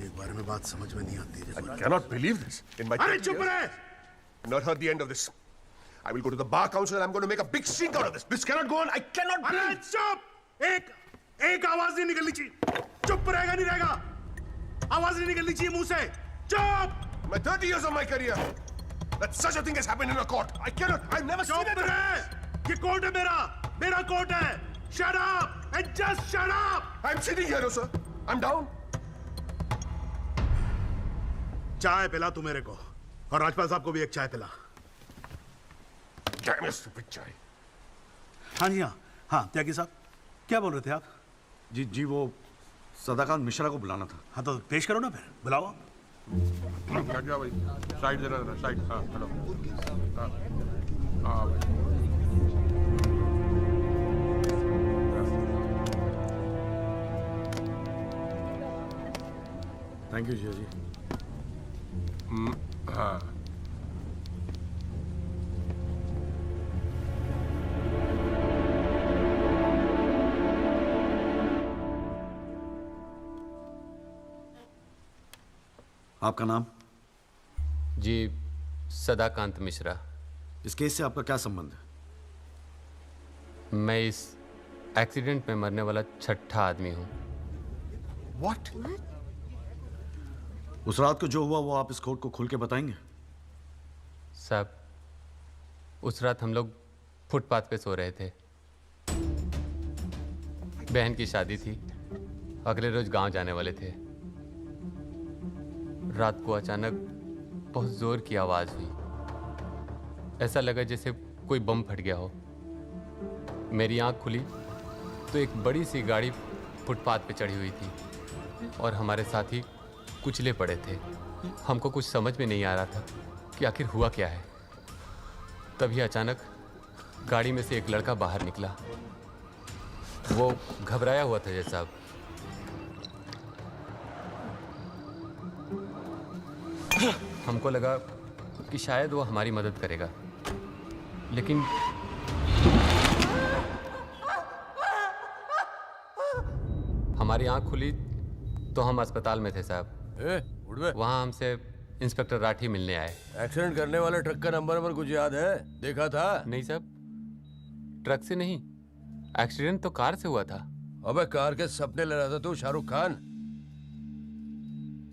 एक बार में बात समझ में नहीं आती है। I cannot believe this. In my अरे चुप रहे! Not heard the end of this. I will go to the bar council and I'm going to make a big stink out of this. This cannot go on. I cannot अरे breathe. चुप! एक आवाज नहीं निकलनी चाहिए। चुप रहेगा नहीं रहेगा। आवाज नहीं निकलनी चाहिए मुंह से। चुप! My 30 years of my career, that such a thing has happened in a court. I cannot. I've never seen it. चुप रहे! ये कोर्ट है मेरा कोर्ट है। Shut up and just shut up. I'm sitting here, sir. I'm down. चाय पिला तू मेरे को, और राजपाल साहब को भी एक चाय पिला। Damn it, stupid चाय। हाँ जी, हाँ त्यागी साहब, क्या बोल रहे थे आप? जी वो सदाकांत मिश्रा को बुलाना था। हाँ तो पेश करो ना फिर, बुलाओ। हट जाओ भाई, साइड देना जरा, साइड। हाँ हेलो। हाँ भाई। थैंक यू जी। हाँ। आपका नाम? जी सदाकांत मिश्रा। इस केस से आपका क्या संबंध है? मैं इस एक्सीडेंट में मरने वाला छठा आदमी हूँ। What? उस रात को जो हुआ वो आप इस कोर्ट को खुल के बताएंगे? साहब, उस रात हम लोग फुटपाथ पे सो रहे थे। बहन की शादी थी, अगले रोज गांव जाने वाले थे। रात को अचानक बहुत जोर की आवाज हुई। ऐसा लगा जैसे कोई बम फट गया हो। मेरी आंख खुली तो एक बड़ी सी गाड़ी फुटपाथ पे चढ़ी हुई थी और हमारे साथी कुचले पड़े थे। हमको कुछ समझ में नहीं आ रहा था कि आखिर हुआ क्या है। तभी अचानक गाड़ी में से एक लड़का बाहर निकला। वो घबराया हुआ था जैसा। हमको लगा कि शायद वो हमारी मदद करेगा, लेकिन हमारी आंख खुली तो हम अस्पताल में थे साहब। वहाँ हमसे इंस्पेक्टर राठी मिलने आए। एक्सीडेंट करने वाले ट्रक का नंबर कुछ याद है? देखा था? नहीं साहब, ट्रक से नहीं, एक्सीडेंट तो कार से हुआ था। अबे कार के सपने ले रहा था तू शाहरुख खान।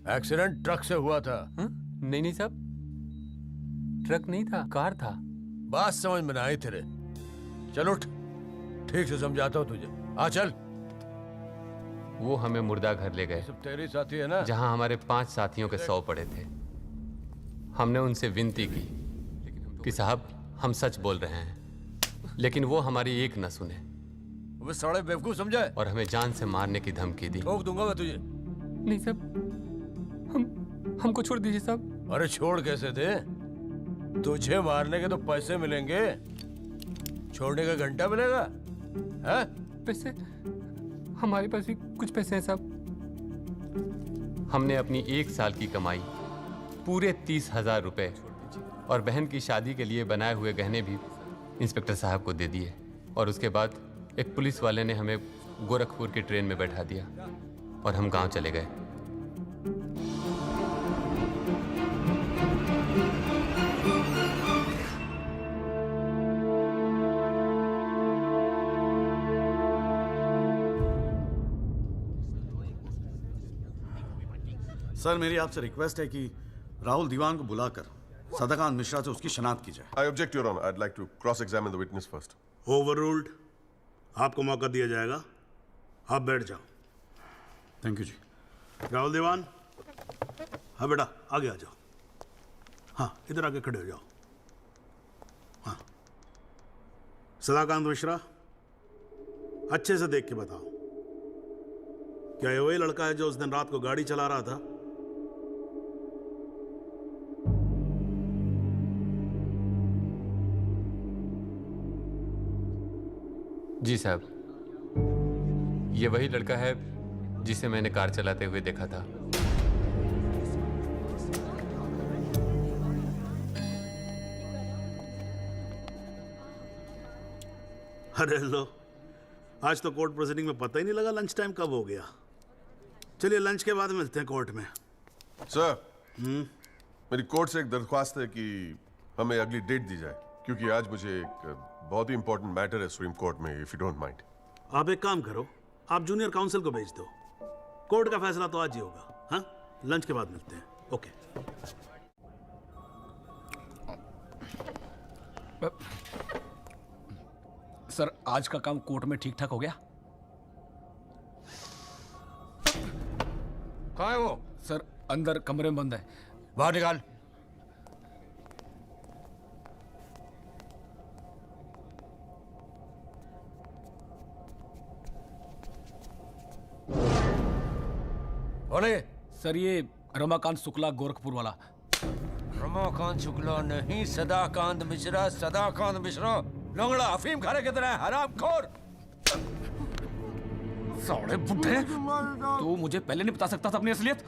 एक्सीडेंट ट्रक से हुआ था। नहीं नहीं साहब, ट्रक नहीं था, कार था। बात समझ में ना आई तेरे। चल उठ, ठीक से समझाता हूँ तुझे। आ चल। वो हमें मुर्दा घर ले गए। सब तेरे साथी है ना? जहाँ हमारे 5 साथियों के 100 पड़े थे। हमने उनसे विनती की कि साहब हम सच बोल रहे हैं, लेकिन वो हमारी एक न सुने। वो साले बेवकूफ समझा है? और हमें जान से मारने की धमकी दी। ठोक दूंगा मैं तुझे। नहीं साहब, हमको छोड़ दीजिए साहब। अरे छोड़ कैसे थे? तुझे मारने के तो पैसे मिलेंगे, छोड़ने का घंटा मिलेगा? है? पैसे? हमारे पास भी कुछ पैसे हैं साहब। हमने अपनी 1 साल की कमाई पूरे 30,000 रुपए और बहन की शादी के लिए बनाए हुए गहने भी इंस्पेक्टर साहब को दे दिए। और उसके बाद एक पुलिस वाले ने हमें गोरखपुर की ट्रेन में बैठा दिया और हम गांव चले गए। सर, मेरी आपसे रिक्वेस्ट है कि राहुल दीवान को बुलाकर सदाकांत मिश्रा से उसकी शनाख्त की जाए। I object, Your Honor. I'd like to cross-examine the witness first. Overruled. आपको मौका दिया जाएगा, आप बैठ जाओ। थैंक यू जी। राहुल दीवान, हाँ बेटा आगे आ जाओ। हाँ, इधर आके खड़े हो जाओ। हाँ, सदाकांत मिश्रा, अच्छे से देख के बताओ, क्या ये वही लड़का है जो उस दिन रात को गाड़ी चला रहा था? जी साहब, ये वही लड़का है जिसे मैंने कार चलाते हुए देखा था। अरे लो, आज तो कोर्ट प्रोसीडिंग में पता ही नहीं लगा लंच टाइम कब हो गया। चलिए लंच के बाद मिलते हैं कोर्ट में। सर, मेरी कोर्ट से एक दरख्वास्त है कि हमें अगली डेट दी जाए, क्योंकि आज मुझे एक बहुत ही इंपॉर्टेंट मैटर है सुप्रीम कोर्ट में, इफ यू डोंट माइंड। आप एक काम करो, आप जूनियर काउंसिल को भेज दो। कोर्ट का फैसला तो आज ही होगा। हाँ, लंच के बाद मिलते हैं। ओके। सर, आज का काम कोर्ट में ठीक ठाक हो गया? कहाँ है वो? सर, अंदर कमरे में बंद है। बाहर निकाल। सर, ये रमाकांत शुक्ला, गोरखपुर वाला। रमाकांत शुक्ला नहीं, सदाकांत मिश्रा। सदाकांत मिश्रा लंगड़ा अफीम खाने की तरह हरामखोर। साले बुड्ढे, तू मुझे पहले नहीं बता सकता था अपनी असलियत?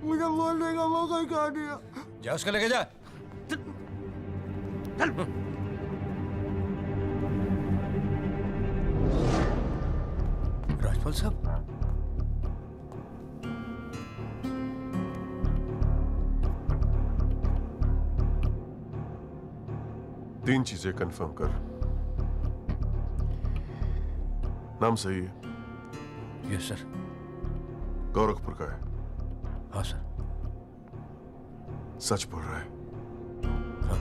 मुझे बोलने का मौका क्या दिया? जा उसको लेके जा। राजपाल साहब, 3 चीजें कंफर्म कर। नाम सही है? Yes sir. गोरखपुर का है? हाँ सर। सच बोल रहा है? हाँ।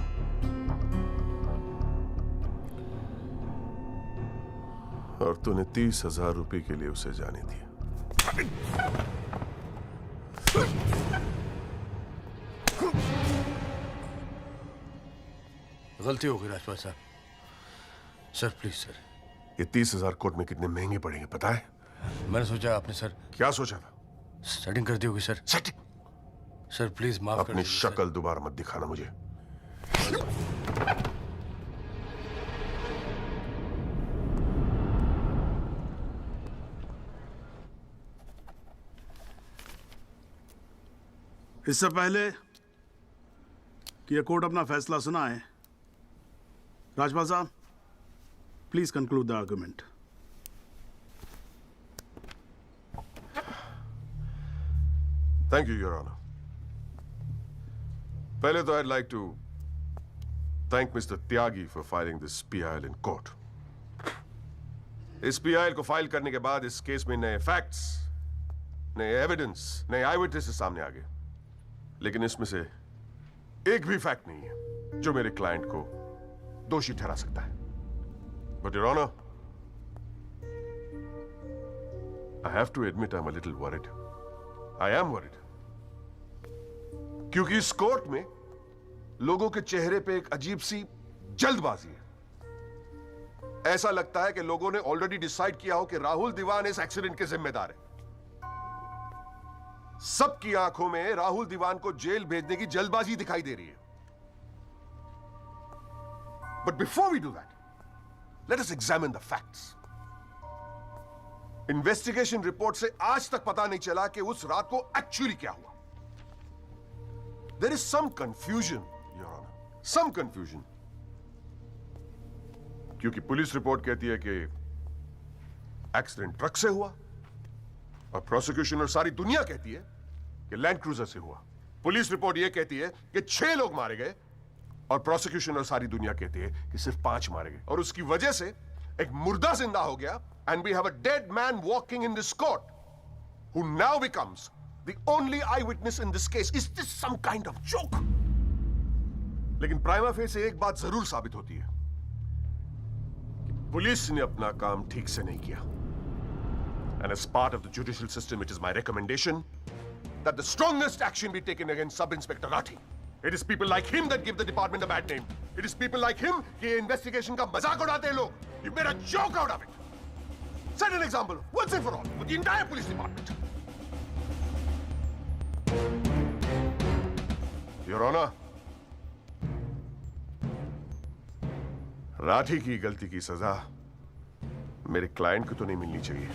और तूने 30,000 रुपए के लिए उसे जाने दिया। गलती हो गई राजपाल साहब। Sir please sir. ये 30,000 कोर्ट में कितने महंगे पड़ेंगे पता है? मैंने सोचा आपने सर। क्या सोचा था? सेटिंग कर दी होगी सर। सेटिंग? सर प्लीज माफ कर अपनी शक्ल दोबारा मत दिखाना मुझे। इससे पहले कि यह कोर्ट अपना फैसला सुनाए, Rajpal sahab please conclude the argument. Thank you your honour. पहले तो I'd like to thank Mr. Tyagi for filing this PIL in court. इस PIL को फाइल करने के बाद इस केस में नए फैक्ट्स, नए एविडेंस, नए आई विटनेसेस सामने आ गए। लेकिन इसमें से एक भी फैक्ट नहीं है जो मेरे क्लाइंट को दोषी ठहरा सकता है। But your honour, I have to admit I'm a little worried. I am worried. क्योंकि इस कोर्ट में लोगों के चेहरे पे एक अजीब सी जल्दबाजी है। ऐसा लगता है कि लोगों ने ऑलरेडी डिसाइड किया हो कि राहुल दीवान इस एक्सीडेंट के जिम्मेदार है। सबकी आंखों में राहुल दीवान को जेल भेजने की जल्दबाजी दिखाई दे रही है। But before we do that, let us examine the facts. Investigation report से आज तक पता नहीं चला कि उस रात को एक्चुअली क्या हुआ। There is some confusion, Your Honor. Some confusion. क्योंकि पुलिस रिपोर्ट कहती है कि एक्सीडेंट ट्रक से हुआ और प्रोसिक्यूशन और सारी दुनिया कहती है कि लैंड क्रूजर से हुआ। पुलिस रिपोर्ट यह कहती है कि 6 लोग मारे गए और प्रोसिक्यूशन और सारी दुनिया कहती है कि सिर्फ 5 मारे गए। और उसकी वजह से एक मुर्दा जिंदा हो गया and we have a dead man walking in this court who now becomes the only eyewitness in this case. Is this some kind of joke? लेकिन प्राइमा फेसी एक बात जरूर साबित होती है कि पुलिस ने अपना काम ठीक से नहीं किया। And as part of the judicial system, it is my recommendation that the strongest action be taken against Sub-Inspector Rathi. It is people like him that give the department a bad name. It is people like him कि investigation का मजाक उड़ाते हैं लोग। You made a joke out of it. Set an example once and for all with the entire police department. Your Honor, Rathi की गलती की सजा मेरे क्लाइंट को तो नहीं मिलनी चाहिए।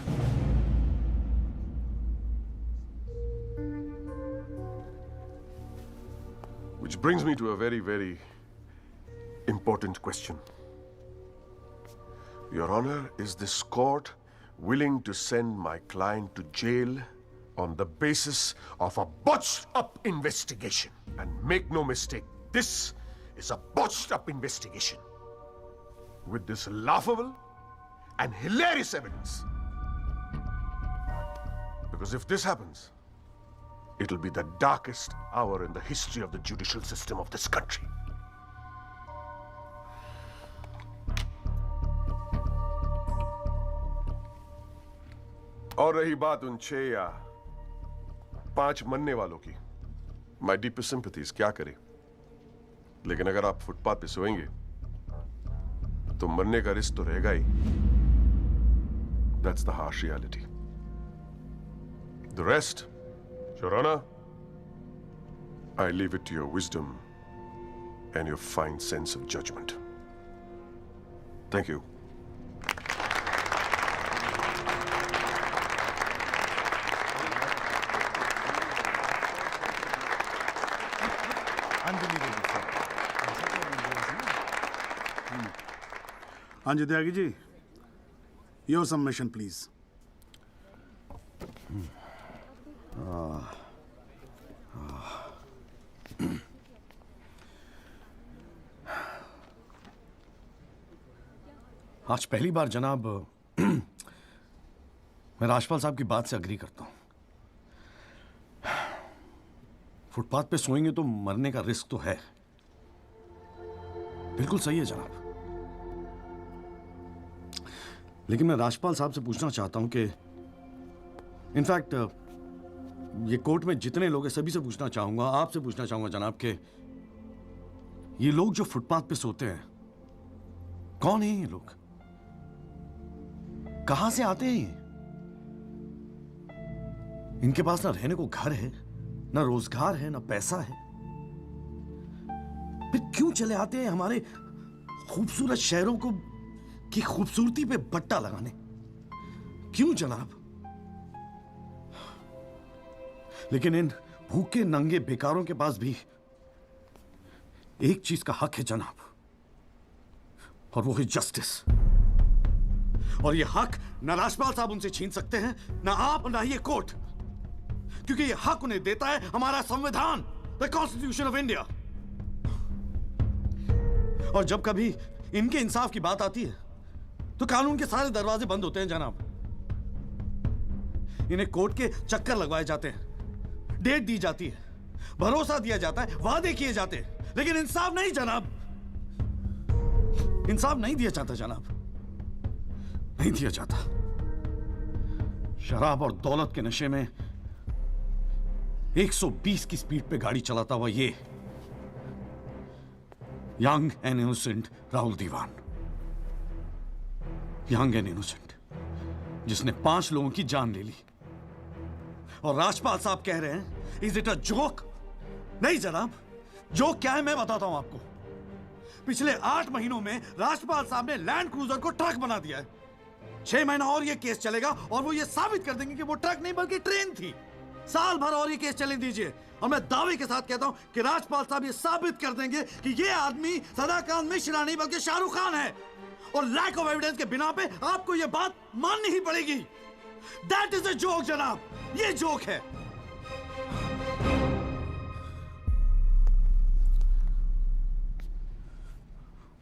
Which brings me to a very, very important question. Your Honor, is this court willing to send my client to jail on the basis of a botched-up investigation? And make no mistake, this is a botched-up investigation with this laughable and hilarious evidence. Because if this happens, it'll be the darkest hour in the history of the judicial system of this country. और रही बात उन 6 या 5 मरने वालों की, माई डीपेस्ट सिंपैथीज, क्या करें। लेकिन अगर आप फुटपाथ पे सोएंगे तो मरने का रिस्क तो रहेगा ही। That's the harsh reality. The rest, Your Honor, I leave it to your wisdom and your fine sense of judgment. Thank you. हाँ जी Tyagi ji, your submission please. आज पहली बार जनाब मैं राजपाल साहब की बात से अग्री करता हूं। फुटपाथ पे सोएंगे तो मरने का रिस्क तो है। बिल्कुल सही है जनाब। लेकिन मैं राजपाल साहब से पूछना चाहता हूं कि इनफैक्ट ये कोर्ट में जितने लोग हैं सभी से पूछना चाहूंगा, आपसे पूछना चाहूंगा जनाब कि ये लोग जो फुटपाथ पे सोते हैं कौन है ये लोग? कहां से आते हैं ये? इनके पास ना रहने को घर है, ना रोजगार है, ना पैसा है, फिर क्यों चले आते हैं हमारे खूबसूरत शहरों को की खूबसूरती पे बट्टा लगाने? क्यों जनाब? लेकिन इन भूखे नंगे बेकारों के पास भी एक चीज का हक है जनाब, और वो है जस्टिस। और ये हक ना राजपाल साहब उनसे छीन सकते हैं, ना आप, ना ये कोर्ट, क्योंकि ये हक उन्हें देता है हमारा संविधान, द कॉन्स्टिट्यूशन ऑफ इंडिया। और जब कभी इनके इंसाफ की बात आती है तो कानून के सारे दरवाजे बंद होते हैं जनाब। इन्हें कोर्ट के चक्कर लगवाए जाते हैं, डेट दी जाती है, भरोसा दिया जाता है, वादे किए जाते हैं, लेकिन इंसाफ नहीं जनाब। इंसाफ नहीं दिया जाता जनाब, नहीं दिया जाता। शराब और दौलत के नशे में 120 की स्पीड पे गाड़ी चलाता हुआ ये young and innocent Rahul Dewan, young and innocent, जिसने 5 लोगों की जान ले ली। और राजपाल साहब कह रहे हैं इज इट अ जोक? नहीं जनाब, जोक क्या है मैं बताता हूं आपको। पिछले 8 महीनों में राजपाल साहब ने लैंड क्रूजर को ट्रक बना दिया है। 6 महीना और ये केस चलेगा और वो ये साबित कर देंगे कि वो ट्रक नहीं बल्कि ट्रेन थी। साल भर और ये केस चलने दीजिए और मैं दावे के साथ कहता हूं कि राजपाल साहब ये साबित कर देंगे कि ये आदमी सदाकांत मिश्रा नहीं बल्कि शाहरुख खान है। और लैक ऑफ एविडेंस के बिना पे आपको ये बात माननी ही पड़ेगी। दैट इज अ जोक जनाब, ये जोक है।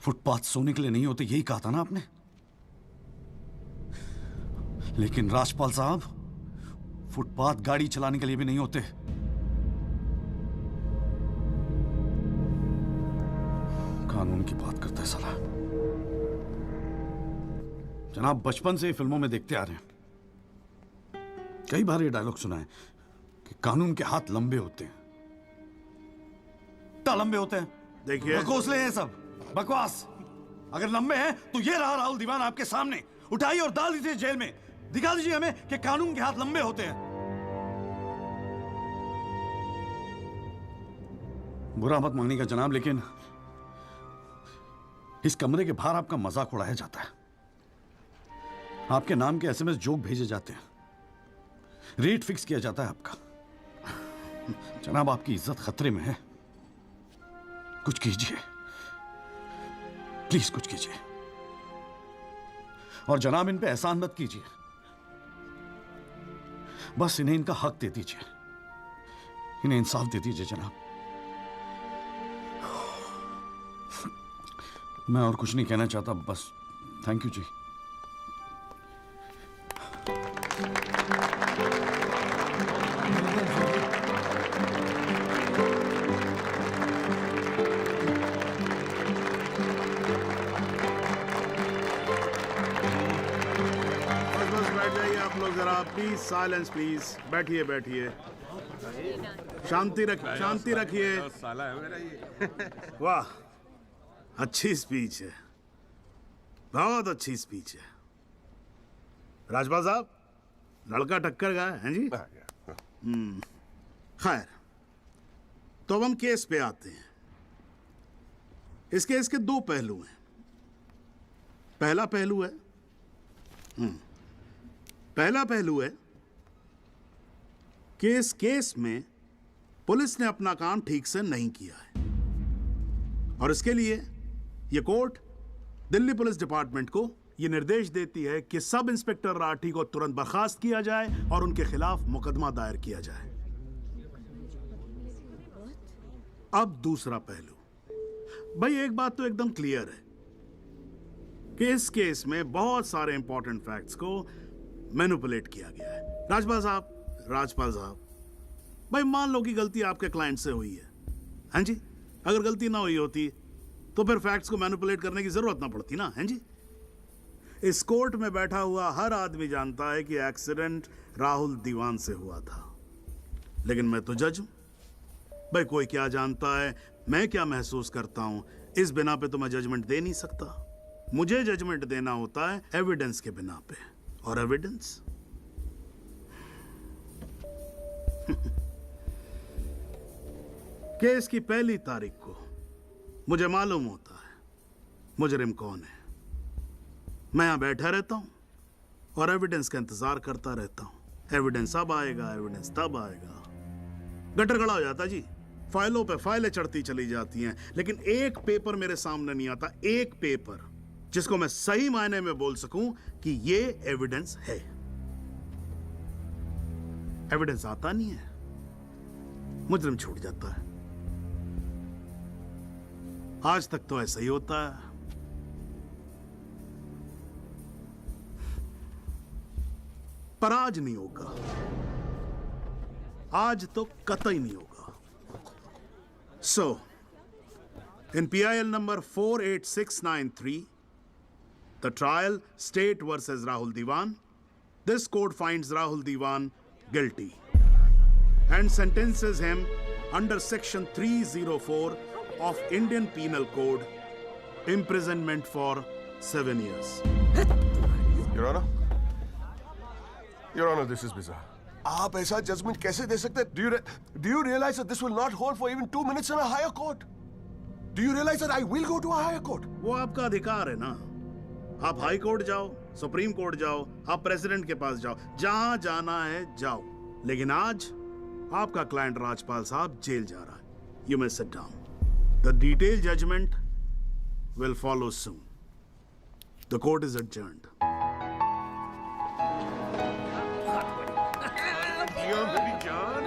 फुटपाथ सोने के लिए नहीं होते, यही कहा था ना आपने। लेकिन राजपाल साहब फुटपाथ गाड़ी चलाने के लिए भी नहीं होते। कानून की बात करता है साला। जनाब बचपन से फिल्मों में देखते आ रहे हैं, कई बार ये डायलॉग सुना है कि कानून के हाथ लंबे होते हैं। क्या लंबे होते हैं? देखिए बकौसले हैं सब, बकवास। अगर लंबे हैं तो ये रहा राहुल दीवान आपके सामने, उठाइए और डाल दीजिए जेल में। दिखा दीजिए हमें कि कानून के हाथ लंबे होते हैं। बुरा मत मानिएगा जनाब, लेकिन इस कमरे के बाहर आपका मजाक उड़ाया जाता है। आपके नाम के एसएमएस जोक भेजे जाते हैं, रेट फिक्स किया जाता है आपका। जनाब आपकी इज्जत खतरे में है, कुछ कीजिए प्लीज, कुछ कीजिए। और जनाब इन पे एहसान मत कीजिए, बस इन्हें इनका हक दे दीजिए, इन्हें इंसाफ दे दीजिए जनाब। मैं और कुछ नहीं कहना चाहता, बस thank you ji. Please silence please. बैठिए बैठिए, शांति रखिए, शांति रखिए। वाह, अच्छी स्पीच है, बहुत अच्छी स्पीच है। राजपाल साहब, लड़का टक्कर गया है जी। खैर, तो अब हम केस पे आते हैं। इस केस के 2 पहलू हैं। पहला पहलू है कि इस केस में पुलिस ने अपना काम ठीक से नहीं किया है, और इसके लिए यह कोर्ट दिल्ली पुलिस डिपार्टमेंट को यह निर्देश देती है कि सब इंस्पेक्टर राठी को तुरंत बर्खास्त किया जाए और उनके खिलाफ मुकदमा दायर किया जाए। अब दूसरा पहलू। भाई एक बात तो एकदम क्लियर है कि इस केस में बहुत सारे इंपॉर्टेंट फैक्ट्स को मैनिपुलेट किया गया है। राजपाल साहब, भाई मान लो कि गलती आपके क्लाइंट से हुई है, हैं जी? अगर गलती ना हुई होती तो फिर फैक्ट्स को मैनिपुलेट करने की जरूरत ना पड़ती ना, हैं जी? इस कोर्ट में बैठा हुआ हर आदमी जानता है कि एक्सीडेंट राहुल दीवान से हुआ था, लेकिन मैं तो जज हूं। भाई कोई क्या जानता है, मैं क्या महसूस करता हूं, इस बिना पे तो मैं जजमेंट दे नहीं सकता। मुझे जजमेंट देना होता है एविडेंस के बिना पे, और एविडेंस केस की पहली तारीख को मुझे मालूम होता है मुजरिम कौन है। मैं यहां बैठा रहता हूं और एविडेंस का इंतजार करता रहता हूं। एविडेंस अब आएगा, एविडेंस तब आएगा। गटर खड़ा हो जाता जी, फाइलों पे फाइलें चढ़ती चली जाती हैं, लेकिन एक पेपर मेरे सामने नहीं आता, एक पेपर जिसको मैं सही मायने में बोल सकूं कि ये एविडेंस है। एविडेंस आता नहीं है, मुजरिम छूट जाता है। आज तक तो ऐसा ही होता है। पर आज नहीं होगा, आज तो कतई नहीं होगा। So, in PIL number 48693, the trial State versus Rahul Diwan, this court finds Rahul Diwan guilty and sentences him under section 304 of Indian Penal Code, imprisonment for 7 years. Your Honor, this is bizarre. आप ऐसा जजमेंट कैसे दे सकते हैं? Do you realize that this will not hold for even 2 minutes in a higher court? Do you realize that I will go to a higher court? वो आपका अधिकार है ना। आप हाई कोर्ट जाओ, सुप्रीम कोर्ट जाओ, आप प्रेसिडेंट के पास जाओ, जहां जाना है जाओ। लेकिन आज आपका क्लाइंट राजपाल साहब जेल जा रहा है। You may sit down. The detailed judgment will follow soon. The court is adjourned. मेरी जान